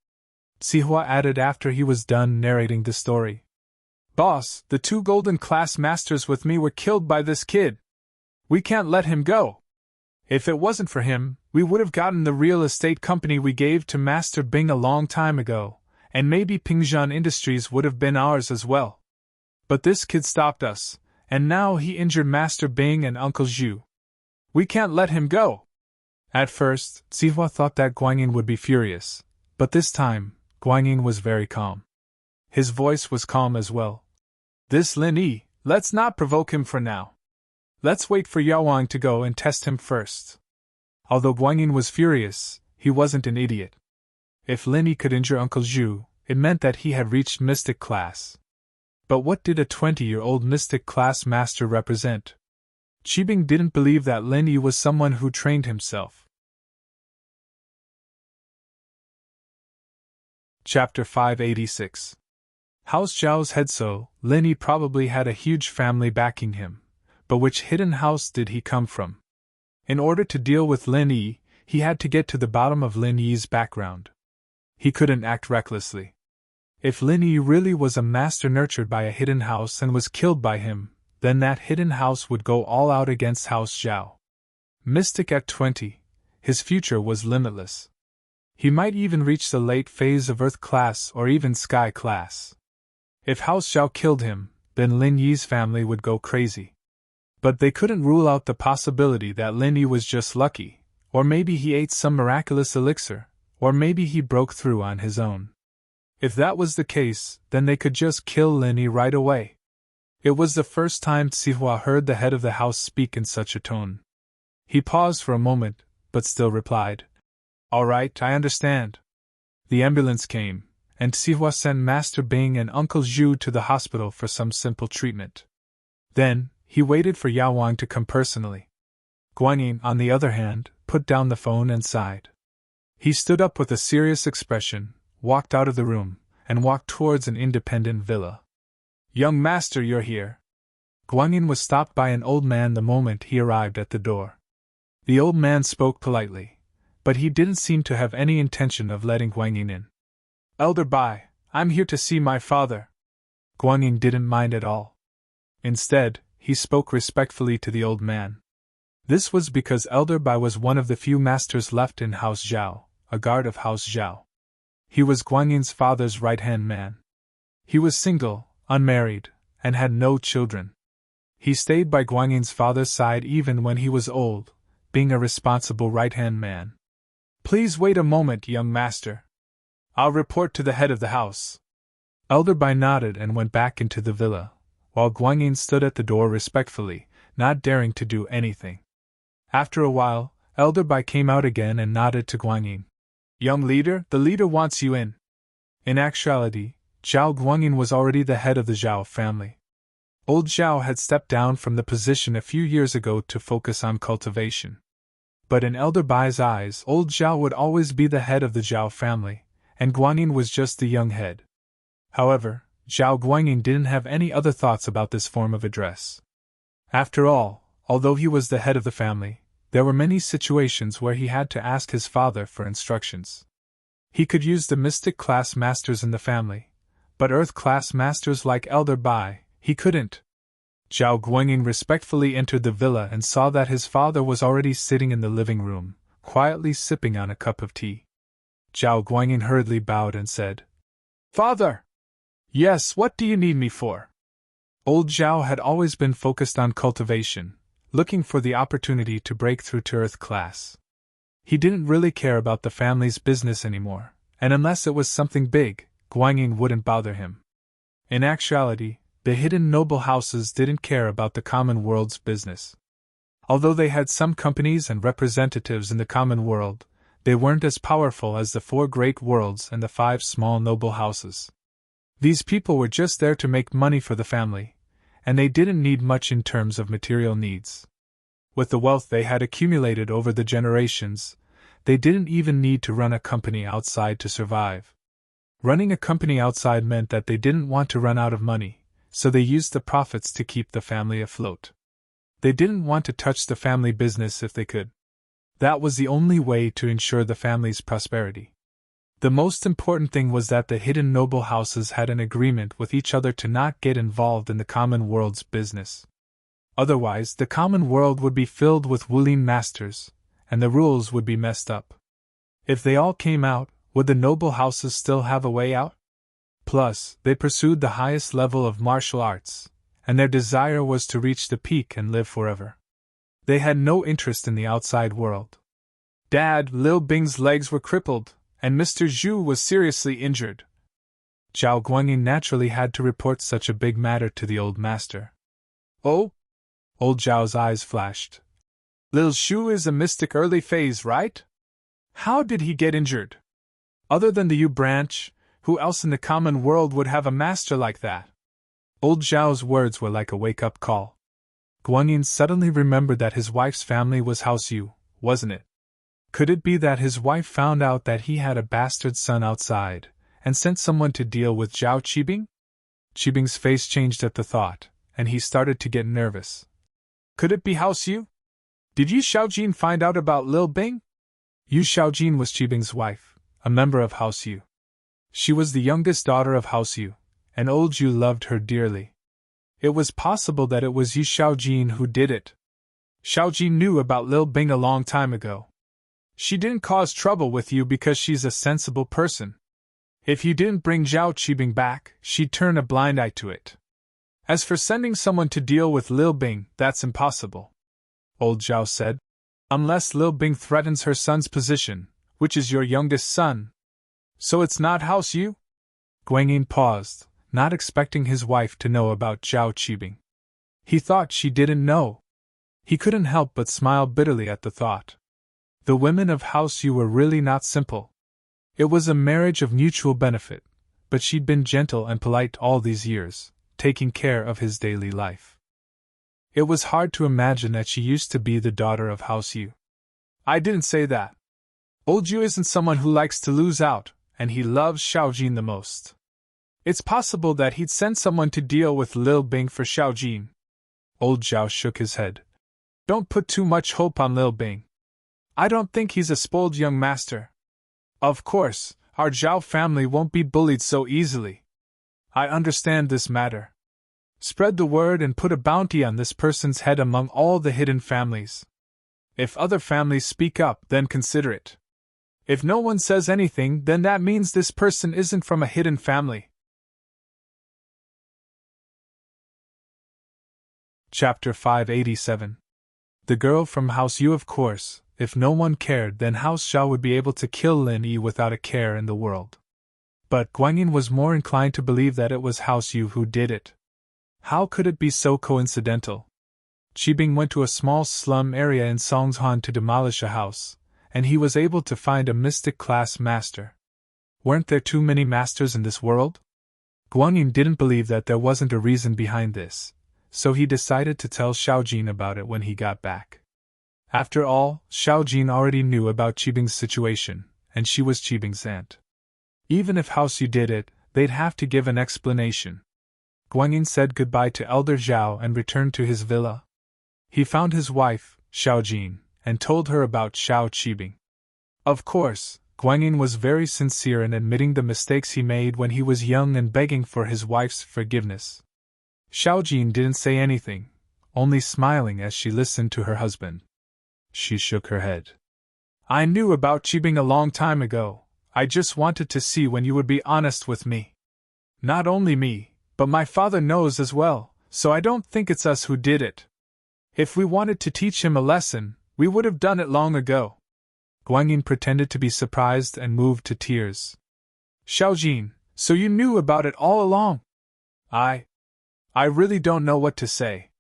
[SPEAKER 1] Sihua added after he was done narrating the story. "Boss, the 2 golden class masters with me were killed by this kid. We can't let him go. If it wasn't for him, we would have gotten the real estate company we gave to Master Bing a long time ago, and maybe Pingzhan Industries would have been ours as well. But this kid stopped us, and now he injured Master Bing and Uncle Zhu. We can't let him go." At first, Sihua thought that Guanyin would be furious, but this time, Guanyin was very calm. His voice was calm as well. "This Lin Yi, let's not provoke him for now. Let's wait for Yao Wang to go and test him first." Although Guanyin was furious, he wasn't an idiot. If Lin Yi could injure Uncle Zhu, it meant that he had reached mystic class. But what did a 20-year-old mystic class master represent? Qibing didn't believe that Lin Yi was someone who trained himself. Chapter 586. House Zhao's head. So, Lin Yi probably had a huge family backing him, but which hidden house did he come from? In order to deal with Lin Yi, he had to get to the bottom of Lin Yi's background. He couldn't act recklessly. If Lin Yi really was a master nurtured by a hidden house and was killed by him, then that hidden house would go all out against House Zhao. Mystic at 20, his future was limitless. He might even reach the late phase of Earth class or even Sky class. If House Zhao killed him, then Lin Yi's family would go crazy. But they couldn't rule out the possibility that Lin Yi was just lucky, or maybe he ate some miraculous elixir, or maybe he broke through on his own. If that was the case, then they could just kill Lin Yi right away. It was the first time Sihua heard the head of the house speak in such a tone. He paused for a moment, but still replied, "All right, I understand." The ambulance came, and Sihua sent Master Bing and Uncle Zhu to the hospital for some simple treatment. Then, he waited for Yao Wang to come personally. Guanyin, on the other hand, put down the phone and sighed. He stood up with a serious expression, walked out of the room, and walked towards an independent villa. "Young master, you're here." Guanyin was stopped by an old man the moment he arrived at the door. The old man spoke politely, but he didn't seem to have any intention of letting Guanyin in. "Elder Bai, I'm here to see my father." Guanyin didn't mind at all. Instead, he spoke respectfully to the old man. This was because Elder Bai was one of the few masters left in House Zhao, a guard of House Zhao. He was Guanyin's father's right-hand man. He was single, unmarried, and had no children. He stayed by Guanyin's father's side even when he was old, being a responsible right-hand man. "Please wait a moment, young master. I'll report to the head of the house." Elder Bai nodded and went back into the villa, while Guanyin stood at the door respectfully, not daring to do anything. After a while, Elder Bai came out again and nodded to Guanyin. "Young leader, the leader wants you in." In actuality, Zhao Guanyin was already the head of the Zhao family. Old Zhao had stepped down from the position a few years ago to focus on cultivation. But in Elder Bai's eyes, old Zhao would always be the head of the Zhao family, and Guanyin was just the young head. However, Zhao Guanyin didn't have any other thoughts about this form of address. After all, although he was the head of the family, there were many situations where he had to ask his father for instructions. He could use the mystic class masters in the family, but earth class masters like Elder Bai, he couldn't. Zhao Guanyin respectfully entered the villa and saw that his father was already sitting in the living room, quietly sipping on a cup of tea. Zhao Guanyin hurriedly bowed and said, "Father!" "Yes, what do you need me for?" Old Zhao had always been focused on cultivation, looking for the opportunity to break through to earth class. He didn't really care about the family's business anymore, and unless it was something big, Guanyin wouldn't bother him. In actuality, the hidden noble houses didn't care about the common world's business. Although they had some companies and representatives in the common world, they weren't as powerful as the 4 great worlds and the 5 small noble houses. These people were just there to make money for the family, and they didn't need much in terms of material needs. With the wealth they had accumulated over the generations, they didn't even need to run a company outside to survive. Running a company outside meant that they didn't want to run out of money, so they used the profits to keep the family afloat. They didn't want to touch the family business if they could. That was the only way to ensure the family's prosperity. The most important thing was that the hidden noble houses had an agreement with each other to not get involved in the common world's business. Otherwise, the common world would be filled with Wulin masters, and the rules would be messed up. If they all came out, would the noble houses still have a way out? Plus, they pursued the highest level of martial arts, and their desire was to reach the peak and live forever. They had no interest in the outside world. "Dad, Lil Bing's legs were crippled, and Mr. Zhu was seriously injured." Zhao Guanyin naturally had to report such a big matter to the old master. "Oh?" Old Zhao's eyes flashed. "Lil Shu is a mystic early phase, right? How did he get injured? Other than the Yu branch, who else in the common world would have a master like that?" Old Zhao's words were like a wake-up call. Guanyin suddenly remembered that his wife's family was House Yu, wasn't it? Could it be that his wife found out that he had a bastard son outside, and sent someone to deal with Zhao Qibing? Qibing's face changed at the thought, and he started to get nervous. Could it be House Yu? Did Yu Xiaojin find out about Lil Bing? Yu Xiaojin was Qibing's wife, a member of House Yu. She was the youngest daughter of House Yu, and old Yu loved her dearly. It was possible that it was Yu Xiaojin who did it. Xiaojin knew about Lil Bing a long time ago. She didn't cause trouble with you because she's a sensible person. If you didn't bring Zhao Qibing back, she'd turn a blind eye to it. As for sending someone to deal with Lil Bing, that's impossible, old Zhao said. Unless Lil Bing threatens her son's position, which is your youngest son. So it's not House Yu? Guanyin paused, not expecting his wife to know about Zhao Qibing. He thought she didn't know. He couldn't help but smile bitterly at the thought. The women of House Yu were really not simple. It was a marriage of mutual benefit, but she'd been gentle and polite all these years, taking care of his daily life. It was hard to imagine that she used to be the daughter of House Yu. I didn't say that. Old Yu isn't someone who likes to lose out, and he loves Xiaojin the most. It's possible that he'd send someone to deal with Lil Bing for Xiaojin. Old Zhao shook his head. Don't put too much hope on Lil Bing. I don't think he's a spoiled young master. Of course, our Zhao family won't be bullied so easily. I understand this matter. Spread the word and put a bounty on this person's head among all the hidden families. If other families speak up, then consider it. If no one says anything, then that means this person isn't from a hidden family. Chapter 587. The girl from House Yu. Of course, if no one cared, then House Zhao would be able to kill Lin Yi without a care in the world. But Guanyin was more inclined to believe that it was House Yu who did it. How could it be so coincidental? Qibing went to a small slum area in Songzhan to demolish a house, and he was able to find a mystic class master. Weren't there too many masters in this world? Guanyin didn't believe that there wasn't a reason behind this, so he decided to tell Xiaojin about it when he got back. After all, Xiaojin already knew about Qibing's situation, and she was Qibing's aunt. Even if House Yu did it, they'd have to give an explanation. Guanyin said goodbye to Elder Zhao and returned to his villa. He found his wife, Xiaojin, and told her about Xiao Qibing. Of course, Guanyin was very sincere in admitting the mistakes he made when he was young and begging for his wife's forgiveness. Xiaojin didn't say anything, only smiling as she listened to her husband. She shook her head. I knew about Qibing a long time ago. I just wanted to see when you would be honest with me. Not only me, but my father knows as well, so I don't think it's us who did it. If we wanted to teach him a lesson, we would have done it long ago. Guanyin pretended to be surprised and moved to tears. Xiaojin, so you knew about it all along? I really don't know what to say.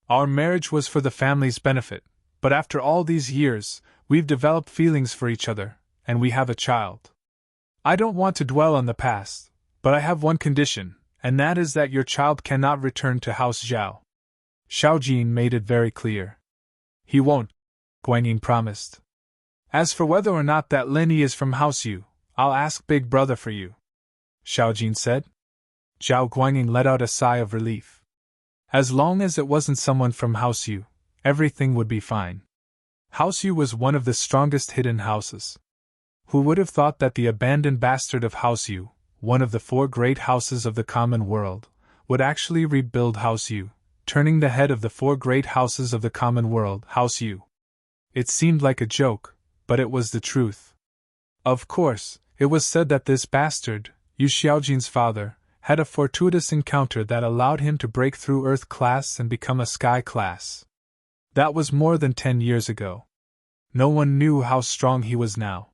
[SPEAKER 1] Our marriage was for the family's benefit, but after all these years, we've developed feelings for each other, and we have a child. I don't want to dwell on the past, but I have one condition, and that is that your child cannot return to House Zhao. Xiaojin made it very clear. He won't, Guanyin promised. As for whether or not that Lin Yi is from House Yu, I'll ask Big Brother for you, Xiaojin said. Zhao Guanyin let out a sigh of relief. As long as it wasn't someone from House Yu, everything would be fine. House Yu was one of the strongest hidden houses. Who would have thought that the abandoned bastard of House Yu, one of the 4 great houses of the common world, would actually rebuild House Yu, turning the head of the 4 great houses of the common world, House Yu. It seemed like a joke, but it was the truth. Of course, it was said that this bastard, Yu Xiaojin's father, had a fortuitous encounter that allowed him to break through Earth class and become a Sky class. That was more than 10 years ago. No one knew how strong he was now.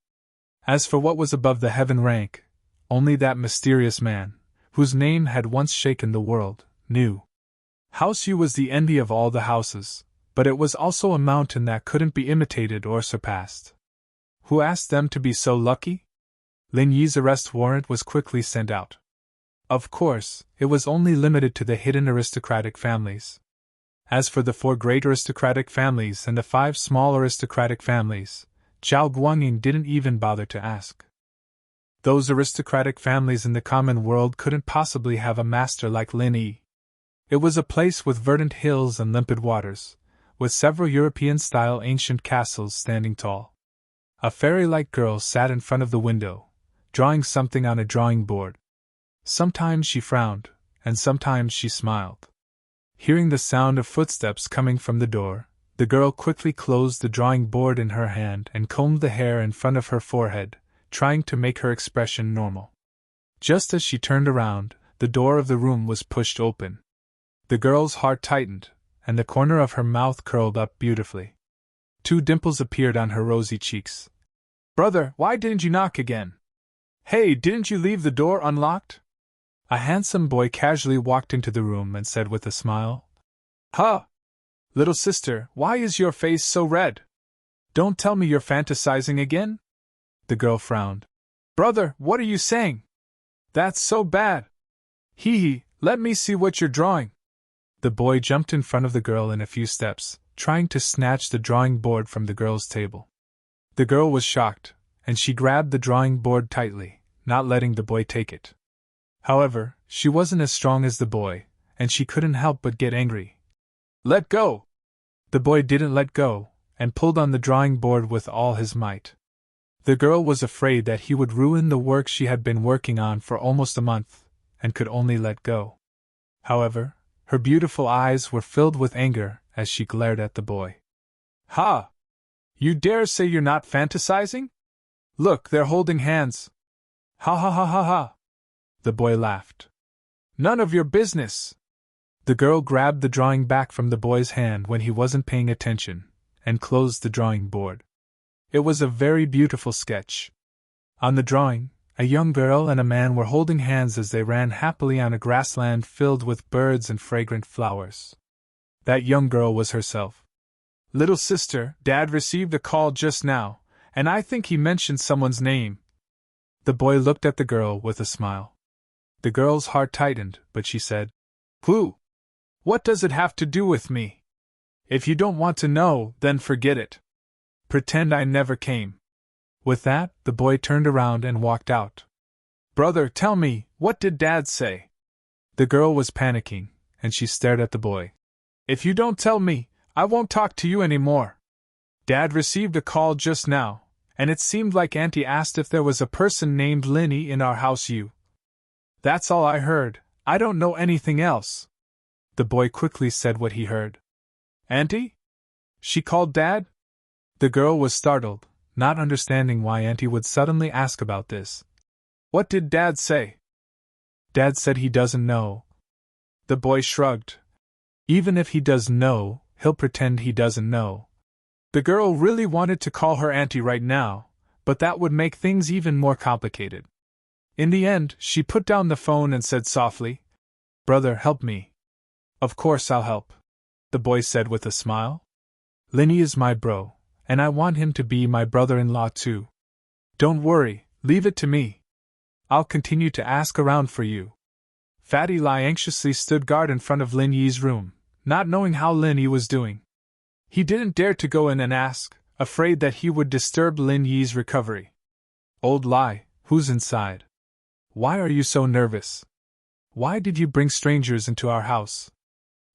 [SPEAKER 1] As for what was above the heaven rank, only that mysterious man, whose name had once shaken the world, knew. House Yu was the envy of all the houses, but it was also a mountain that couldn't be imitated or surpassed. Who asked them to be so lucky? Lin Yi's arrest warrant was quickly sent out. Of course, it was only limited to the hidden aristocratic families. As for the 4 great aristocratic families and the 5 small aristocratic families, Zhao Guanyin didn't even bother to ask. Those aristocratic families in the common world couldn't possibly have a master like Lin Yi. It was a place with verdant hills and limpid waters, with several European-style ancient castles standing tall. A fairy-like girl sat in front of the window, drawing something on a drawing board. Sometimes she frowned, and sometimes she smiled. Hearing the sound of footsteps coming from the door, the girl quickly closed the drawing board in her hand and combed the hair in front of her forehead, trying to make her expression normal. Just as she turned around, the door of the room was pushed open. The girl's heart tightened, and the corner of her mouth curled up beautifully. 2 dimples appeared on her rosy cheeks. Brother, why didn't you knock again? Hey, didn't you leave the door unlocked? A handsome boy casually walked into the room and said with a smile. Huh! Little sister, why is your face so red? Don't tell me you're fantasizing again? The girl frowned. Brother, what are you saying? That's so bad. Hee hee, let me see what you're drawing. The boy jumped in front of the girl in a few steps, trying to snatch the drawing board from the girl's table. The girl was shocked, and she grabbed the drawing board tightly, not letting the boy take it. However, she wasn't as strong as the boy, and she couldn't help but get angry. Let go! The boy didn't let go, and pulled on the drawing board with all his might. The girl was afraid that he would ruin the work she had been working on for almost a month, and could only let go. However, her beautiful eyes were filled with anger as she glared at the boy. Ha! You dare say you're not fantasizing? Look, they're holding hands. Ha ha ha ha ha! The boy laughed. None of your business! The girl grabbed the drawing back from the boy's hand when he wasn't paying attention, and closed the drawing board. It was a very beautiful sketch. On the drawing, a young girl and a man were holding hands as they ran happily on a grassland filled with birds and fragrant flowers. That young girl was herself. Little sister, Dad received a call just now, and I think he mentioned someone's name. The boy looked at the girl with a smile. The girl's heart tightened, but she said, Who? What does it have to do with me? If you don't want to know, then forget it. Pretend I never came. With that, the boy turned around and walked out. Brother, tell me, what did Dad say? The girl was panicking, and she stared at the boy. If you don't tell me, I won't talk to you anymore. Dad received a call just now, and it seemed like Auntie asked if there was a person named Linny in our house. That's all I heard, I don't know anything else. The boy quickly said what he heard. Auntie? She called Dad? The girl was startled, not understanding why Auntie would suddenly ask about this. What did Dad say? Dad said he doesn't know. The boy shrugged. Even if he does know, he'll pretend he doesn't know. The girl really wanted to call her auntie right now, but that would make things even more complicated. In the end, she put down the phone and said softly, Brother, help me. Of course I'll help, the boy said with a smile. Linny is my bro, and I want him to be my brother-in-law too. Don't worry, leave it to me. I'll continue to ask around for you. Fatty Lie anxiously stood guard in front of Lin Yi's room, not knowing how Lin Yi was doing. He didn't dare to go in and ask, afraid that he would disturb Lin Yi's recovery. Old Lie, who's inside? Why are you so nervous? Why did you bring strangers into our house?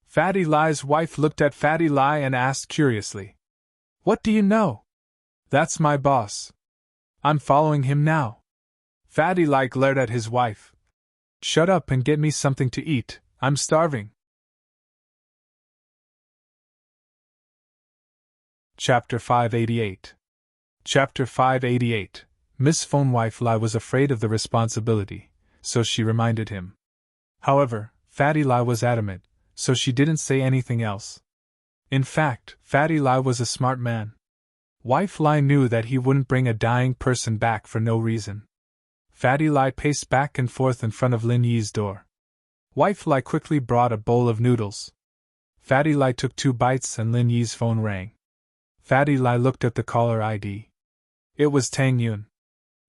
[SPEAKER 1] Fatty Lie's wife looked at Fatty Lie and asked curiously. What do you know? That's my boss. I'm following him now. Fatty Lie glared at his wife. Shut up and get me something to eat, I'm starving. Chapter 588. Chapter 588. Miss Phone Wife Lie was afraid of the responsibility, so she reminded him. However, Fatty Lie was adamant, so she didn't say anything else. In fact, Fatty Lie was a smart man. Wife Lie knew that he wouldn't bring a dying person back for no reason. Fatty Lie paced back and forth in front of Lin Yi's door. Wife Lie quickly brought a bowl of noodles. Fatty Lie took 2 bites and Lin Yi's phone rang. Fatty Lie looked at the caller ID. It was Tang Yun.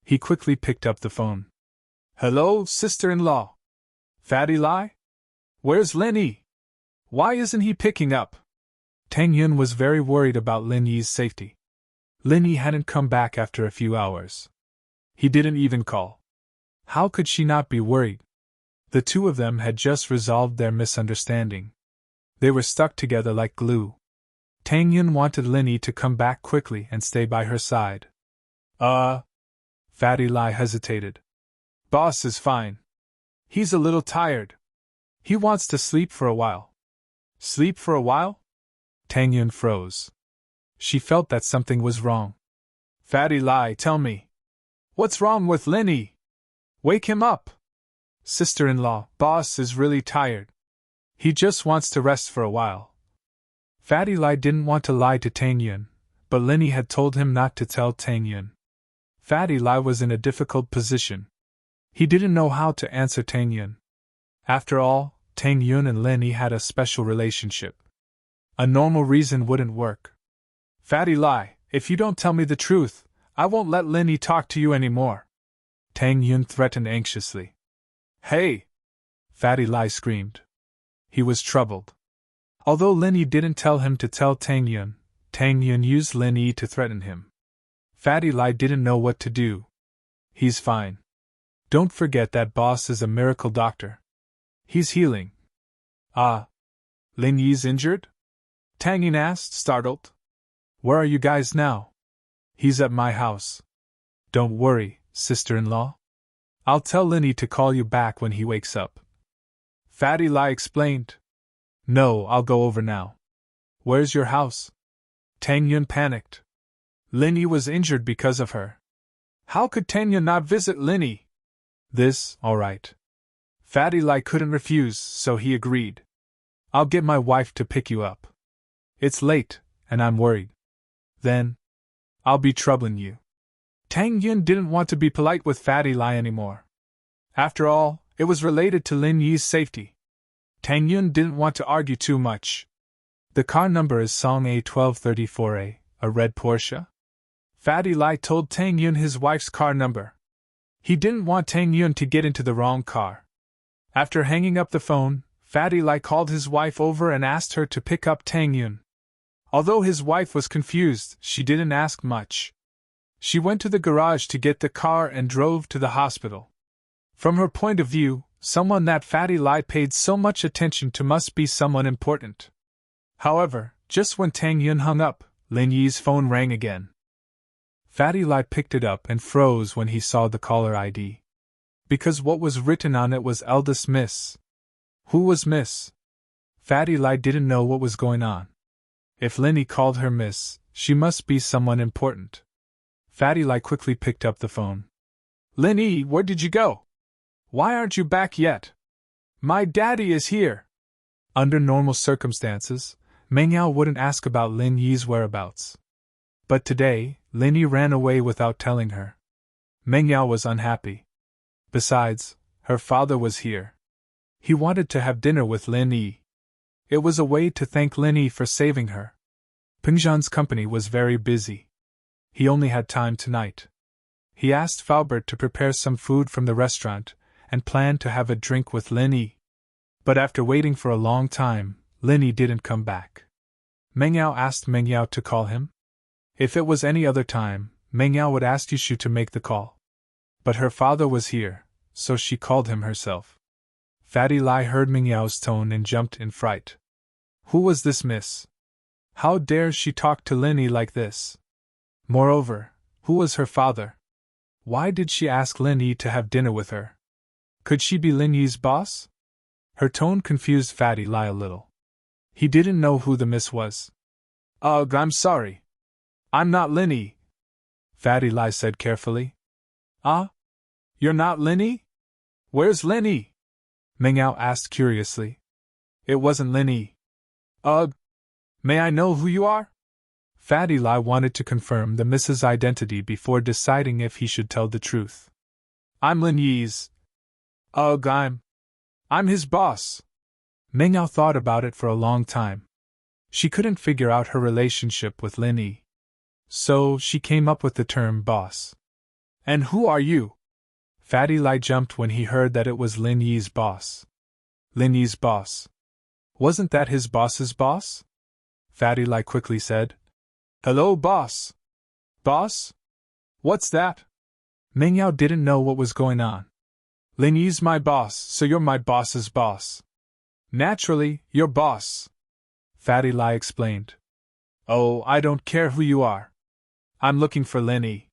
[SPEAKER 1] He quickly picked up the phone. Hello, sister-in-law. Fatty Lie? Where's Lin Yi? Why isn't he picking up? Tang Yun was very worried about Lin Yi's safety. Lin Yi hadn't come back after a few hours. He didn't even call. How could she not be worried? The two of them had just resolved their misunderstanding. They were stuck together like glue. Tang Yun wanted Lin Yi to come back quickly and stay by her side. Fatty Lie hesitated. Boss is fine. He's a little tired. He wants to sleep for a while. Sleep for a while? Tang Yun froze. She felt that something was wrong. Fatty Lie, tell me. What's wrong with Lin Yi? Wake him up. Sister-in-law, boss is really tired. He just wants to rest for a while. Fatty Lai didn't want to lie to Tang Yun, but Linny had told him not to tell Tang Yun. Fatty Lai was in a difficult position. He didn't know how to answer Tang Yun. After all, Tang Yun and Linny had a special relationship. A normal reason wouldn't work. Fatty Lai, if you don't tell me the truth, I won't let Linny talk to you anymore. Tang Yun threatened anxiously. Hey! Fatty Lai screamed. He was troubled. Although Linny didn't tell him to tell Tang Yun used Linny to threaten him. Fatty Lai didn't know what to do. He's fine. Don't forget that boss is a miracle doctor. He's healing. Ah. Lin Yi's injured? Tang Yun asked, startled. Where are you guys now? He's at my house. Don't worry, sister-in-law. I'll tell Linny to call you back when he wakes up. Fatty Lai explained. No, I'll go over now. Where's your house? Tang Yun panicked. Linny was injured because of her. How could Tang Yun not visit Linny? This, all right. Fatty Lai couldn't refuse, so he agreed. I'll get my wife to pick you up. It's late, and I'm worried. Then, I'll be troubling you. Tang Yun didn't want to be polite with Fatty Lai anymore. After all, it was related to Lin Yi's safety. Tang Yun didn't want to argue too much. The car number is Song A1234A, a red Porsche. Fatty Lai told Tang Yun his wife's car number. He didn't want Tang Yun to get into the wrong car. After hanging up the phone, Fatty Lai called his wife over and asked her to pick up Tang Yun. Although his wife was confused, she didn't ask much. She went to the garage to get the car and drove to the hospital. From her point of view, someone that Fatty Lai paid so much attention to must be someone important. However, just when Tang Yun hung up, Lin Yi's phone rang again. Fatty Lai picked it up and froze when he saw the caller ID. Because what was written on it was eldest Miss. Who was Miss? Fatty Lai didn't know what was going on. If Linny called her Miss, she must be someone important. Fatty Lai quickly picked up the phone. Linny, where did you go? Why aren't you back yet? My daddy is here. Under normal circumstances, Meng Yao wouldn't ask about Lin Yi's whereabouts. But today, Lin Yi ran away without telling her. Meng Yao was unhappy. Besides, her father was here. He wanted to have dinner with Lin Yi. It was a way to thank Lin Yi for saving her. Pingzhan's company was very busy. He only had time tonight. He asked Faubert to prepare some food from the restaurant, and planned to have a drink with Lin Yi. But after waiting for a long time, Lin Yi didn't come back. Meng Yao asked Meng Yao to call him. If it was any other time, Meng Yao would ask Yushu to make the call. But her father was here, so she called him herself. Fatty Lai heard Meng Yao's tone and jumped in fright. Who was this miss? How dare she talk to Lin Yi like this? Moreover, who was her father? Why did she ask Lin Yi to have dinner with her? Could she be Lin Yi's boss? Her tone confused Fatty Lai a little. He didn't know who the miss was. Ugh, I'm sorry. I'm not Lin Yi, Fatty Lai said carefully. Ah? You're not Lin Yi? Where's Lin Yi? Meng Yao asked curiously. It wasn't Lin Yi. Ugh. May I know who you are? Fatty Lai wanted to confirm the miss's identity before deciding if he should tell the truth. I'm Lin Yi's. Ugh, I'm his boss. Meng Yao thought about it for a long time. She couldn't figure out her relationship with Lin Yi. So she came up with the term boss. And who are you? Fatty Lai jumped when he heard that it was Lin Yi's boss. Lin Yi's boss. Wasn't that his boss's boss? Fatty Lai quickly said. Hello, boss. Boss? What's that? Meng Yao didn't know what was going on. Lin Yi's my boss, so you're my boss's boss. Naturally, your boss. Fatty Lai explained. Oh, I don't care who you are. I'm looking for Lin Yi.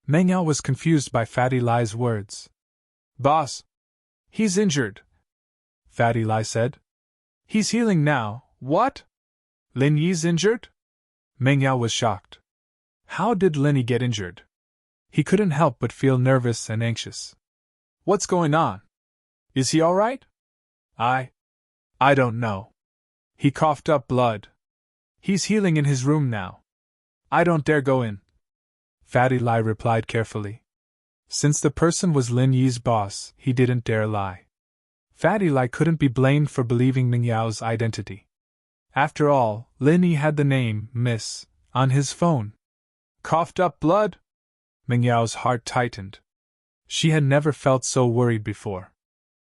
[SPEAKER 1] Meng Yao was confused by Fatty Lai's words. Boss. He's injured. Fatty Lai said. He's healing now. What? Lin Yi's injured? Meng Yao was shocked. How did Lin Yi get injured? He couldn't help but feel nervous and anxious. What's going on? Is he all right? I don't know. He coughed up blood. He's healing in his room now. I don't dare go in. Fatty Lai replied carefully. Since the person was Lin Yi's boss, he didn't dare lie. Fatty Lai couldn't be blamed for believing Ming Yao's identity. After all, Lin Yi had the name, Miss, on his phone. Coughed up blood? Ming Yao's heart tightened. She had never felt so worried before.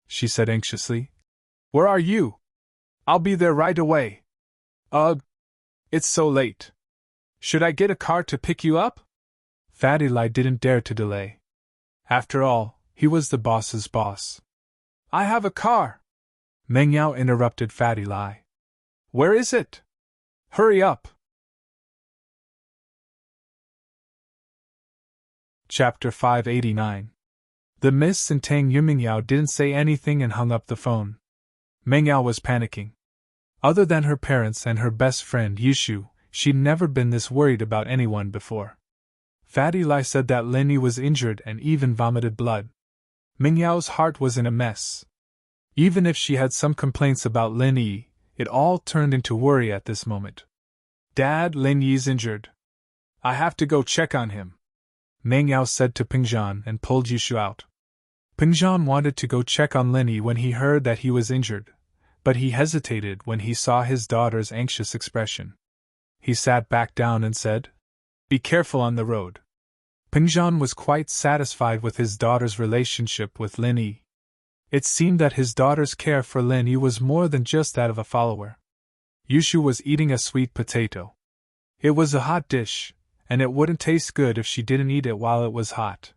[SPEAKER 1] She said anxiously, Where are you? I'll be there right away. Ugh. It's so late. Should I get a car to pick you up? Fatty Lai didn't dare to delay. After all, he was the boss's boss. I have a car. Meng Yao interrupted Fatty Lai. Where is it? Hurry up. Chapter 589. The Miss and Tang Yu. Meng Yao didn't say anything and hung up the phone. Meng Yao was panicking. Other than her parents and her best friend Yushu, she'd never been this worried about anyone before. Fatty Lai said that Lin Yi was injured and even vomited blood. Meng Yao's heart was in a mess. Even if she had some complaints about Lin Yi, it all turned into worry at this moment. Dad, Lin Yi's injured. I have to go check on him, Meng Yao said to Pingzhan and pulled Yushu out. Pingzhan wanted to go check on Lin Yi when he heard that he was injured, but he hesitated when he saw his daughter's anxious expression. He sat back down and said, Be careful on the road. Pingzhan was quite satisfied with his daughter's relationship with Lin Yi. It seemed that his daughter's care for Lin Yi was more than just that of a follower. Yushu was eating a sweet potato. It was a hot dish, and it wouldn't taste good if she didn't eat it while it was hot.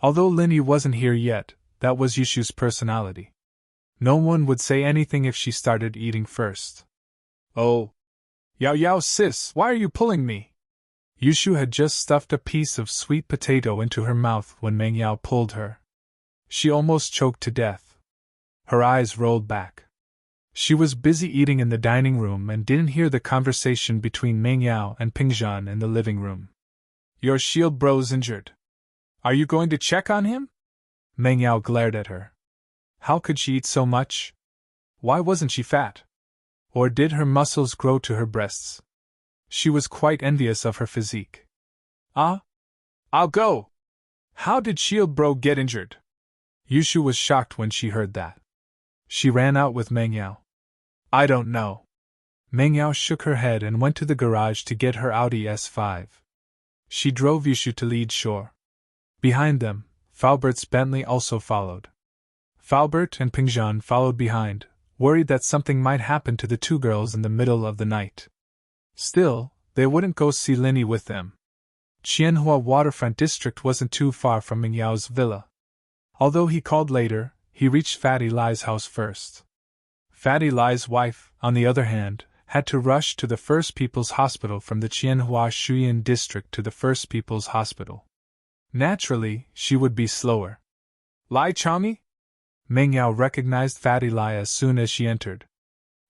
[SPEAKER 1] Although Lin Yi wasn't here yet, that was Yushu's personality. No one would say anything if she started eating first. Oh. Yao Yao sis, why are you pulling me? Yushu had just stuffed a piece of sweet potato into her mouth when Meng Yao pulled her. She almost choked to death. Her eyes rolled back. She was busy eating in the dining room and didn't hear the conversation between Meng Yao and Pingzhan in the living room. Your shield bro's injured. Are you going to check on him? Meng Yao glared at her. How could she eat so much? Why wasn't she fat? Or did her muscles grow to her breasts? She was quite envious of her physique. I'll go. How did Shield Bro get injured? Yushu was shocked when she heard that. She ran out with Meng Yao. I don't know. Meng Yao shook her head and went to the garage to get her Audi S5. She drove Yushu to Lead Shore. Behind them, Falbert's Bentley also followed. Falbert and Pingzhan followed behind, worried that something might happen to the two girls in the middle of the night. Still, they wouldn't go see Lin Yi with them. Qianhua Waterfront District wasn't too far from Meng Yao's villa. Although he called later, he reached Fatty Lai's house first. Fatty Lai's wife, on the other hand, had to rush to the First People's Hospital from the Qianhua Shuyan District to the First People's Hospital. Naturally, she would be slower. Lai Changmi? Meng Yao recognized Fatty Lai as soon as she entered.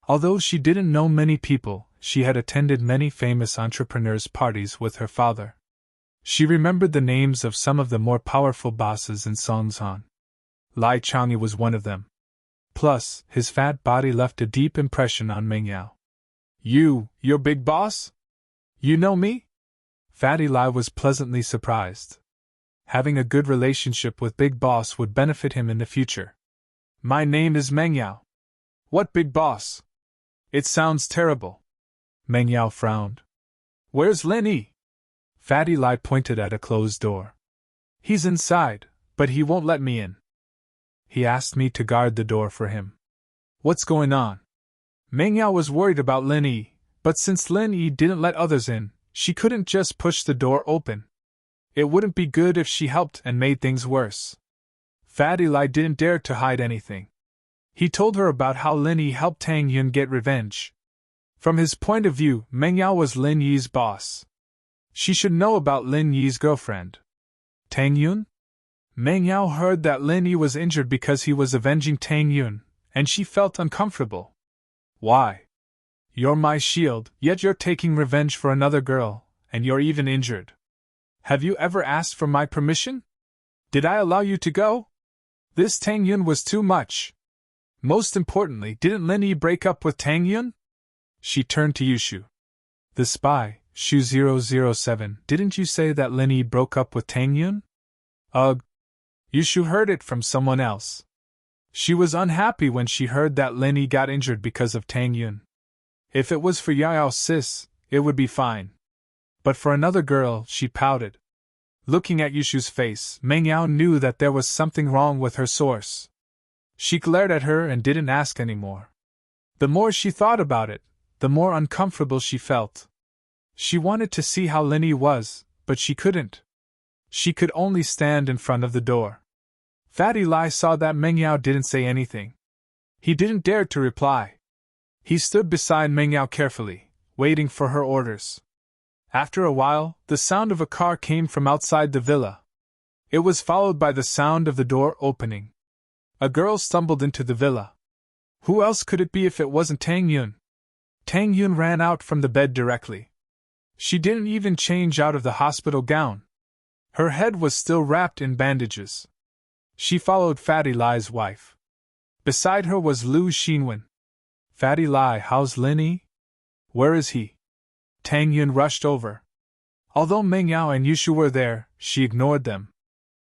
[SPEAKER 1] Although she didn't know many people, she had attended many famous entrepreneurs' parties with her father. She remembered the names of some of the more powerful bosses in Songzhan. Lai Changmi was one of them. Plus, his fat body left a deep impression on Meng Yao. You're big boss? You know me? Fatty Lai was pleasantly surprised. Having a good relationship with Big Boss would benefit him in the future. My name is Meng Yao. What big boss? It sounds terrible. Meng Yao frowned. Where's Lin Yi? Fatty Lai pointed at a closed door. He's inside, but he won't let me in. He asked me to guard the door for him. What's going on? Meng Yao was worried about Lin Yi, but since Lin Yi didn't let others in, she couldn't just push the door open. It wouldn't be good if she helped and made things worse. Fatty Lai didn't dare to hide anything. He told her about how Lin Yi helped Tang Yun get revenge. From his point of view, Meng Yao was Lin Yi's boss. She should know about Lin Yi's girlfriend. Tang Yun? Meng Yao heard that Lin Yi was injured because he was avenging Tang Yun, and she felt uncomfortable. Why? You're my shield, yet you're taking revenge for another girl, and you're even injured. Have you ever asked for my permission? Did I allow you to go? This Tang Yun was too much. Most importantly, didn't Lin Yi break up with Tang Yun? She turned to Yushu. The spy, Shu-007, didn't you say that Lin Yi broke up with Tang Yun? Ugh. Yushu heard it from someone else. She was unhappy when she heard that Lin Yi got injured because of Tang Yun. If it was for Yao's sis, it would be fine. But for another girl, she pouted. Looking at Yushu's face, Meng Yao knew that there was something wrong with her source. She glared at her and didn't ask anymore. The more she thought about it, the more uncomfortable she felt. She wanted to see how Lin Yi was, but she couldn't. She could only stand in front of the door. Fatty Lai saw that Meng Yao didn't say anything. He didn't dare to reply. He stood beside Meng Yao carefully, waiting for her orders. After a while, the sound of a car came from outside the villa. It was followed by the sound of the door opening. A girl stumbled into the villa. Who else could it be if it wasn't Tang Yun? Tang Yun ran out from the bed directly. She didn't even change out of the hospital gown. Her head was still wrapped in bandages. She followed Fatty Lai's wife. Beside her was Lu Xinwen. Fatty Lai, how's Lin Yi? Where is he? Tang Yun rushed over. Although Meng Yao and Yushu were there, she ignored them.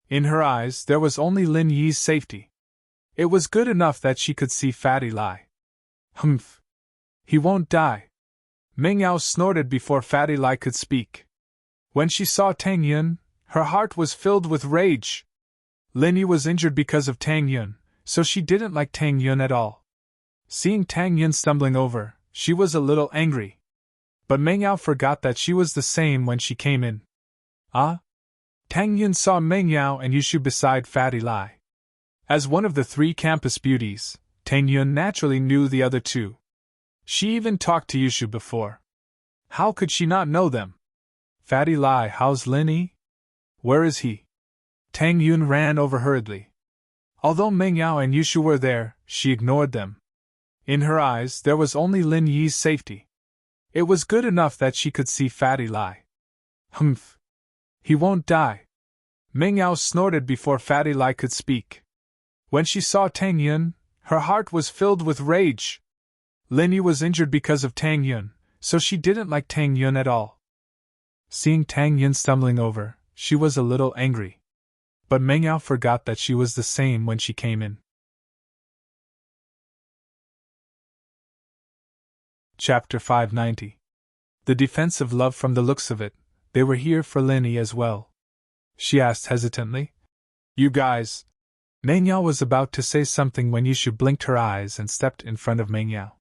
[SPEAKER 1] In her eyes, there was only Lin Yi's safety. It was good enough that she could see Fatty Lai. Humph. He won't die. Meng Yao snorted before Fatty Lai could speak. When she saw Tang Yun, her heart was filled with rage. Lin Yi was injured because of Tang Yun, so she didn't like Tang Yun at all. Seeing Tang Yun stumbling over, she was a little angry. But Meng Yao forgot that she was the same when she came in. Ah? Tang Yun saw Meng Yao and Yushu beside Fatty Lai. As one of the three campus beauties, Tang Yun naturally knew the other two. She even talked to Yushu before. How could she not know them? Fatty Lai, how's Lin Yi? Where is he? Tang Yun ran over hurriedly. Although Meng Yao and Yushu were there, she ignored them. In her eyes, there was only Lin Yi's safety. It was good enough that she could see Fatty Lai. Humph. He won't die. Meng Yao snorted before Fatty Lai could speak. When she saw Tang Yun, her heart was filled with rage. Lin Yi was injured because of Tang Yun, so she didn't like Tang Yun at all. Seeing Tang Yun stumbling over, she was a little angry. But Meng Yao forgot that she was the same when she came in. Chapter 590. The defense of love. From the looks of it, they were here for Lin Yi as well. She asked hesitantly. You guys. Meng Yao was about to say something when Yushu blinked her eyes and stepped in front of Meng Yao.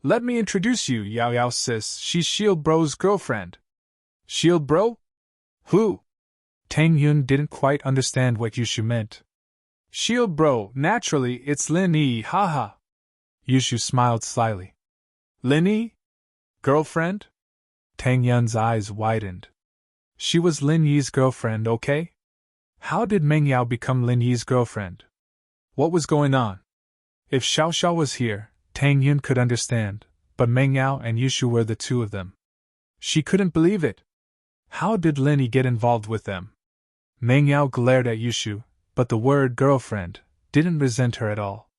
[SPEAKER 1] Let me introduce you, Yao Yao sis, she's Shield Bro's girlfriend. Shield Bro? Who? Tang Yun didn't quite understand what Yushu meant. Shield Bro, naturally, it's Lin Yi, haha. Yushu smiled slyly. Lin Yi? Girlfriend? Tang Yun's eyes widened. She was Lin Yi's girlfriend, okay? How did Meng Yao become Lin Yi's girlfriend? What was going on? If Xiao Xiao was here, Tang Yun could understand, but Meng Yao and Yushu were the two of them. She couldn't believe it. How did Lin Yi get involved with them? Meng Yao glared at Yushu, but the word girlfriend didn't resent her at all.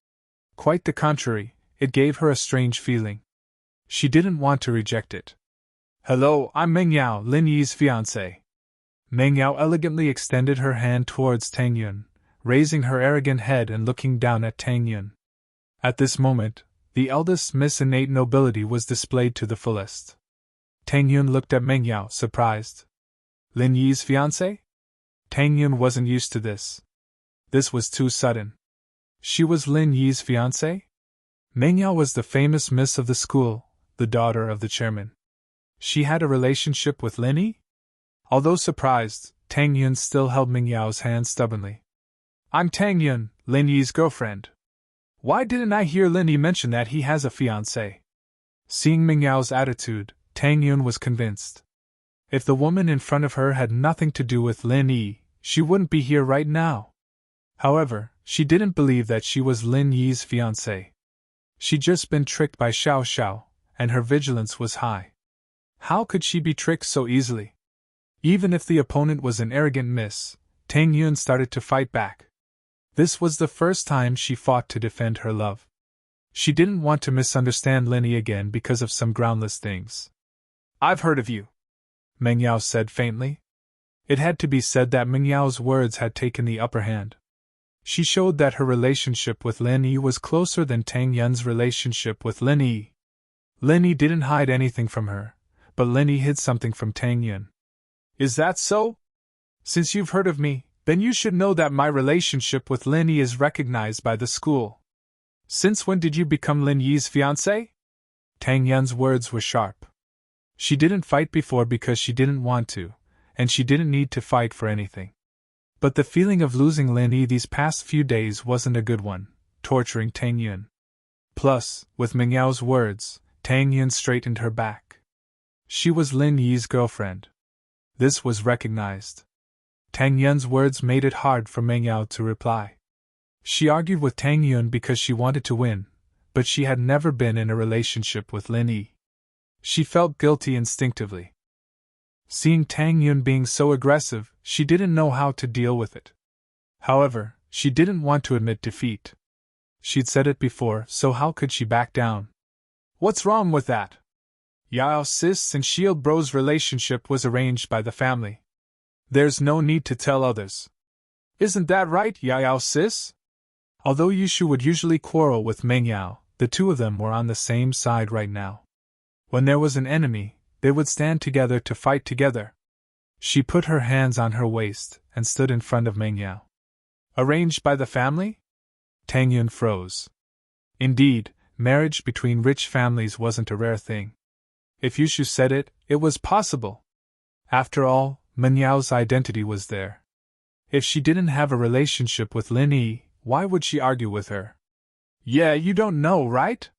[SPEAKER 1] Quite the contrary, it gave her a strange feeling. She didn't want to reject it. Hello, I'm Meng Yao, Lin Yi's fiancé. Meng Yao elegantly extended her hand towards Tang Yun, raising her arrogant head and looking down at Tang Yun. At this moment, the eldest Miss Innate Nobility was displayed to the fullest. Tang Yun looked at Meng Yao, surprised. Lin Yi's fiancé? Tang Yun wasn't used to this. This was too sudden. She was Lin Yi's fiancé? Meng Yao was the famous miss of the school, the daughter of the chairman. She had a relationship with Lin Yi? Although surprised, Tang Yun still held Meng Yao's hand stubbornly. I'm Tang Yun, Lin Yi's girlfriend. Why didn't I hear Lin Yi mention that he has a fiancé? Seeing Meng Yao's attitude, Tang Yun was convinced. If the woman in front of her had nothing to do with Lin Yi, she wouldn't be here right now. However, she didn't believe that she was Lin Yi's fiancé. She'd just been tricked by Xiao Xiao, and her vigilance was high. How could she be tricked so easily? Even if the opponent was an arrogant miss, Tang Yun started to fight back. This was the first time she fought to defend her love. She didn't want to misunderstand Linny again because of some groundless things. I've heard of you, Meng Yao said faintly. It had to be said that Meng Yao's words had taken the upper hand. She showed that her relationship with Lin Yi was closer than Tang Yun's relationship with Lin Yi. Lin Yi didn't hide anything from her, but Lin Yi hid something from Tang Yun. Is that so? Since you've heard of me, then you should know that my relationship with Lin Yi is recognized by the school. Since when did you become Lin Yi's fiancé? Tang Yun's words were sharp. She didn't fight before because she didn't want to, and she didn't need to fight for anything. But the feeling of losing Lin Yi these past few days wasn't a good one, torturing Tang Yun. Plus, with Meng Yao's words, Tang Yun straightened her back. She was Lin Yi's girlfriend. This was recognized. Tang Yun's words made it hard for Meng Yao to reply. She argued with Tang Yun because she wanted to win, but she had never been in a relationship with Lin Yi. She felt guilty instinctively. Seeing Tang Yun being so aggressive, she didn't know how to deal with it. However, she didn't want to admit defeat. She'd said it before, so how could she back down? What's wrong with that? Yao Sis and Shield Bro's relationship was arranged by the family. There's no need to tell others. Isn't that right, Yao Sis? Although Yushu would usually quarrel with Meng Yao, the two of them were on the same side right now. When there was an enemy, they would stand together to fight together. She put her hands on her waist and stood in front of Meng Yao. Arranged by the family? Tang Yun froze. Indeed, marriage between rich families wasn't a rare thing. If Yushu said it, it was possible. After all, Meng Yao's identity was there. If she didn't have a relationship with Lin Yi, why would she argue with her? Yeah, you don't know, right?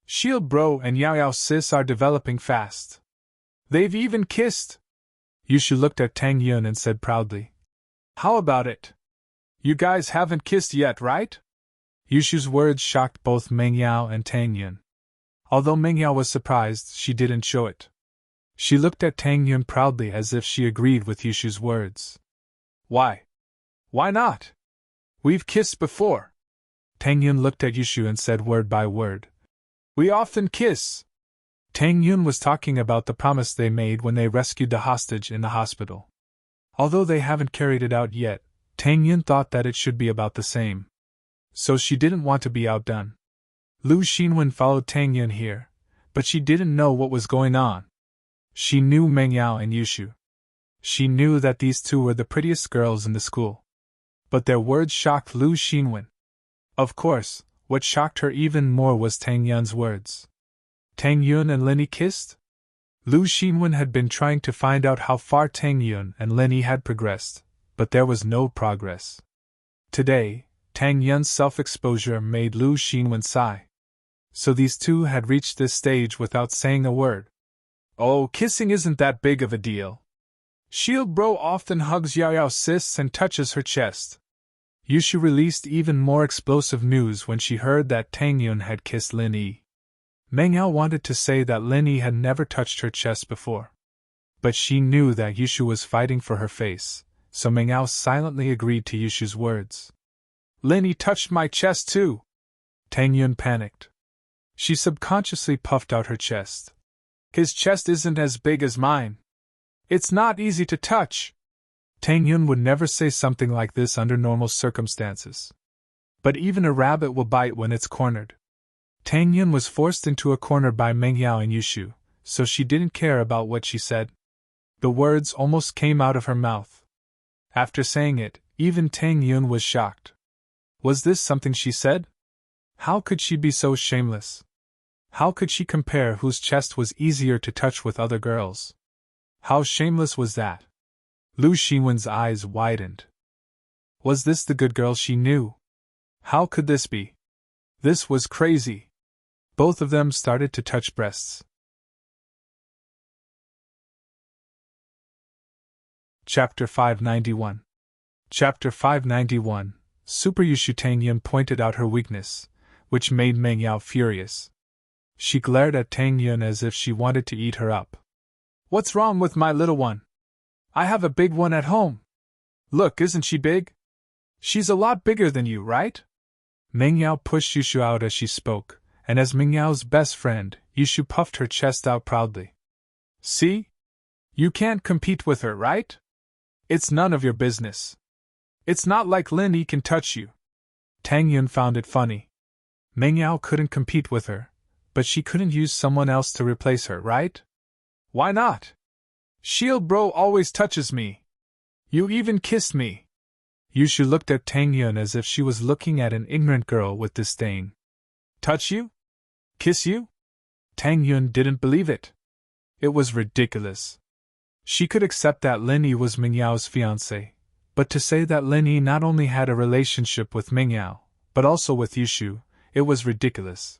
[SPEAKER 1] Shield Bro and Yao Sis are developing fast. They've even kissed. Yushu looked at Tang Yun and said proudly. How about it? You guys haven't kissed yet, right? Yushu's words shocked both Meng Yao and Tang Yun. Although Meng Yao was surprised, she didn't show it. She looked at Tang Yun proudly as if she agreed with Yushu's words. Why? Why not? We've kissed before. Tang Yun looked at Yushu and said word by word. We often kiss. Tang Yun was talking about the promise they made when they rescued the hostage in the hospital. Although they haven't carried it out yet, Tang Yun thought that it should be about the same. So she didn't want to be outdone. Lu Xinwen followed Tang Yun here, but she didn't know what was going on. She knew Meng Yao and Yushu. She knew that these two were the prettiest girls in the school. But their words shocked Lu Xinwen. Of course, what shocked her even more was Tang Yun's words. Tang Yun and Lin Yi kissed? Lu Xinwen had been trying to find out how far Tang Yun and Lin Yi had progressed, but there was no progress. Today, Tang Yun's self-exposure made Lu Xinwen sigh. So these two had reached this stage without saying a word. Oh, kissing isn't that big of a deal. Shield Bro often hugs Yao Sis and touches her chest. Yushu released even more explosive news when she heard that Tang Yun had kissed Lin Yi. Meng Yao wanted to say that Lin Yi had never touched her chest before. But she knew that Yushu was fighting for her face, so Meng Yao silently agreed to Yushu's words. Lin Yi touched my chest too. Tang Yun panicked. She subconsciously puffed out her chest. His chest isn't as big as mine. It's not easy to touch. Tang Yun would never say something like this under normal circumstances. But even a rabbit will bite when it's cornered. Tang Yun was forced into a corner by Meng Yao and Yushu, so she didn't care about what she said. The words almost came out of her mouth. After saying it, even Tang Yun was shocked. Was this something she said? How could she be so shameless? How could she compare whose chest was easier to touch with other girls? How shameless was that? Lu Xinwen's eyes widened. Was this the good girl she knew? How could this be? This was crazy. Both of them started to touch breasts. Chapter 591. Chapter 591. Super Yushu. Tang Yun pointed out her weakness, which made Meng Yao furious. She glared at Tang Yun as if she wanted to eat her up. What's wrong with my little one? I have a big one at home. Look, isn't she big? She's a lot bigger than you, right? Meng Yao pushed Yushu out as she spoke, and as Ming Yao's best friend, Yushu puffed her chest out proudly. See? You can't compete with her, right? It's none of your business. It's not like Lin Yi can touch you. Tang Yun found it funny. Ming Yao couldn't compete with her, but she couldn't use someone else to replace her, right? Why not? Shield bro always touches me. You even kissed me. Yushu looked at Tang Yun as if she was looking at an ignorant girl with disdain. Touch you? Kiss you? Tang Yun didn't believe it. It was ridiculous. She could accept that Lin Yi was Ming Yao's fiancé, but to say that Lin Yi not only had a relationship with Ming Yao, but also with Yushu, it was ridiculous.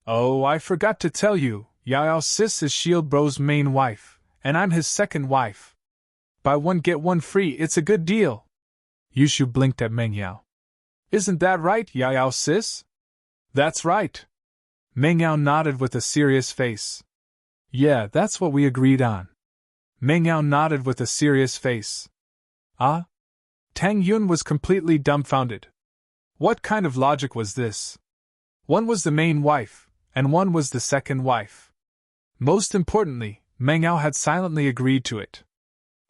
[SPEAKER 1] Oh, I forgot to tell you, Yao Yao's sis is Shield Bro's main wife, and I'm his second wife. Buy one get one free, it's a good deal. Yushu blinked at Meng Yao. Isn't that right, Yao Yao's sis? That's right. Meng Yao nodded with a serious face. Yeah, that's what we agreed on. Meng Yao nodded with a serious face. Ah? Tang Yun was completely dumbfounded. What kind of logic was this? One was the main wife, and one was the second wife. Most importantly, Meng Yao had silently agreed to it.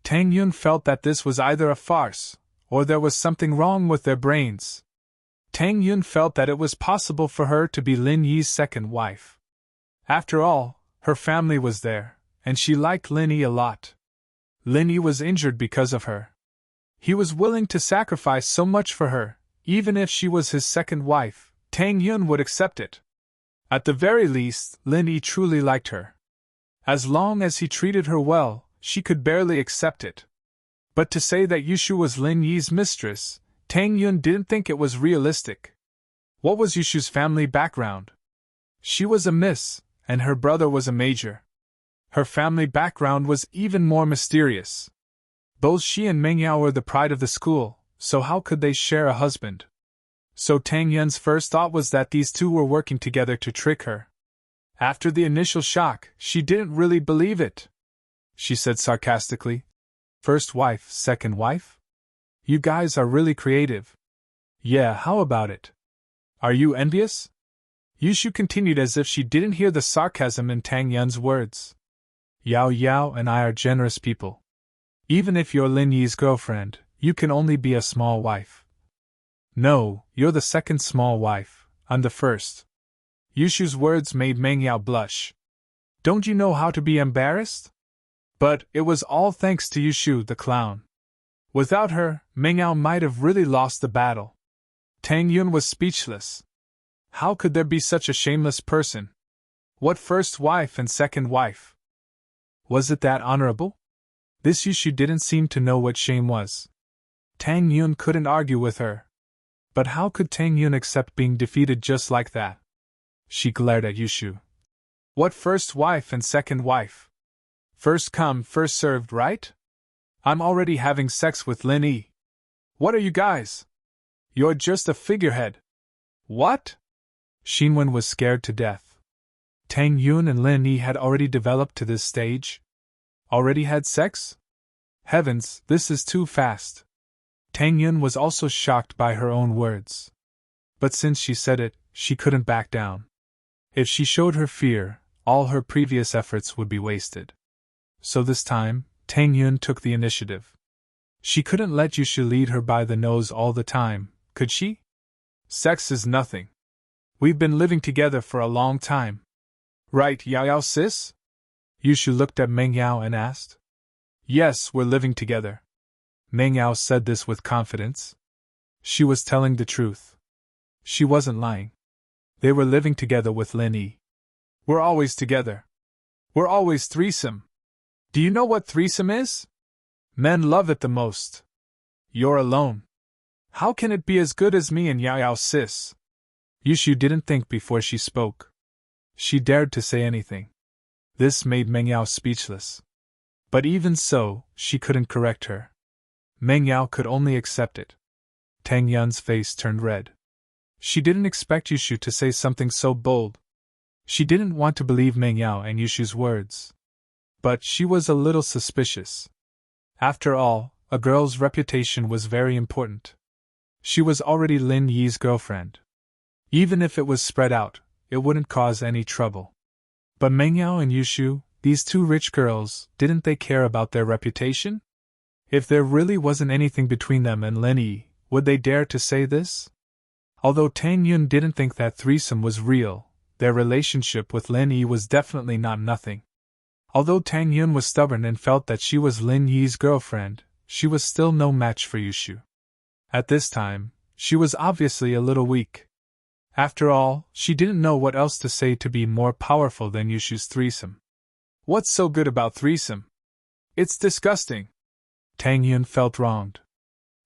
[SPEAKER 1] Tang Yun felt that this was either a farce, or there was something wrong with their brains. Tang Yun felt that it was possible for her to be Lin Yi's second wife. After all, her family was there, and she liked Lin Yi a lot. Lin Yi was injured because of her. He was willing to sacrifice so much for her, even if she was his second wife. Tang Yun would accept it. At the very least, Lin Yi truly liked her. As long as he treated her well, she could barely accept it. But to say that Yushu was Lin Yi's mistress, Tang Yun didn't think it was realistic. What was Yushu's family background? She was a miss, and her brother was a major. Her family background was even more mysterious. Both she and Meng Yao were the pride of the school, so how could they share a husband? So Tang Yun's first thought was that these two were working together to trick her. After the initial shock, she didn't really believe it. She said sarcastically, "First wife, second wife? You guys are really creative. Yeah, how about it? Are you envious?" Yushu continued as if she didn't hear the sarcasm in Tang Yun's words. "Yao Yao and I are generous people. Even if you're Lin Yi's girlfriend, you can only be a small wife." "No, you're the second small wife, I'm the first." Yushu's words made Meng Yao blush. "Don't you know how to be embarrassed?" But it was all thanks to Yushu the clown. Without her, Meng Yao might have really lost the battle. Tang Yun was speechless. How could there be such a shameless person? What first wife and second wife? Was it that honorable? This Yushu didn't seem to know what shame was. Tang Yun couldn't argue with her. But how could Tang Yun accept being defeated just like that? She glared at Yushu. What first wife and second wife? First come, first served, right? I'm already having sex with Lin Yi. What are you guys? You're just a figurehead. What? Xinwen was scared to death. Tang Yun and Lin Yi had already developed to this stage? Already had sex? Heavens, this is too fast. Tang Yun was also shocked by her own words. But since she said it, she couldn't back down. If she showed her fear, all her previous efforts would be wasted. So this time, Tang Yun took the initiative. She couldn't let Yushu lead her by the nose all the time, could she? Sex is nothing. We've been living together for a long time. Right, Yao Yao sis? Yushu looked at Meng Yao and asked. Yes, we're living together. Meng Yao said this with confidence. She was telling the truth. She wasn't lying. They were living together with Lin Yi. We're always together. We're always threesome. Do you know what threesome is? Men love it the most. You're alone. How can it be as good as me and Yao Yao sis? Yushu didn't think before she spoke. She dared to say anything. This made Meng Yao speechless. But even so, she couldn't correct her. Meng Yao could only accept it. Tang Yun's face turned red. She didn't expect Yushu to say something so bold. She didn't want to believe Meng Yao and Yushu's words. But she was a little suspicious. After all, a girl's reputation was very important. She was already Lin Yi's girlfriend. Even if it was spread out, it wouldn't cause any trouble. But Mengyao and Yushu, these two rich girls, didn't they care about their reputation? If there really wasn't anything between them and Lin Yi, would they dare to say this? Although Tang Yun didn't think that threesome was real, their relationship with Lin Yi was definitely not nothing. Although Tang Yun was stubborn and felt that she was Lin Yi's girlfriend, she was still no match for Yushu. At this time, she was obviously a little weak. After all, she didn't know what else to say to be more powerful than Yushu's threesome. What's so good about threesome? It's disgusting. Tang Yun felt wronged.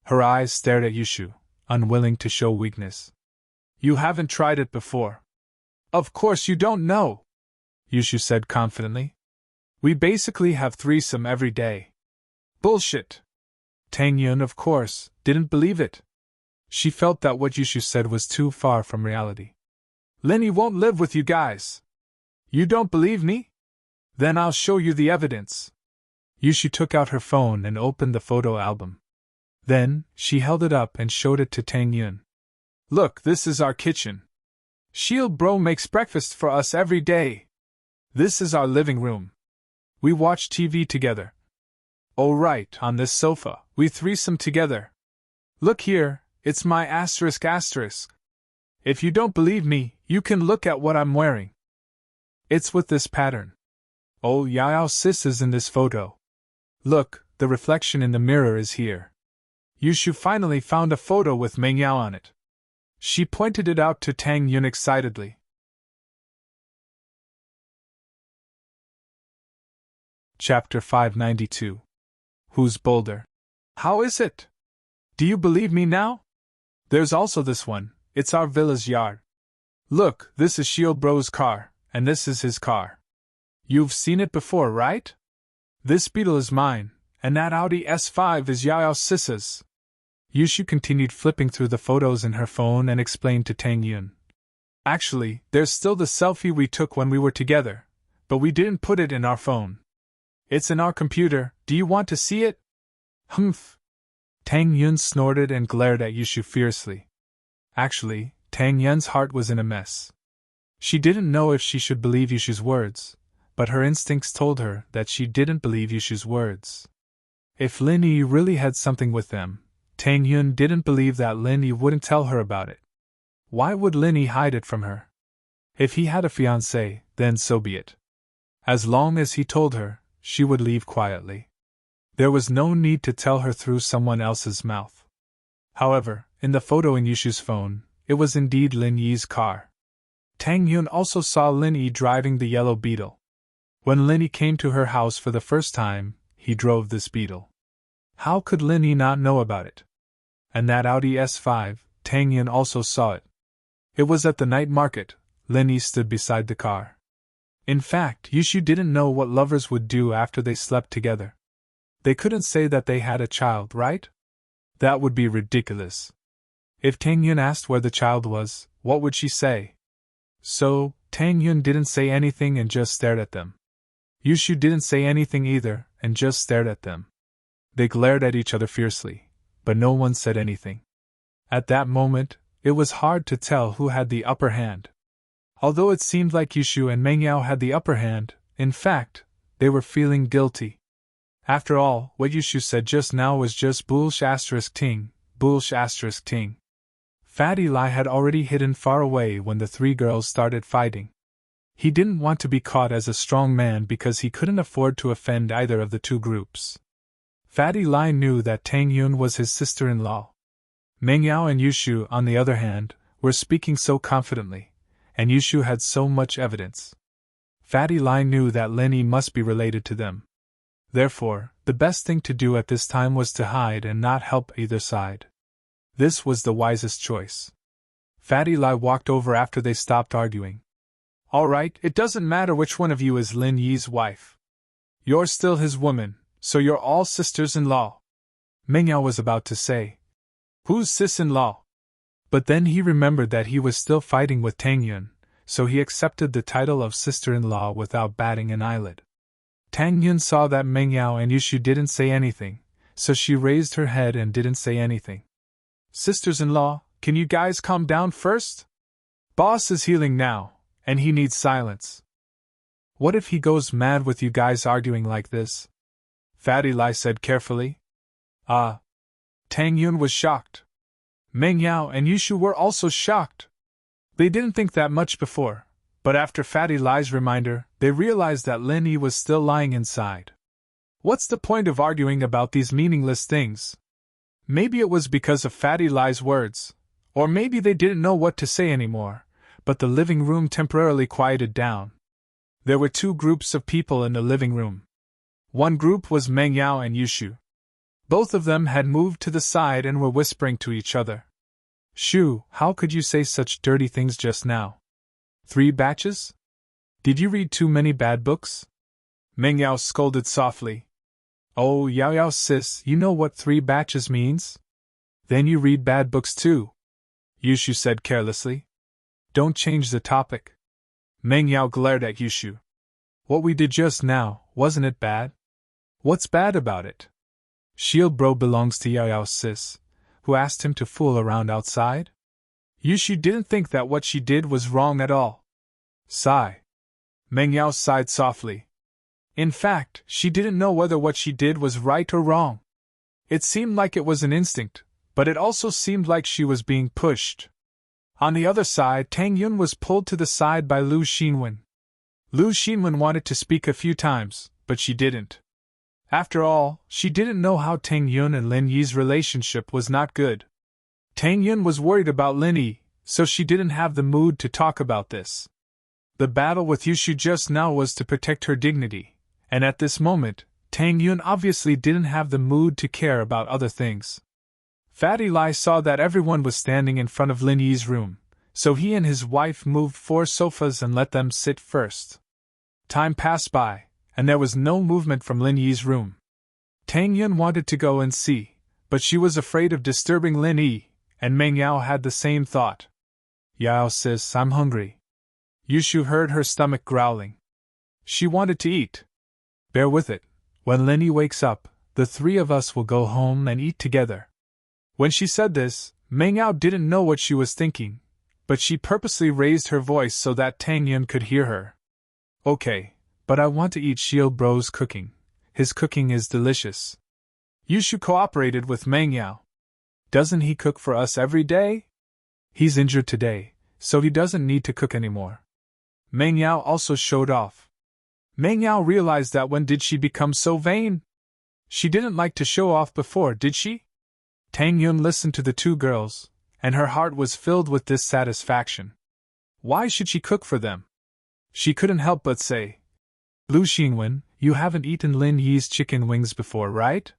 [SPEAKER 1] Her eyes stared at Yushu, unwilling to show weakness. You haven't tried it before. Of course you don't know, Yushu said confidently. We basically have threesome every day. Bullshit. Tang Yun, of course, didn't believe it. She felt that what Yushu said was too far from reality. Lin Yi won't live with you guys. You don't believe me? Then I'll show you the evidence. Yushu took out her phone and opened the photo album. Then, she held it up and showed it to Tang Yun. Look, this is our kitchen. Shield Bro makes breakfast for us every day. This is our living room. We watch TV together. Oh right, on this sofa, we threesome together. Look here, it's my asterisk. If you don't believe me, you can look at what I'm wearing. It's with this pattern. Oh, Yao Sis is in this photo. Look, the reflection in the mirror is here. Yushu finally found a photo with Mengyao on it. She pointed it out to Tang Yun excitedly. Chapter 592. Who's bolder? How is it? Do you believe me now? There's also this one, it's our villa's yard. Look, this is Shield Bro's car, and this is his car. You've seen it before, right? This Beetle is mine, and that Audi S5 is Yao Sis's. Yushu continued flipping through the photos in her phone and explained to Tang Yun. Actually, there's still the selfie we took when we were together, but we didn't put it in our phone. It's in our computer, do you want to see it? Humph. Tang Yun snorted and glared at Yushu fiercely. Actually, Tang Yun's heart was in a mess. She didn't know if she should believe Yushu's words, but her instincts told her that she didn't believe Yushu's words. If Lin Yi really had something with them, Tang Yun didn't believe that Lin Yi wouldn't tell her about it. Why would Lin Yi hide it from her? If he had a fiancée, then so be it. As long as he told her, she would leave quietly. There was no need to tell her through someone else's mouth. However, in the photo in Yushu's phone, it was indeed Lin Yi's car. Tang Yun also saw Lin Yi driving the yellow Beetle. When Lin Yi came to her house for the first time, he drove this Beetle. How could Lin Yi not know about it? And that Audi S5, Tang Yun also saw it. It was at the night market. Lin Yi stood beside the car. In fact, Yushu didn't know what lovers would do after they slept together. They couldn't say that they had a child, right? That would be ridiculous. If Tang Yun asked where the child was, what would she say? So, Tang Yun didn't say anything and just stared at them. Yushu didn't say anything either, and just stared at them. They glared at each other fiercely, but no one said anything. At that moment, it was hard to tell who had the upper hand. Although it seemed like Yushu and Mengyao had the upper hand, in fact, they were feeling guilty. After all, what Yushu said just now was just bullsh*ting, bullsh*ting. Fatty Lai had already hidden far away when the three girls started fighting. He didn't want to be caught as a strong man because he couldn't afford to offend either of the two groups. Fatty Lai knew that Tang Yun was his sister-in-law. Mengyao and Yushu, on the other hand, were speaking so confidently, and Yushu had so much evidence. Fatty Lai knew that Lin Yi must be related to them. Therefore, the best thing to do at this time was to hide and not help either side. This was the wisest choice. Fatty Lai walked over after they stopped arguing. All right, it doesn't matter which one of you is Lin Yi's wife. You're still his woman, so you're all sisters-in-law. Mengyao was about to say, who's sis-in-law? But then he remembered that he was still fighting with Tang Yun, so he accepted the title of sister-in-law without batting an eyelid. Tang Yun saw that Mengyao and Yushu didn't say anything, so she raised her head and didn't say anything. Sisters-in-law, can you guys calm down first? Boss is healing now, and he needs silence. What if he goes mad with you guys arguing like this? Fatty Lai said carefully. Ah. Tang Yun was shocked. Meng Yao and Yushu were also shocked. They didn't think that much before, but after Fatty Lai's reminder, they realized that Lin Yi was still lying inside. What's the point of arguing about these meaningless things? Maybe it was because of Fatty Lai's words, or maybe they didn't know what to say anymore, but the living room temporarily quieted down. There were two groups of people in the living room. One group was Meng Yao and Yushu. Both of them had moved to the side and were whispering to each other. Shu, how could you say such dirty things just now? 3 batches? Did you read too many bad books? Meng Yao scolded softly. Oh, Yao Yao sis, you know what 3 batches means? Then you read bad books too, Yushu said carelessly. Don't change the topic. Meng Yao glared at Yushu. What we did just now, wasn't it bad? What's bad about it? Shield bro belongs to Yao Yao sis, who asked him to fool around outside? Yushu didn't think that what she did was wrong at all. Sigh. Meng Yao sighed softly. In fact, she didn't know whether what she did was right or wrong. It seemed like it was an instinct, but it also seemed like she was being pushed. On the other side, Tang Yun was pulled to the side by Lu Xinwen. Lu Xinwen wanted to speak a few times, but she didn't. After all, she didn't know how Tang Yun and Lin Yi's relationship was not good. Tang Yun was worried about Lin Yi, so she didn't have the mood to talk about this. The battle with Yushu just now was to protect her dignity, and at this moment, Tang Yun obviously didn't have the mood to care about other things. Fatty Lai saw that everyone was standing in front of Lin Yi's room, so he and his wife moved 4 sofas and let them sit first. Time passed by, and there was no movement from Lin Yi's room. Tang Yun wanted to go and see, but she was afraid of disturbing Lin Yi, and Meng Yao had the same thought. Yao sis, I'm hungry. Yushu heard her stomach growling. She wanted to eat. Bear with it. When Lin Yi wakes up, the 3 of us will go home and eat together. When she said this, Meng Yao didn't know what she was thinking, but she purposely raised her voice so that Tang Yun could hear her. Okay. But I want to eat Shield Bro's cooking. His cooking is delicious. Yushu cooperated with Meng Yao. Doesn't he cook for us every day? He's injured today, so he doesn't need to cook anymore. Meng Yao also showed off. Meng Yao realized that when did she become so vain? She didn't like to show off before, did she? Tang Yun listened to the 2 girls, and her heart was filled with dissatisfaction. Why should she cook for them? She couldn't help but say, Lu Xinwen, you haven't eaten Lin Yi's chicken wings before, right?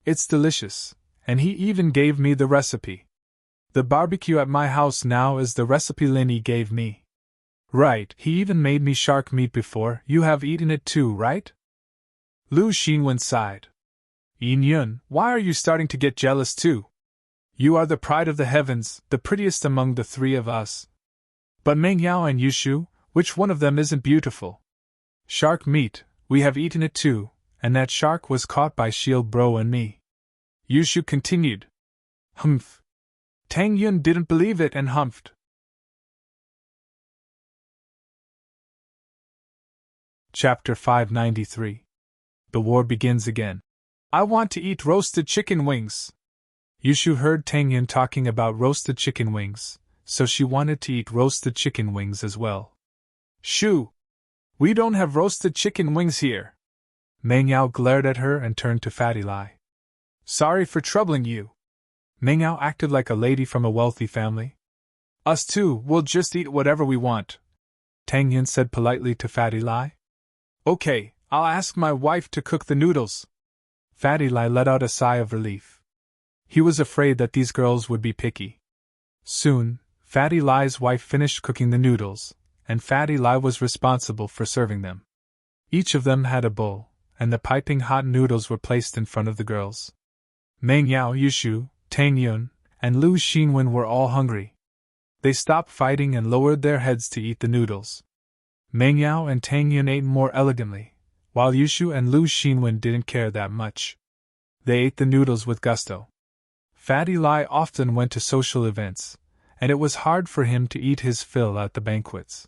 [SPEAKER 1] It's delicious, and he even gave me the recipe. The barbecue at my house now is the recipe Lin Yi gave me. Right, he even made me shark meat before. You have eaten it too, right? Lu Xinwen sighed. Yin Yun, why are you starting to get jealous too? You are the pride of the heavens, the prettiest among the 3 of us. But Meng Yao and Yushu, which one of them isn't beautiful? Shark meat, we have eaten it too, and that shark was caught by Shield Bro and me. Yushu continued. Humph. Tang Yun didn't believe it and humphed. Chapter 593. The war begins again. I want to eat roasted chicken wings. Yushu heard Tang Yun talking about roasted chicken wings, so she wanted to eat roasted chicken wings as well. Shu! We don't have roasted chicken wings here. Meng Yao glared at her and turned to Fatty Lai. Sorry for troubling you. Meng Yao acted like a lady from a wealthy family. Us too, we'll just eat whatever we want, Tang Yun said politely to Fatty Lai. Okay, I'll ask my wife to cook the noodles. Fatty Lai let out a sigh of relief. He was afraid that these girls would be picky. Soon, Fatty Lai's wife finished cooking the noodles, and Fatty Lai was responsible for serving them. Each of them had a bowl, and the piping hot noodles were placed in front of the girls. Meng Yao, Yushu, Tang Yun, and Lu Xinwen were all hungry. They stopped fighting and lowered their heads to eat the noodles. Meng Yao and Tang Yun ate more elegantly, while Yushu and Lu Xinwen didn't care that much. They ate the noodles with gusto. Fatty Lai often went to social events, and it was hard for him to eat his fill at the banquets.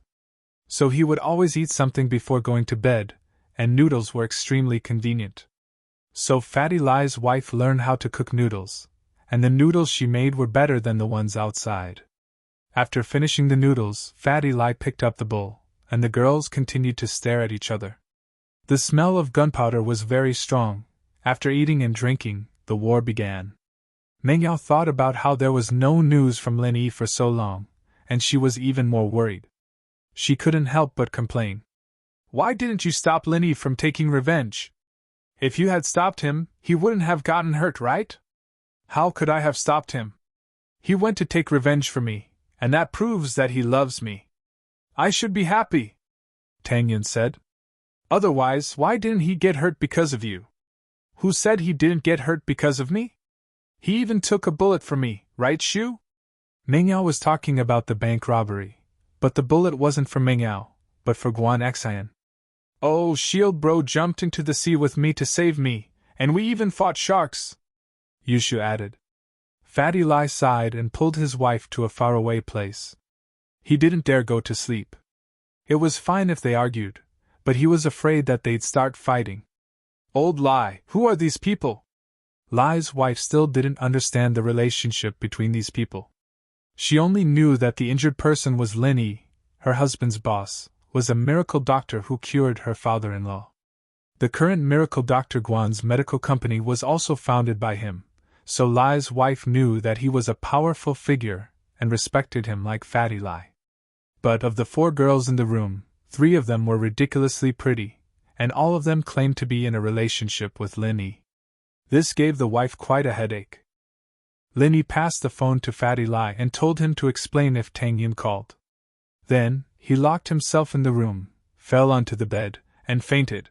[SPEAKER 1] So he would always eat something before going to bed, and noodles were extremely convenient. So Fatty Lie's wife learned how to cook noodles, and the noodles she made were better than the ones outside. After finishing the noodles, Fatty Lie picked up the bowl, and the girls continued to stare at each other. The smell of gunpowder was very strong. After eating and drinking, the war began. Meng Yao thought about how there was no news from Lin Yi for so long, and she was even more worried. She couldn't help but complain. Why didn't you stop Lin Yi from taking revenge? If you had stopped him, he wouldn't have gotten hurt, right? How could I have stopped him? He went to take revenge for me, and that proves that he loves me. I should be happy, Tang Yin said. Otherwise, why didn't he get hurt because of you? Who said he didn't get hurt because of me? He even took a bullet for me, right, Shu? Meng Yao was talking about the bank robbery, but the bullet wasn't for Meng Yao, but for Guan Xian. Oh, Shield Bro jumped into the sea with me to save me, and we even fought sharks, Yushu added. Fatty Lie sighed and pulled his wife to a faraway place. He didn't dare go to sleep. It was fine if they argued, but he was afraid that they'd start fighting. Old Lie, who are these people? Lie's wife still didn't understand the relationship between these people. She only knew that the injured person was Lin Yi, her husband's boss, was a miracle doctor who cured her father-in-law. The current miracle doctor Guan's medical company was also founded by him, so Lie's wife knew that he was a powerful figure and respected him like Fatty Lie. But of the 4 girls in the room, 3 of them were ridiculously pretty, and all of them claimed to be in a relationship with Lin Yi. This gave the wife quite a headache. Lin Yi passed the phone to Fatty Lie and told him to explain if Tang Yin called. Then, he locked himself in the room, fell onto the bed, and fainted.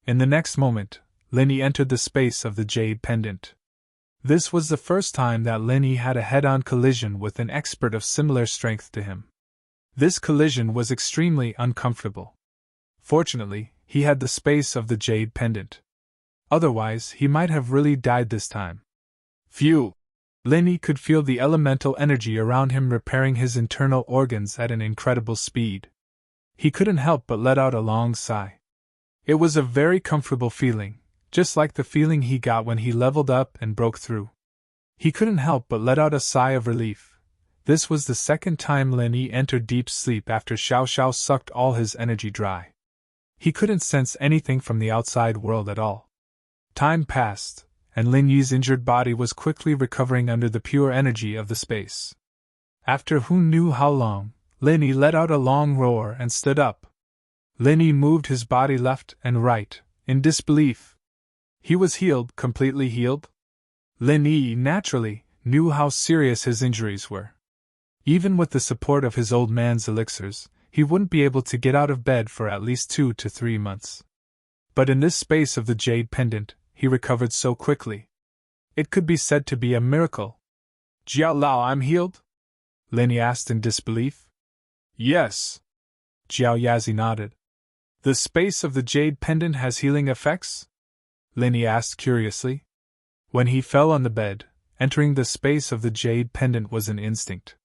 [SPEAKER 1] In the next moment, Lin Yi entered the space of the jade pendant. This was the first time that Lin Yi had a head-on collision with an expert of similar strength to him. This collision was extremely uncomfortable. Fortunately, he had the space of the jade pendant. Otherwise, he might have really died this time. Phew! Lin Yi could feel the elemental energy around him repairing his internal organs at an incredible speed. He couldn't help but let out a long sigh. It was a very comfortable feeling, just like the feeling he got when he leveled up and broke through. He couldn't help but let out a sigh of relief. This was the second time Lin Yi entered deep sleep after Xiao Xiao sucked all his energy dry. He couldn't sense anything from the outside world at all. Time passed, and Lin Yi's injured body was quickly recovering under the pure energy of the space. After who knew how long, Lin Yi let out a long roar and stood up. Lin Yi moved his body left and right, in disbelief. He was healed, completely healed? Lin Yi, naturally, knew how serious his injuries were. Even with the support of his old man's elixirs, he wouldn't be able to get out of bed for at least 2 to 3 months. But in this space of the jade pendant, he recovered so quickly. It could be said to be a miracle. Jiao Lao, I'm healed? Lin Yi asked in disbelief. Yes. Jiao Yazi nodded. The space of the jade pendant has healing effects? Lin Yi asked curiously. When he fell on the bed, entering the space of the jade pendant was an instinct.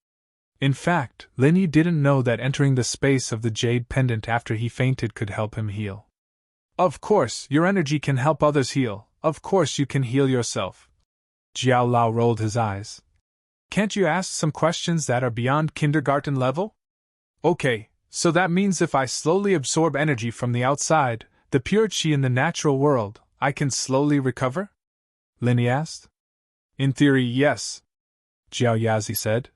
[SPEAKER 1] In fact, Lin Yi didn't know that entering the space of the jade pendant after he fainted could help him heal. Of course, your energy can help others heal. Of course you can heal yourself. Jiao Lao rolled his eyes. Can't you ask some questions that are beyond kindergarten level? Okay, so that means if I slowly absorb energy from the outside, the pure qi in the natural world, I can slowly recover? Lin Yi asked. In theory, yes, Jiao Yazi said.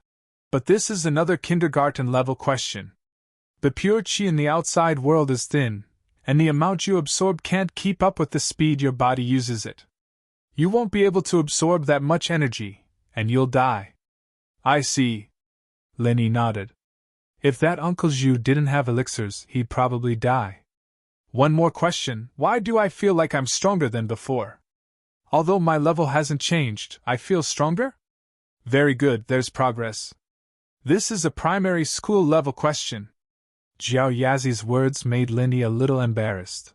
[SPEAKER 1] But this is another kindergarten level question. The pure qi in the outside world is thin, and the amount you absorb can't keep up with the speed your body uses it. You won't be able to absorb that much energy, and you'll die. I see. Lin Yi nodded. If that Uncle Zhu didn't have elixirs, he'd probably die. One more question, why do I feel like I'm stronger than before? Although my level hasn't changed, I feel stronger? Very good, there's progress. This is a primary school level question. Jiao Yazi's words made Lin Yi a little embarrassed.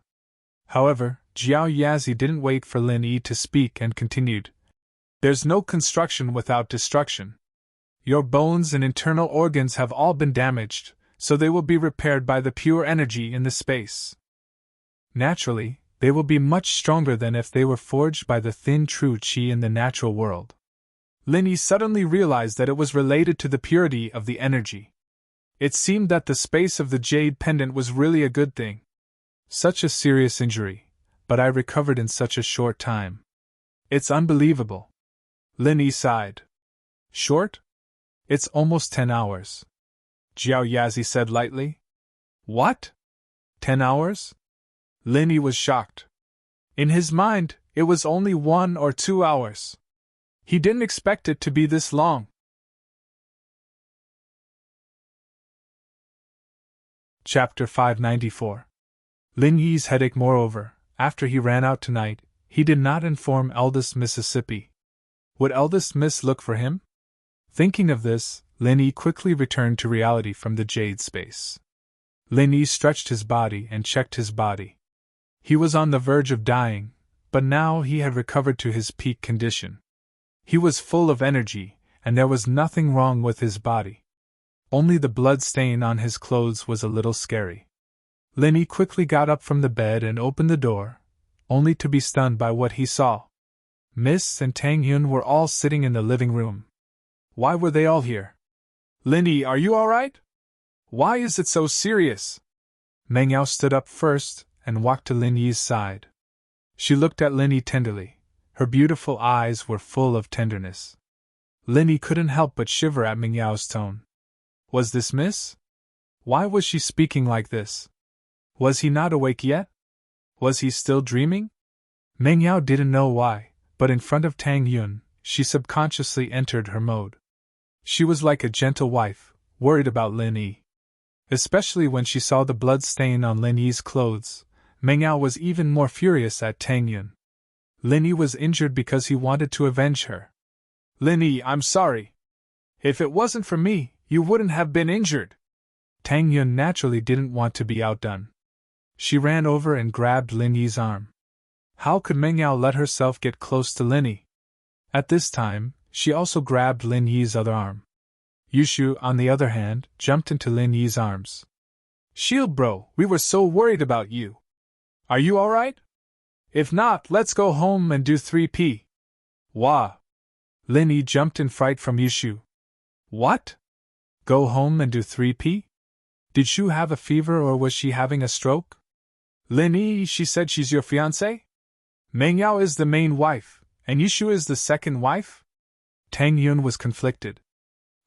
[SPEAKER 1] However, Jiao Yazi didn't wait for Lin Yi to speak and continued. There's no construction without destruction. Your bones and internal organs have all been damaged, so they will be repaired by the pure energy in the space. Naturally, they will be much stronger than if they were forged by the thin true qi in the natural world. Linny suddenly realized that it was related to the purity of the energy. It seemed that the space of the jade pendant was really a good thing. Such a serious injury, but I recovered in such a short time. It's unbelievable. Linny sighed. Short? It's almost 10 hours. Jiao Yazi said lightly. What? 10 hours? Linny was shocked. In his mind, it was only 1 or 2 hours. He didn't expect it to be this long. Chapter 594. Lin Yi's headache. Moreover, after he ran out tonight, he did not inform eldest Mississippi. Would eldest Miss look for him? Thinking of this, Lin Yi quickly returned to reality from the jade space. Lin Yi stretched his body and checked his body. He was on the verge of dying, but now he had recovered to his peak condition. He was full of energy, and there was nothing wrong with his body. Only the blood stain on his clothes was a little scary. Lin Yi quickly got up from the bed and opened the door, only to be stunned by what he saw. Miss and Tang Yun were all sitting in the living room. Why were they all here? Lin Yi, are you all right? Why is it so serious? Meng Yao stood up first and walked to Lin Yi's side. She looked at Lin Yi tenderly. Her beautiful eyes were full of tenderness. Lin Yi couldn't help but shiver at Meng Yao's tone. Was this Miss? Why was she speaking like this? Was he not awake yet? Was he still dreaming? Meng Yao didn't know why, but in front of Tang Yun, she subconsciously entered her mode. She was like a gentle wife, worried about Lin Yi. Especially when she saw the blood stain on Lin Yi's clothes, Meng Yao was even more furious at Tang Yun. Lin Yi was injured because he wanted to avenge her. Lin Yi, I'm sorry. If it wasn't for me, you wouldn't have been injured. Tang Yun naturally didn't want to be outdone. She ran over and grabbed Lin Yi's arm. How could Meng Yao let herself get close to Lin Yi? At this time, she also grabbed Lin Yi's other arm. Yushu, on the other hand, jumped into Lin Yi's arms. Shield bro, we were so worried about you. Are you alright? If not, let's go home and do 3P. Wah! Lin Yi jumped in fright from Yushu. What? Go home and do 3P? Did Shu have a fever or was she having a stroke? Lin Yi, she said she's your fiancé? Meng Yao is the main wife, and Yushu is the second wife? Tang Yun was conflicted.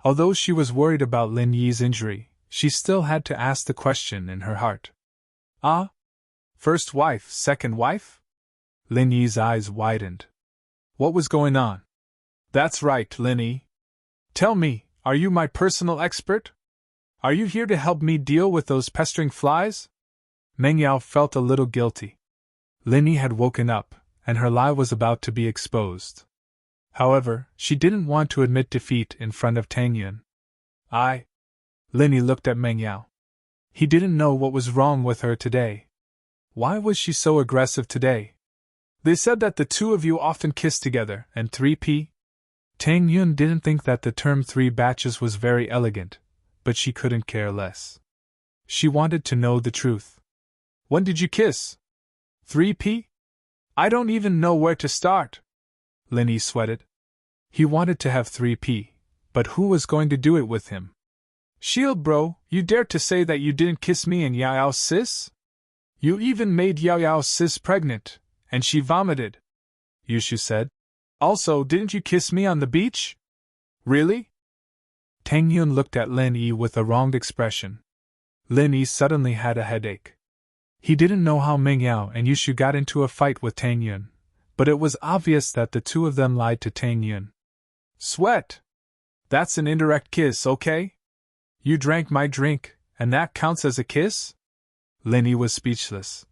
[SPEAKER 1] Although she was worried about Lin Yi's injury, she still had to ask the question in her heart. Ah? First wife, second wife? Lin Yi's eyes widened. What was going on? That's right, Lin Yi. Tell me, are you my personal expert? Are you here to help me deal with those pestering flies? Meng Yao felt a little guilty. Lin Yi had woken up, and her lie was about to be exposed. However, she didn't want to admit defeat in front of Tang Yun. Lin Yi looked at Meng Yao. He didn't know what was wrong with her today. Why was she so aggressive today? They said that the two of you often kiss together, and 3P? Tang Yun didn't think that the term 3 batches was very elegant, but she couldn't care less. She wanted to know the truth. When did you kiss? 3P? I don't even know where to start. Lin Yi sweated. He wanted to have 3P, but who was going to do it with him? Shield bro, you dared to say that you didn't kiss me and Yao Yao's sis? You even made Yao Yao's sis pregnant, and she vomited. Yushu said. Also, didn't you kiss me on the beach? Really? Tang Yun looked at Lin Yi with a wronged expression. Lin Yi suddenly had a headache. He didn't know how Meng Yao and Yushu got into a fight with Tang Yun, but it was obvious that the two of them lied to Tang Yun. Sweat! That's an indirect kiss, okay? You drank my drink, and that counts as a kiss? Lin Yi was speechless.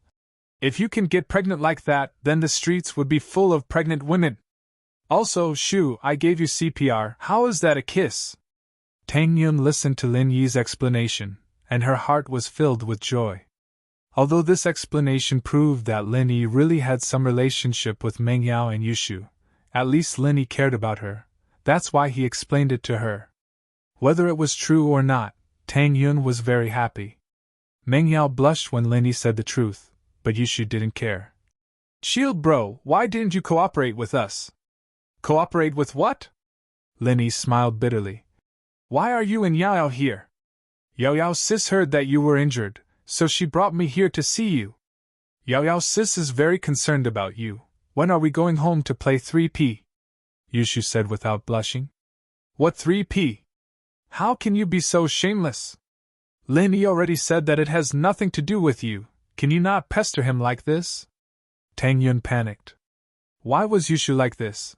[SPEAKER 1] If you can get pregnant like that, then the streets would be full of pregnant women. Also, Shu, I gave you CPR, how is that a kiss? Tang Yun listened to Lin Yi's explanation, and her heart was filled with joy. Although this explanation proved that Lin Yi really had some relationship with Meng Yao and Yushu, at least Lin Yi cared about her, that's why he explained it to her. Whether it was true or not, Tang Yun was very happy. Meng Yao blushed when Lin Yi said the truth, but Yushu didn't care. Shield bro, why didn't you cooperate with us? Cooperate with what? Lin Yi smiled bitterly. Why are you and Yao Yao here? Yao Yao's sis heard that you were injured, so she brought me here to see you. Yao Yao's sis is very concerned about you. When are we going home to play 3P? Yushu said without blushing. What 3P? How can you be so shameless? Lin Yi already said that it has nothing to do with you. Can you not pester him like this? Tang Yun panicked. Why was Yushu like this?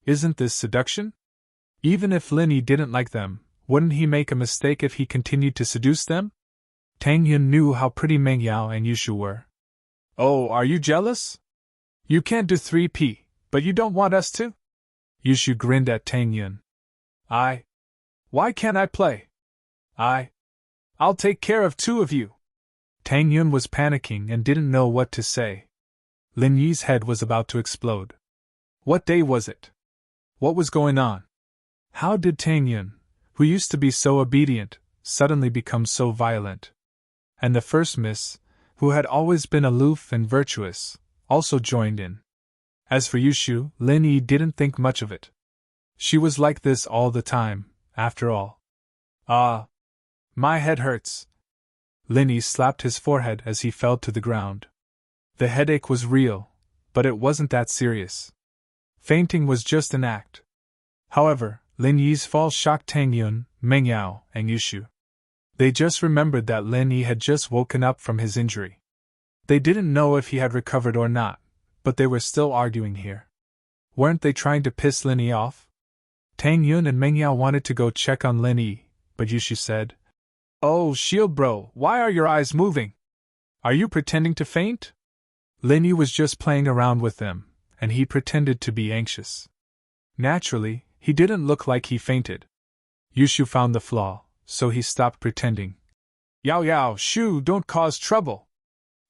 [SPEAKER 1] Isn't this seduction? Even if Lin Yi didn't like them, wouldn't he make a mistake if he continued to seduce them? Tang Yun knew how pretty Meng Yao and Yushu were. Oh, are you jealous? You can't do 3P, but you don't want us to? Yushu grinned at Tang Yun. Why can't I play? I'll take care of two of you. Tang Yun was panicking and didn't know what to say. Lin Yi's head was about to explode. What day was it? What was going on? How did Tang Yun, who used to be so obedient, suddenly become so violent? And the first miss, who had always been aloof and virtuous, also joined in. As for Yushu, Lin Yi didn't think much of it. She was like this all the time, after all. My head hurts. Lin Yi slapped his forehead as he fell to the ground. The headache was real, but it wasn't that serious. Fainting was just an act. However, Lin Yi's fall shocked Tang Yun, Meng Yao, and Yushu. They just remembered that Lin Yi had just woken up from his injury. They didn't know if he had recovered or not, but they were still arguing here. Weren't they trying to piss Lin Yi off? Tang Yun and Meng Yao wanted to go check on Lin Yi, but Yushu said, Oh, Shield bro, why are your eyes moving? Are you pretending to faint? Lin Yi was just playing around with them, and he pretended to be anxious. Naturally, he didn't look like he fainted. Yushu found the flaw, so he stopped pretending. Yao Yao, Shu, don't cause trouble.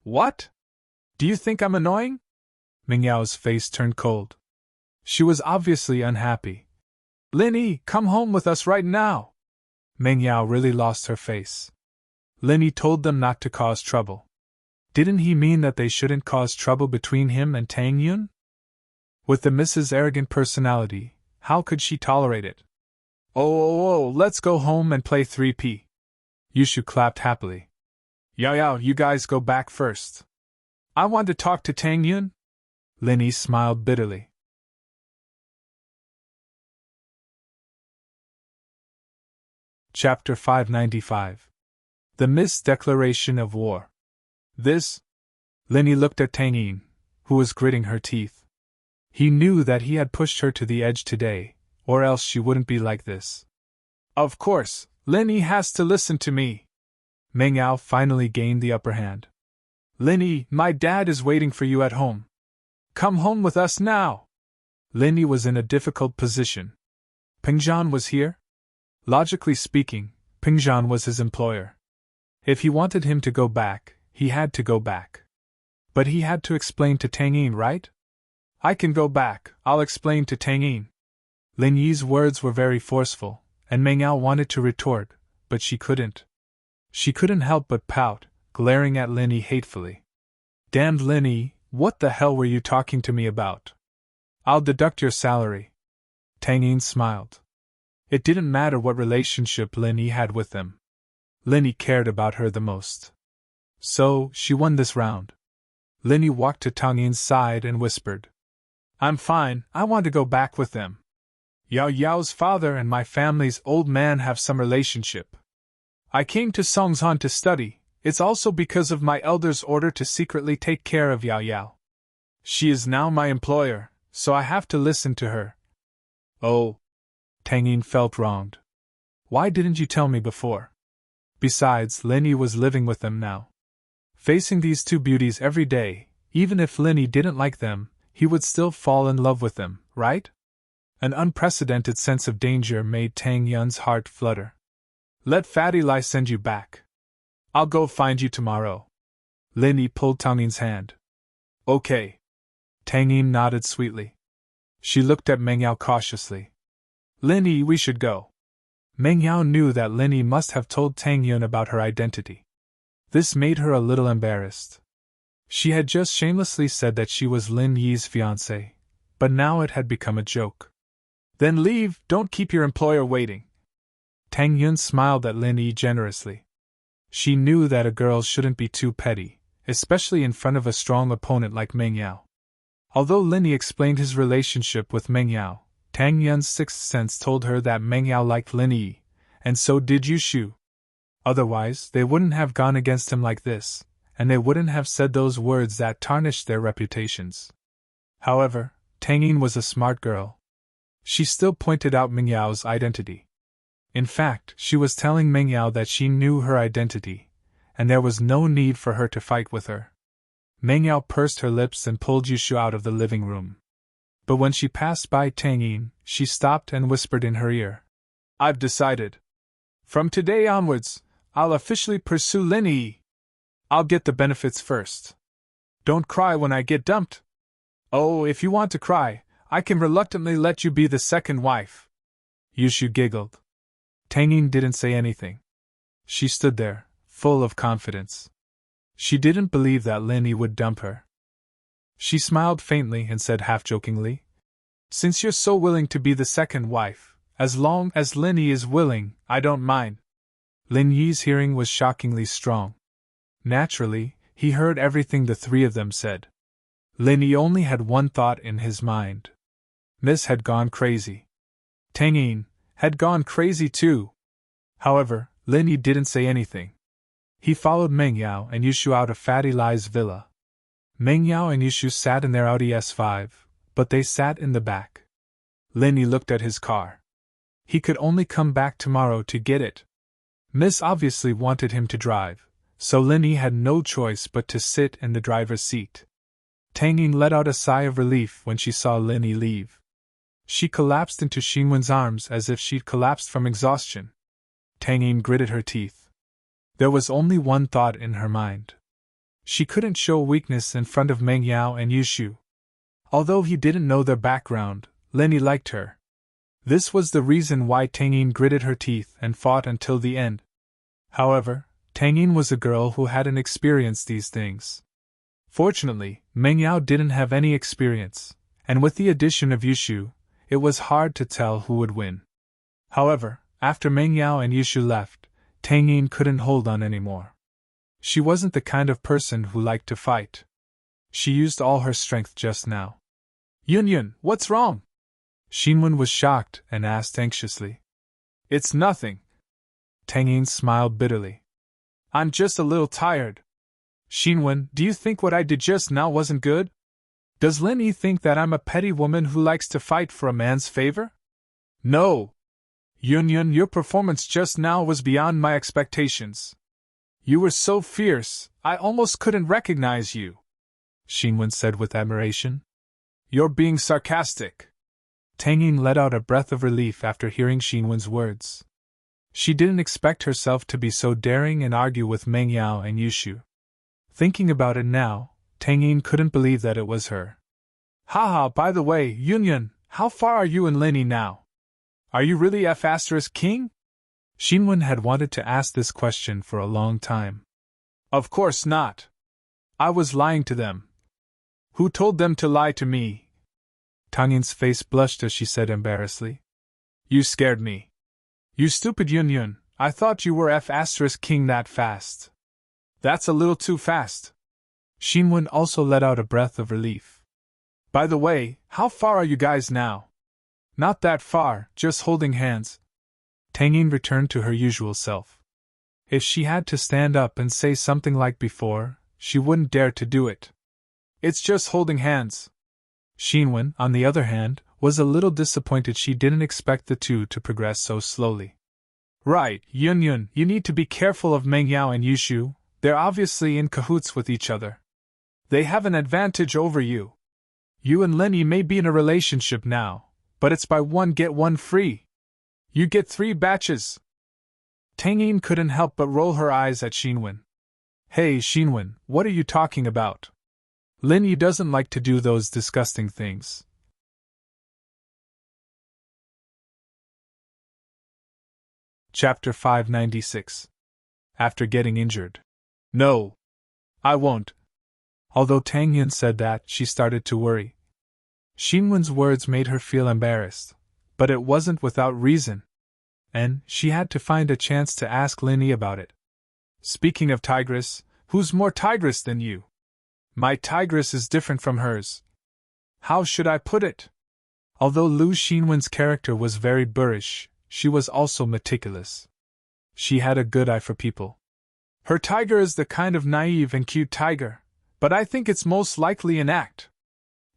[SPEAKER 1] What? Do you think I'm annoying? Meng Yao's face turned cold. She was obviously unhappy. Lin Yi, come home with us right now. Meng Yao really lost her face. Lin Yi told them not to cause trouble. Didn't he mean that they shouldn't cause trouble between him and Tang Yun? With the Mrs. Arrogant personality, how could she tolerate it? Oh, let's go home and play 3P. Yushu clapped happily. Yao Yao, you guys go back first. I want to talk to Tang Yun. Lin Yi smiled bitterly. Chapter 595. The Misdeclaration of War. Lin Yi looked at Tang Yin, who was gritting her teeth. He knew that he had pushed her to the edge today, or else she wouldn't be like this. Of course, Lin Yi has to listen to me. Meng Yao finally gained the upper hand. Lin Yi, my dad is waiting for you at home. Come home with us now. Lin Yi was in a difficult position. Pingzhan was here? Logically speaking, Pingzhan was his employer. If he wanted him to go back, he had to go back. But he had to explain to Tang Yin, right? I can go back, I'll explain to Tang Yin. Lin Yi's words were very forceful, and Meng Yao wanted to retort, but she couldn't. She couldn't help but pout, glaring at Lin Yi hatefully. Damned Lin Yi, what the hell were you talking to me about? I'll deduct your salary. Tang Yin smiled. It didn't matter what relationship Lin Yi had with them. Lin Yi cared about her the most. So, she won this round. Lin Yi walked to Tang Yin's side and whispered. I'm fine, I want to go back with them. Yao Yao's father and my family's old man have some relationship. I came to Songzhan to study, it's also because of my elder's order to secretly take care of Yao Yao. She is now my employer, so I have to listen to her. Oh. Tang Yin felt wronged. Why didn't you tell me before? Besides, Lin Yi was living with them now. Facing these two beauties every day, even if Lin Yi didn't like them, he would still fall in love with them, right? An unprecedented sense of danger made Tang Yun's heart flutter. Let Fatty Lai send you back. I'll go find you tomorrow. Lin Yi pulled Tang Yin's hand. Okay. Tang Yin nodded sweetly. She looked at Meng Yao cautiously. Lin Yi, we should go. Meng Yao knew that Lin Yi must have told Tang Yun about her identity. This made her a little embarrassed. She had just shamelessly said that she was Lin Yi's fiancée, but now it had become a joke. Then leave, don't keep your employer waiting. Tang Yun smiled at Lin Yi generously. She knew that a girl shouldn't be too petty, especially in front of a strong opponent like Meng Yao. Although Lin Yi explained his relationship with Meng Yao, Tang Yun's sixth sense told her that Meng Yao liked Lin Yi, and so did Yu Shu. Otherwise, they wouldn't have gone against him like this, and they wouldn't have said those words that tarnished their reputations. However, Tang Yin was a smart girl. She still pointed out Meng Yao's identity. In fact, she was telling Meng Yao that she knew her identity, and there was no need for her to fight with her. Meng Yao pursed her lips and pulled Yu Shu out of the living room. But when she passed by Tang Yin, she stopped and whispered in her ear. I've decided. From today onwards, I'll officially pursue Lin Yi. I'll get the benefits first. Don't cry when I get dumped. Oh, if you want to cry, I can reluctantly let you be the second wife. Yu Shu giggled. Tang Yin didn't say anything. She stood there, full of confidence. She didn't believe that Lin Yi would dump her. She smiled faintly and said half-jokingly, Since you're so willing to be the second wife, as long as Lin Yi is willing, I don't mind. Lin Yi's hearing was shockingly strong. Naturally, he heard everything the three of them said. Lin Yi only had one thought in his mind. Miss had gone crazy. Tang Yin had gone crazy too. However, Lin Yi didn't say anything. He followed Meng Yao and Yu Shu out of Fatty Lai's villa. Meng Yao and Yu Shu sat in their Audi S5, but they sat in the back. Lin Yi looked at his car. He could only come back tomorrow to get it. Miss obviously wanted him to drive, so Lin Yi had no choice but to sit in the driver's seat. Tang Yin let out a sigh of relief when she saw Lin Yi leave. She collapsed into Xinwen's arms as if she'd collapsed from exhaustion. Tang Yin gritted her teeth. There was only one thought in her mind. She couldn't show weakness in front of Meng Yao and Yu Shu. Although he didn't know their background, Lin Yi liked her. This was the reason why Tang Yin gritted her teeth and fought until the end. However, Tang Yin was a girl who hadn't experienced these things. Fortunately, Meng Yao didn't have any experience, and with the addition of Yu Shu, it was hard to tell who would win. However, after Meng Yao and Yu Shu left, Tang Yin couldn't hold on anymore. She wasn't the kind of person who liked to fight. She used all her strength just now. Yun, what's wrong? Xinwen was shocked and asked anxiously. It's nothing. Tang Yin smiled bitterly. I'm just a little tired. Xinwen, do you think what I did just now wasn't good? Does Lin Yi think that I'm a petty woman who likes to fight for a man's favor? No. Yun, your performance just now was beyond my expectations. You were so fierce, I almost couldn't recognize you, Xinwen said with admiration. You're being sarcastic. Tang Yin let out a breath of relief after hearing Xinwen's words. She didn't expect herself to be so daring and argue with Meng Yao and Yu Shu. Thinking about it now, Tang Yin couldn't believe that it was her. Haha, by the way, Yun, how far are you and Lin Yi now? Are you really F***ing? Xinwen had wanted to ask this question for a long time. Of course not. I was lying to them. Who told them to lie to me? Tang Yin's face blushed as she said embarrassedly. You scared me. You stupid Yun, I thought you were F***ing that fast. That's a little too fast. Xinwen also let out a breath of relief. By the way, how far are you guys now? Not that far, just holding hands. Tang Yin returned to her usual self. If she had to stand up and say something like before, she wouldn't dare to do it. It's just holding hands. Xinwen, on the other hand, was a little disappointed. She didn't expect the two to progress so slowly. Right, Yun, you need to be careful of Meng Yao and Yu Shu. They're obviously in cahoots with each other. They have an advantage over you. You and Lin Yi may be in a relationship now, but it's buy one get one free. You get 3 batches. Tang Yin couldn't help but roll her eyes at Xinwen. Hey Xinwen, what are you talking about? Lin Yi doesn't like to do those disgusting things. Chapter 596. After getting injured. No. I won't. Although Tang Yun said that, she started to worry. Xinwen's words made her feel embarrassed, but it wasn't without reason. And she had to find a chance to ask Lin Yi about it. Speaking of tigress, who's more tigress than you? My tigress is different from hers. How should I put it? Although Lu Xinwen's character was very boorish, she was also meticulous. She had a good eye for people. Her tiger is the kind of naive and cute tiger, but I think it's most likely an act.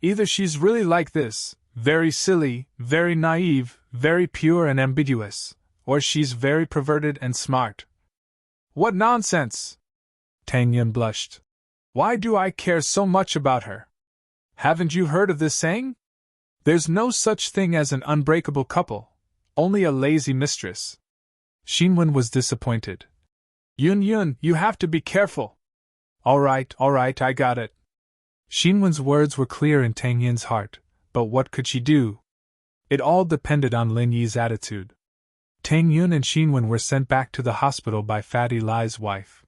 [SPEAKER 1] Either she's really like this, very silly, very naive, very pure and ambiguous, or she's very perverted and smart. What nonsense! Tang Yun blushed. Why do I care so much about her? Haven't you heard of this saying? There's no such thing as an unbreakable couple, only a lazy mistress. Xinwen was disappointed. Yun, you have to be careful. All right, I got it. Xinwen's words were clear in Tang Yun's heart, but what could she do? It all depended on Lin Yi's attitude. Tang Yun and Xinwen were sent back to the hospital by Fatty Lai's wife.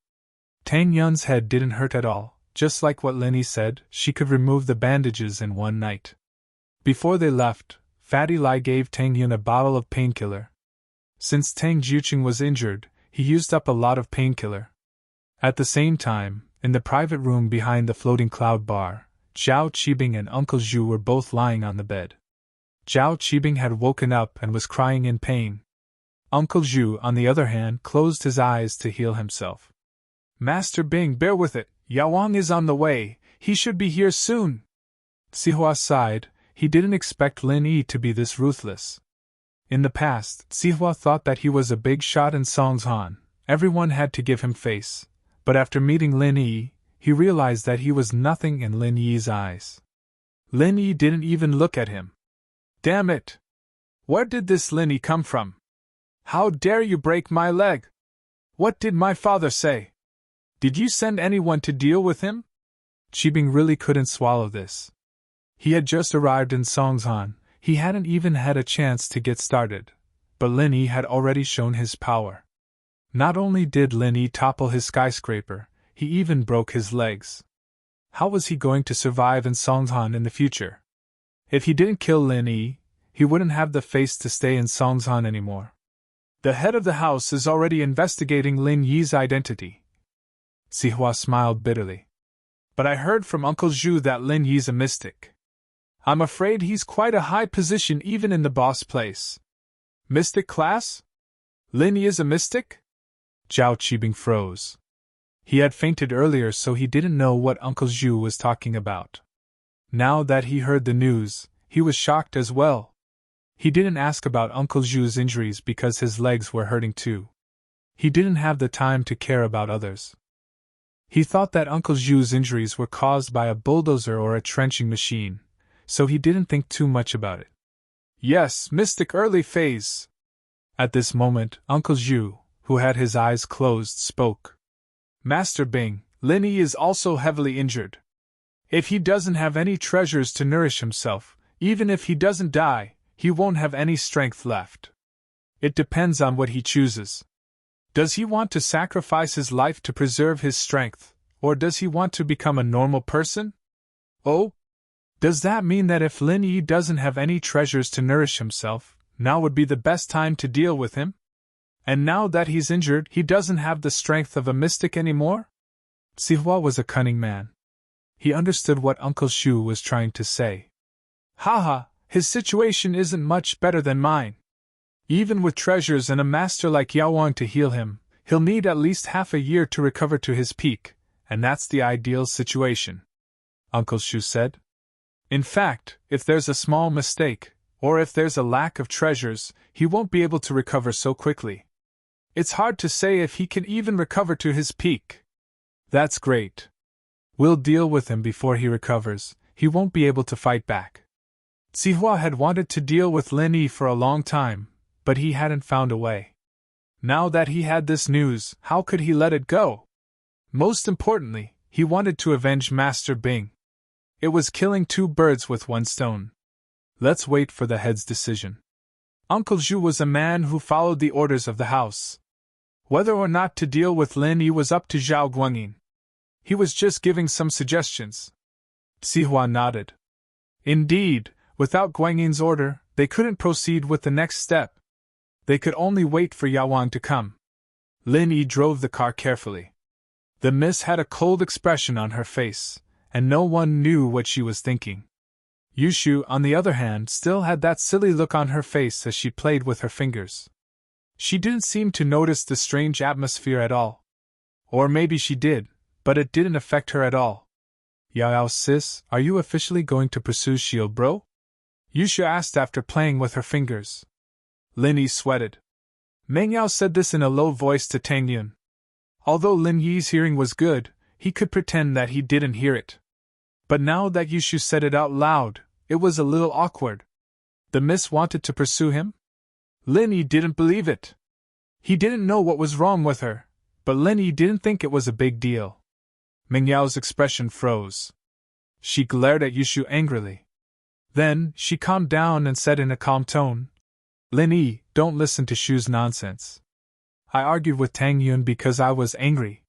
[SPEAKER 1] Tang Yun's head didn't hurt at all, just like what Lin Yi said, she could remove the bandages in one night. Before they left, Fatty Lai gave Tang Yun a bottle of painkiller. Since Tang Jiuqing was injured, he used up a lot of painkiller. At the same time, in the private room behind the floating cloud bar, Zhao Qibing and Uncle Zhu were both lying on the bed. Zhao Qibing had woken up and was crying in pain. Uncle Zhu, on the other hand, closed his eyes to heal himself. Master Bing, bear with it, Yawang is on the way, he should be here soon. Sihua sighed, he didn't expect Lin Yi to be this ruthless. In the past, Sihua thought that he was a big shot in Songzhan, everyone had to give him face. But after meeting Lin Yi, he realized that he was nothing in Lin Yi's eyes. Lin Yi didn't even look at him. Damn it! Where did this Lin Yi come from? How dare you break my leg? What did my father say? Did you send anyone to deal with him? Qibing really couldn't swallow this. He had just arrived in Songzhan, he hadn't even had a chance to get started, but Lin Yi had already shown his power. Not only did Lin Yi topple his skyscraper, he even broke his legs. How was he going to survive in Songzhan in the future? If he didn't kill Lin Yi, he wouldn't have the face to stay in Songzhan anymore. The head of the house is already investigating Lin Yi's identity. Sihua smiled bitterly. But I heard from Uncle Zhu that Lin Yi's a mystic. I'm afraid he's quite a high position even in the boss place. Mystic class? Lin Yi is a mystic? Zhao Qibing froze. He had fainted earlier, so he didn't know what Uncle Zhu was talking about. Now that he heard the news, he was shocked as well. He didn't ask about Uncle Zhu's injuries because his legs were hurting too. He didn't have the time to care about others. He thought that Uncle Zhu's injuries were caused by a bulldozer or a trenching machine, so he didn't think too much about it. Yes, mystic early phase. At this moment, Uncle Zhu, who had his eyes closed, spoke. Master Bing, Lin Yi is also heavily injured. If he doesn't have any treasures to nourish himself, even if he doesn't die, he won't have any strength left. It depends on what he chooses. Does he want to sacrifice his life to preserve his strength, or does he want to become a normal person? Oh? Does that mean that if Lin Yi doesn't have any treasures to nourish himself, now would be the best time to deal with him? And now that he's injured, he doesn't have the strength of a mystic anymore? Sihua was a cunning man. He understood what Uncle Zhu was trying to say. Haha, his situation isn't much better than mine. Even with treasures and a master like Yaowang to heal him, he'll need at least half a year to recover to his peak, and that's the ideal situation. Uncle Zhu said. In fact, if there's a small mistake, or if there's a lack of treasures, he won't be able to recover so quickly. It's hard to say if he can even recover to his peak. That's great. We'll deal with him before he recovers, he won't be able to fight back. Sihua had wanted to deal with Lin Yi for a long time, but he hadn't found a way. Now that he had this news, how could he let it go? Most importantly, he wanted to avenge Master Bing. It was killing two birds with one stone. Let's wait for the head's decision. Uncle Zhu was a man who followed the orders of the house. Whether or not to deal with Lin Yi was up to Zhao Guanyin. He was just giving some suggestions. Sihua nodded. Indeed, without Guanyin's order, they couldn't proceed with the next step. They could only wait for Yao Wang to come. Lin Yi drove the car carefully. The miss had a cold expression on her face, and no one knew what she was thinking. Yushu, on the other hand, still had that silly look on her face as she played with her fingers. She didn't seem to notice the strange atmosphere at all. Or maybe she did, but it didn't affect her at all. Yao sis, are you officially going to pursue Shield bro? Yushu asked after playing with her fingers. Lin Yi sweated. Meng Yao said this in a low voice to Tang Yun. Although Lin Yi's hearing was good, he could pretend that he didn't hear it. But now that Yushu said it out loud, it was a little awkward. The miss wanted to pursue him? Lin Yi didn't believe it. He didn't know what was wrong with her, but Lin Yi didn't think it was a big deal. Meng Yao's expression froze. She glared at Yushu angrily. Then, she calmed down and said in a calm tone, Lin Yi, don't listen to Shu's nonsense. I argued with Tang Yun because I was angry.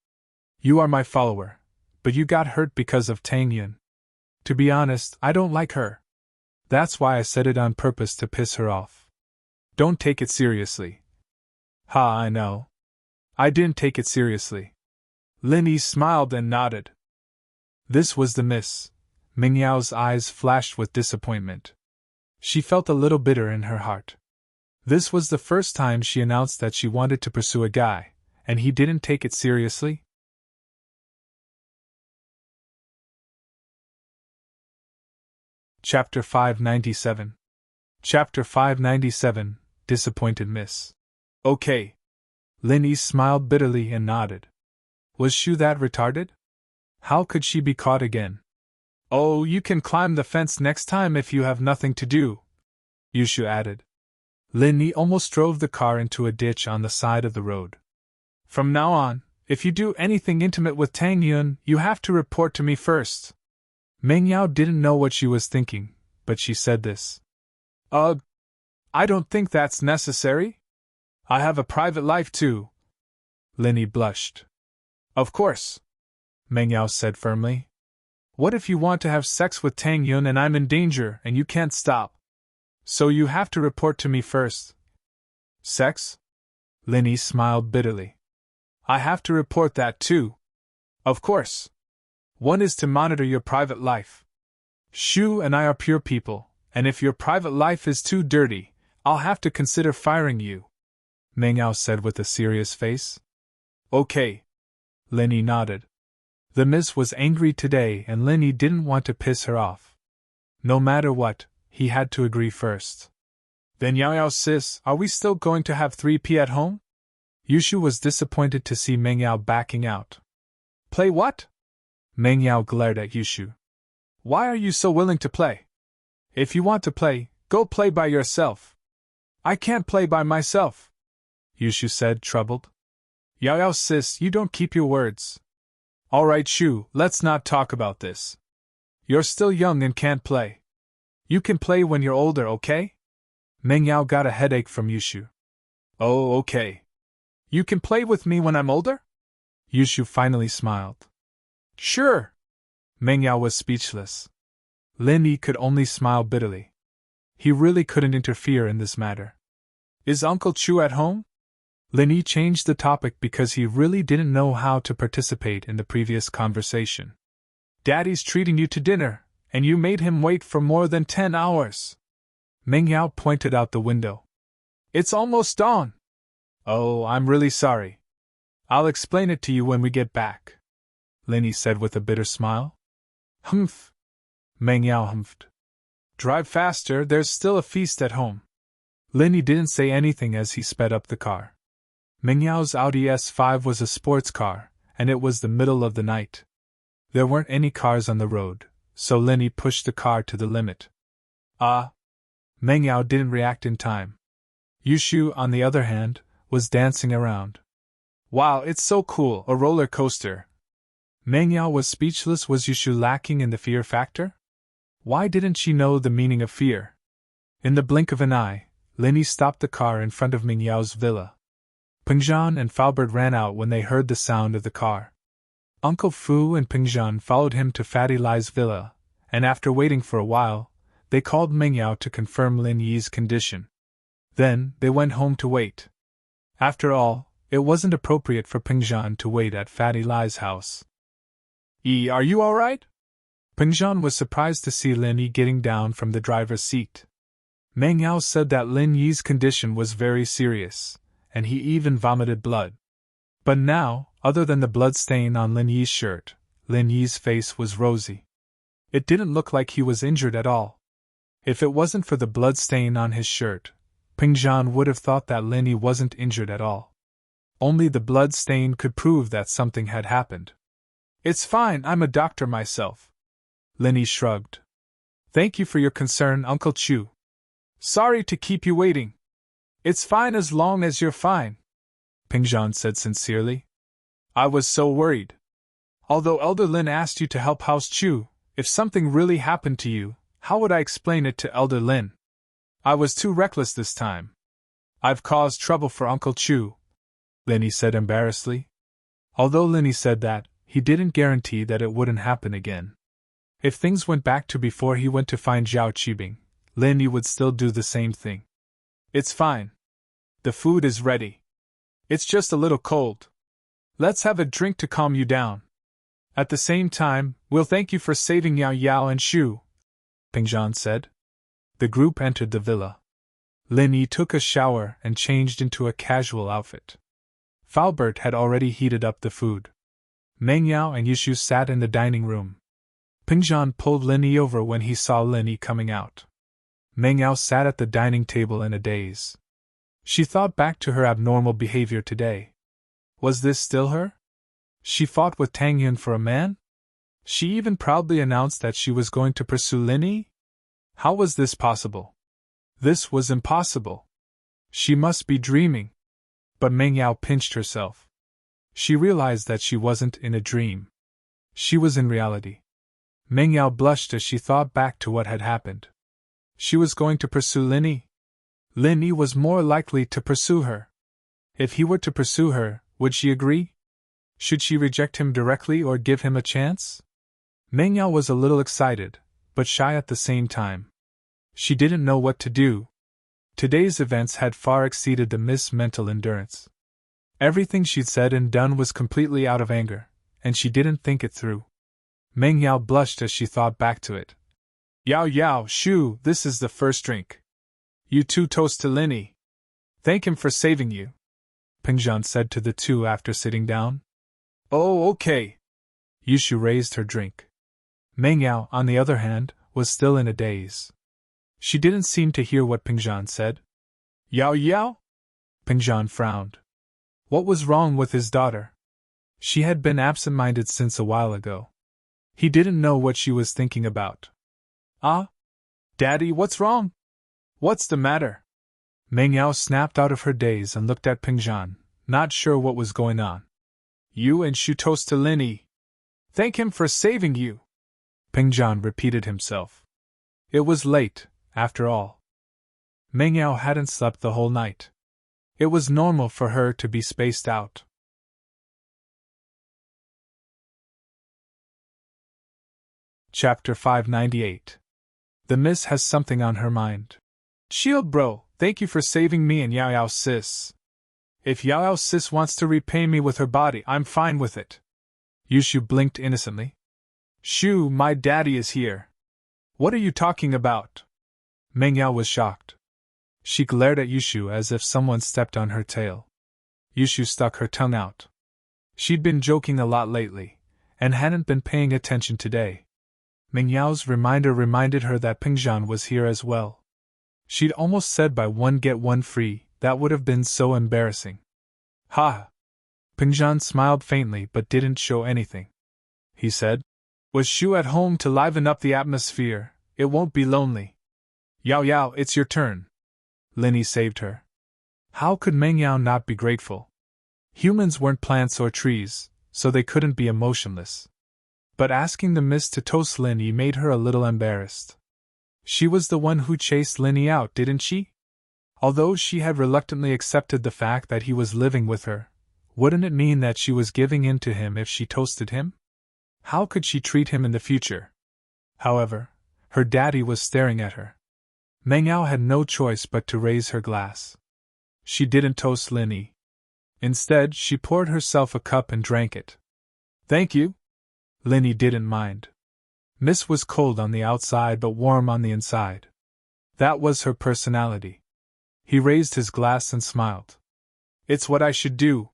[SPEAKER 1] You are my follower, but you got hurt because of Tang Yun. To be honest, I don't like her. That's why I said it on purpose to piss her off. Don't take it seriously. Ha, I know. I didn't take it seriously. Lin Yi smiled and nodded. This was the miss. Meng Yao's eyes flashed with disappointment. She felt a little bitter in her heart. This was the first time she announced that she wanted to pursue a guy, and he didn't take it seriously. Chapter 597. Chapter 597, Disappointed Miss. Okay. Lin Yi smiled bitterly and nodded. Was Shu that retarded? How could she be caught again? Oh, you can climb the fence next time if you have nothing to do, Yushu added. Lin Yi almost drove the car into a ditch on the side of the road. From now on, if you do anything intimate with Tang Yun, you have to report to me first. Meng Yao didn't know what she was thinking, but she said this. I don't think that's necessary. I have a private life too. Lin Yi blushed. Of course, Meng Yao said firmly. What if you want to have sex with Tang Yun and I'm in danger and you can't stop? So you have to report to me first. Sex? Lin Yi smiled bitterly. I have to report that too. Of course. One is to monitor your private life. Shu and I are pure people, and if your private life is too dirty, I'll have to consider firing you, Meng Yao said with a serious face. Okay. Lin Yi nodded. The miss was angry today and Lin Yi didn't want to piss her off. No matter what, he had to agree first. Then Yao sis, are we still going to have 3P at home? Yushu was disappointed to see Meng Yao backing out. Play what? Meng Yao glared at Yushu. Why are you so willing to play? If you want to play, go play by yourself. I can't play by myself, Yushu said, troubled. Yao sis, you don't keep your words. Alright Shu, let's not talk about this. You're still young and can't play. You can play when you're older, okay? Meng Yao got a headache from Yushu. Oh, okay. You can play with me when I'm older? Yushu finally smiled. Sure. Meng Yao was speechless. Lin Yi could only smile bitterly. He really couldn't interfere in this matter. Is Uncle Chu at home? Lin Yi changed the topic because he really didn't know how to participate in the previous conversation. Daddy's treating you to dinner, and you made him wait for more than 10 hours. Meng Yao pointed out the window. It's almost dawn. Oh, I'm really sorry. I'll explain it to you when we get back, Lin Yi said with a bitter smile. Humph. Meng Yao humphed. Drive faster, there's still a feast at home. Lin Yi didn't say anything as he sped up the car. Meng Yao's Audi S5 was a sports car, and it was the middle of the night. There weren't any cars on the road, so Lin Yi pushed the car to the limit. Meng Yao didn't react in time. Yushu, on the other hand, was dancing around. Wow, it's so cool, a roller coaster. Meng Yao was speechless. Was Yushu lacking in the fear factor? Why didn't she know the meaning of fear? In the blink of an eye, Lin Yi stopped the car in front of Ming Yao's villa. Pengzhan and Falbert ran out when they heard the sound of the car. Uncle Fu and Pengzhan followed him to Fatty Lai's villa, and after waiting for a while, they called Ming Yao to confirm Lin Yi's condition. Then, they went home to wait. After all, it wasn't appropriate for Pengzhan to wait at Fatty Lai's house. Are you alright? Pengzhan was surprised to see Lin Yi getting down from the driver's seat. Meng Yao said that Lin Yi's condition was very serious, and he even vomited blood. But now, other than the blood stain on Lin Yi's shirt, Lin Yi's face was rosy. It didn't look like he was injured at all. If it wasn't for the blood stain on his shirt, Pengzhan would have thought that Lin Yi wasn't injured at all. Only the blood stain could prove that something had happened. It's fine, I'm a doctor myself. Lin Yi shrugged. Thank you for your concern, Uncle Chu. Sorry to keep you waiting. It's fine as long as you're fine, Pengzhan said sincerely. I was so worried. Although Elder Lin asked you to help House Chu, if something really happened to you, how would I explain it to Elder Lin? I was too reckless this time. I've caused trouble for Uncle Chu, Lin Yi said embarrassedly. Although Lin Yi said that, he didn't guarantee that it wouldn't happen again. If things went back to before he went to find Zhao Qibing, Lin Yi would still do the same thing. It's fine. The food is ready. It's just a little cold. Let's have a drink to calm you down. At the same time, we'll thank you for saving Yao Yao and Shu, Pengzhan said. The group entered the villa. Lin Yi took a shower and changed into a casual outfit. Falbert had already heated up the food. Meng Yao and Yushu sat in the dining room. Pengzhan pulled Lin Yi over when he saw Lin Yi coming out. Meng Yao sat at the dining table in a daze. She thought back to her abnormal behavior today. Was this still her? She fought with Tang Yun for a man? She even proudly announced that she was going to pursue Lin Yi? How was this possible? This was impossible. She must be dreaming. But Meng Yao pinched herself. She realized that she wasn't in a dream. She was in reality. Meng Yao blushed as she thought back to what had happened. She was going to pursue Lin Yi. Lin Yi was more likely to pursue her. If he were to pursue her, would she agree? Should she reject him directly or give him a chance? Meng Yao was a little excited, but shy at the same time. She didn't know what to do. Today's events had far exceeded the Miss' mental endurance. Everything she'd said and done was completely out of anger, and she didn't think it through. Meng Yao blushed as she thought back to it. Yao Yao, Shu, this is the first drink. You two toast to Lin Yi. Thank him for saving you, Pengzhan said to the two after sitting down. Oh, okay. Yushu raised her drink. Meng Yao, on the other hand, was still in a daze. She didn't seem to hear what Pengzhan said. Yao Yao? Pengzhan frowned. What was wrong with his daughter? She had been absent-minded since a while ago. He didn't know what she was thinking about. Ah? Daddy, what's wrong? What's the matter? Meng Yao snapped out of her daze and looked at Pengzhan, not sure what was going on. You and Shu toast to Lin Yi. Thank him for saving you, Pengzhan repeated himself. It was late, after all. Meng Yao hadn't slept the whole night. It was normal for her to be spaced out. Chapter 598. The Miss has something on her mind. Shield bro, thank you for saving me and Yao Yao sis. If Yao Yao sis wants to repay me with her body, I'm fine with it. Yushu blinked innocently. Shu, my daddy is here. What are you talking about? Meng Yao was shocked. She glared at Yushu as if someone stepped on her tail. Yushu stuck her tongue out. She'd been joking a lot lately, and hadn't been paying attention today. Meng Yao's reminder reminded her that Pengzhan was here as well. She'd almost said buy one get one free, that would have been so embarrassing. Ha! Pengzhan smiled faintly but didn't show anything. He said, Was Shu at home to liven up the atmosphere? It won't be lonely. Yao Yao, it's your turn. Lin Yi saved her. How could Meng Yao not be grateful? Humans weren't plants or trees, so they couldn't be emotionless. But asking the Miss to toast Lin Yi made her a little embarrassed. She was the one who chased Lin Yi out, didn't she? Although she had reluctantly accepted the fact that he was living with her, wouldn't it mean that she was giving in to him if she toasted him? How could she treat him in the future? However, her daddy was staring at her. Meng Yao had no choice but to raise her glass. She didn't toast Lin Yi. Instead, she poured herself a cup and drank it. Thank you. Lin Yi didn't mind. Miss was cold on the outside but warm on the inside. That was her personality. He raised his glass and smiled. It's what I should do.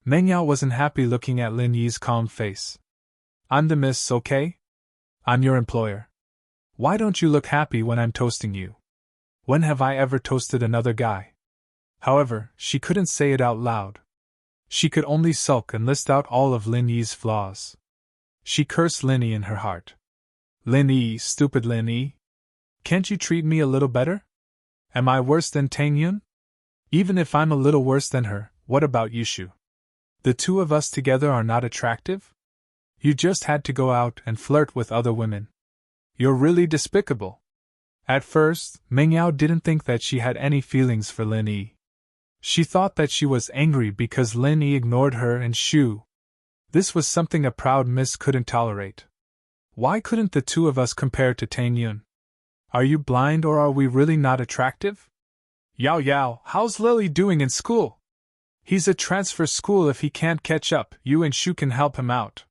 [SPEAKER 1] Meng Yao wasn't happy looking at Lin Yi's calm face. I'm the miss, okay? I'm your employer. Why don't you look happy when I'm toasting you? When have I ever toasted another guy? However, she couldn't say it out loud. She could only sulk and list out all of Lin Yi's flaws. She cursed Lin Yi in her heart. Lin Yi, stupid Lin Yi. Can't you treat me a little better? Am I worse than Tang Yun? Even if I'm a little worse than her, what about Yushu? The two of us together are not attractive? You just had to go out and flirt with other women. You're really despicable. At first, Meng Yao didn't think that she had any feelings for Lin Yi. She thought that she was angry because Lin Yi ignored her and Shu. This was something a proud miss couldn't tolerate. Why couldn't the two of us compare to Tang Yun? Are you blind or are we really not attractive? Yao Yao, how's Lily doing in school? He's at transfer school. If he can't catch up, you and Shu can help him out.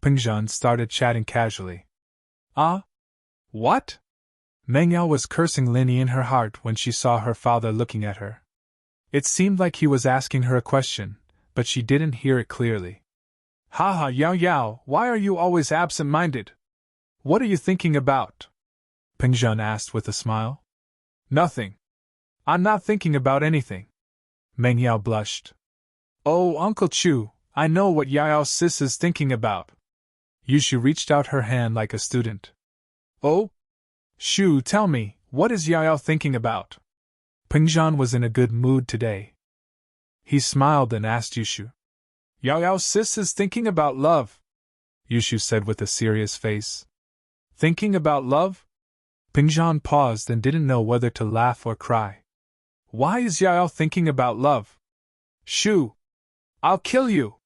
[SPEAKER 1] Pengzhan started chatting casually. What? Meng Yao was cursing Lin Yi in her heart when she saw her father looking at her. It seemed like he was asking her a question, but she didn't hear it clearly. Haha, Yao Yao, why are you always absent-minded? What are you thinking about? Pengzhan asked with a smile. Nothing. I'm not thinking about anything. Meng Yao blushed. Oh, Uncle Chu, I know what Yao Yao's sis is thinking about. Yushu reached out her hand like a student. Oh? Shu, tell me, what is Yao Yao thinking about? Pengzhan was in a good mood today. He smiled and asked Yushu. Yao Yao's sis is thinking about love, Yushu said with a serious face. Thinking about love? Pengzhan paused and didn't know whether to laugh or cry. Why is Yao Yao thinking about love? Shu! I'll kill you!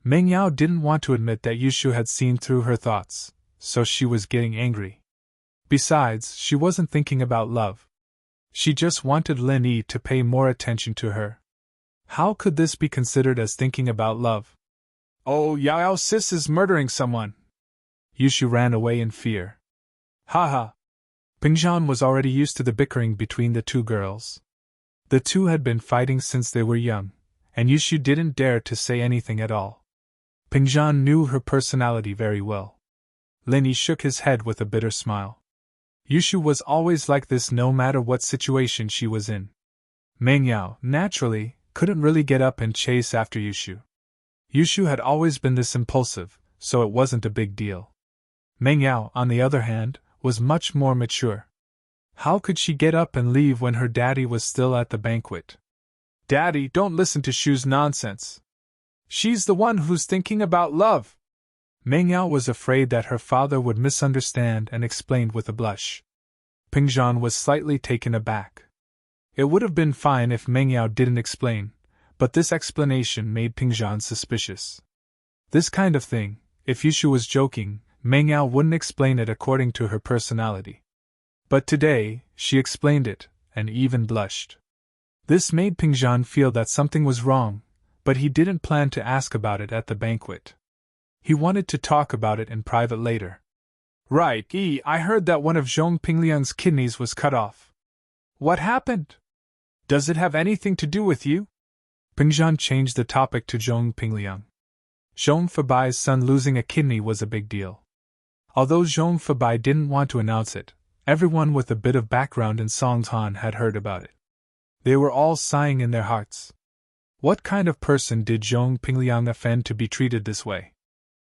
[SPEAKER 1] Meng Yao didn't want to admit that Yushu had seen through her thoughts, so she was getting angry. Besides, she wasn't thinking about love. She just wanted Lin Yi to pay more attention to her. How could this be considered as thinking about love? Oh, Yao Yao's sis is murdering someone. Yushu ran away in fear. Haha. Pengzhan was already used to the bickering between the two girls. The two had been fighting since they were young, and Yushu didn't dare to say anything at all. Pengzhan knew her personality very well. Lin Yi shook his head with a bitter smile. Yushu was always like this no matter what situation she was in. Meng Yao, naturally, couldn't really get up and chase after Yushu. Yushu had always been this impulsive, so it wasn't a big deal. Meng Yao, on the other hand, was much more mature. How could she get up and leave when her daddy was still at the banquet? Daddy, don't listen to Shu's nonsense. She's the one who's thinking about love. Meng Yao was afraid that her father would misunderstand and explained with a blush. Pengzhan was slightly taken aback. It would have been fine if Meng Yao didn't explain, but this explanation made Pengzhan suspicious. This kind of thing, if Yushu was joking, Meng Yao wouldn't explain it according to her personality. But today, she explained it, and even blushed. This made Pengzhan feel that something was wrong, but he didn't plan to ask about it at the banquet. He wanted to talk about it in private later. Right, I heard that one of Zhong Pingliang's kidneys was cut off. What happened? Does it have anything to do with you? Pengzhan changed the topic to Zhong Pingliang. Zhong Fabai's son losing a kidney was a big deal. Although Zhong Fabai didn't want to announce it, everyone with a bit of background in Songtan had heard about it. They were all sighing in their hearts. What kind of person did Zhong Pingliang offend to be treated this way?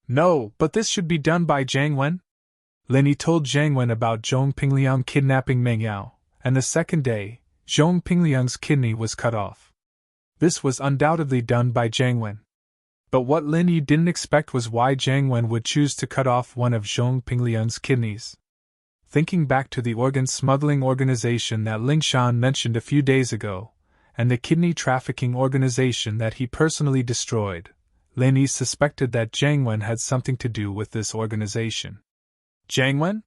[SPEAKER 1] No, but this should be done by Jiang Wen. Lin Yi told Jiang Wen about Zhong Pingliang kidnapping Meng Yao, and the second day, Zhong Pingliang's kidney was cut off. This was undoubtedly done by Jiang Wen. But what Lin Yi didn't expect was why Jiang Wen would choose to cut off one of Zhong Pingliang's kidneys. thinking back to the organ smuggling organization that Ling Shan mentioned a few days ago, and the kidney trafficking organization that he personally destroyed, Lin Yi suspected that Jiang Wen had something to do with this organization. Jiang Wen?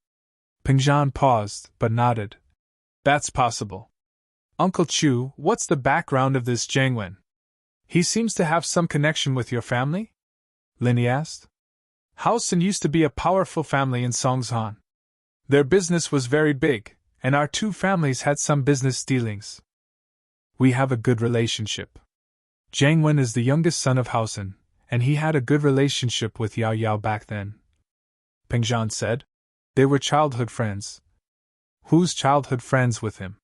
[SPEAKER 1] Peng Zhan paused, but nodded. That's possible. Uncle Chu, what's the background of this Jiang Wen? He seems to have some connection with your family? Lin Yi asked. Haosen used to be a powerful family in Songzhan. Their business was very big, and our two families had some business dealings. We have a good relationship. Jiang Wen is the youngest son of Haosen, and he had a good relationship with Yao Yao back then. Peng Zhan said. They were childhood friends. Who's childhood friends with him?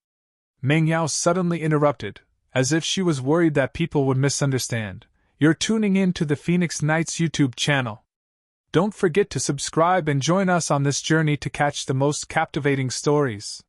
[SPEAKER 1] Meng Yao suddenly interrupted, as if she was worried that people would misunderstand. You're tuning in to the Phoenix Nights YouTube channel. Don't forget to subscribe and join us on this journey to catch the most captivating stories.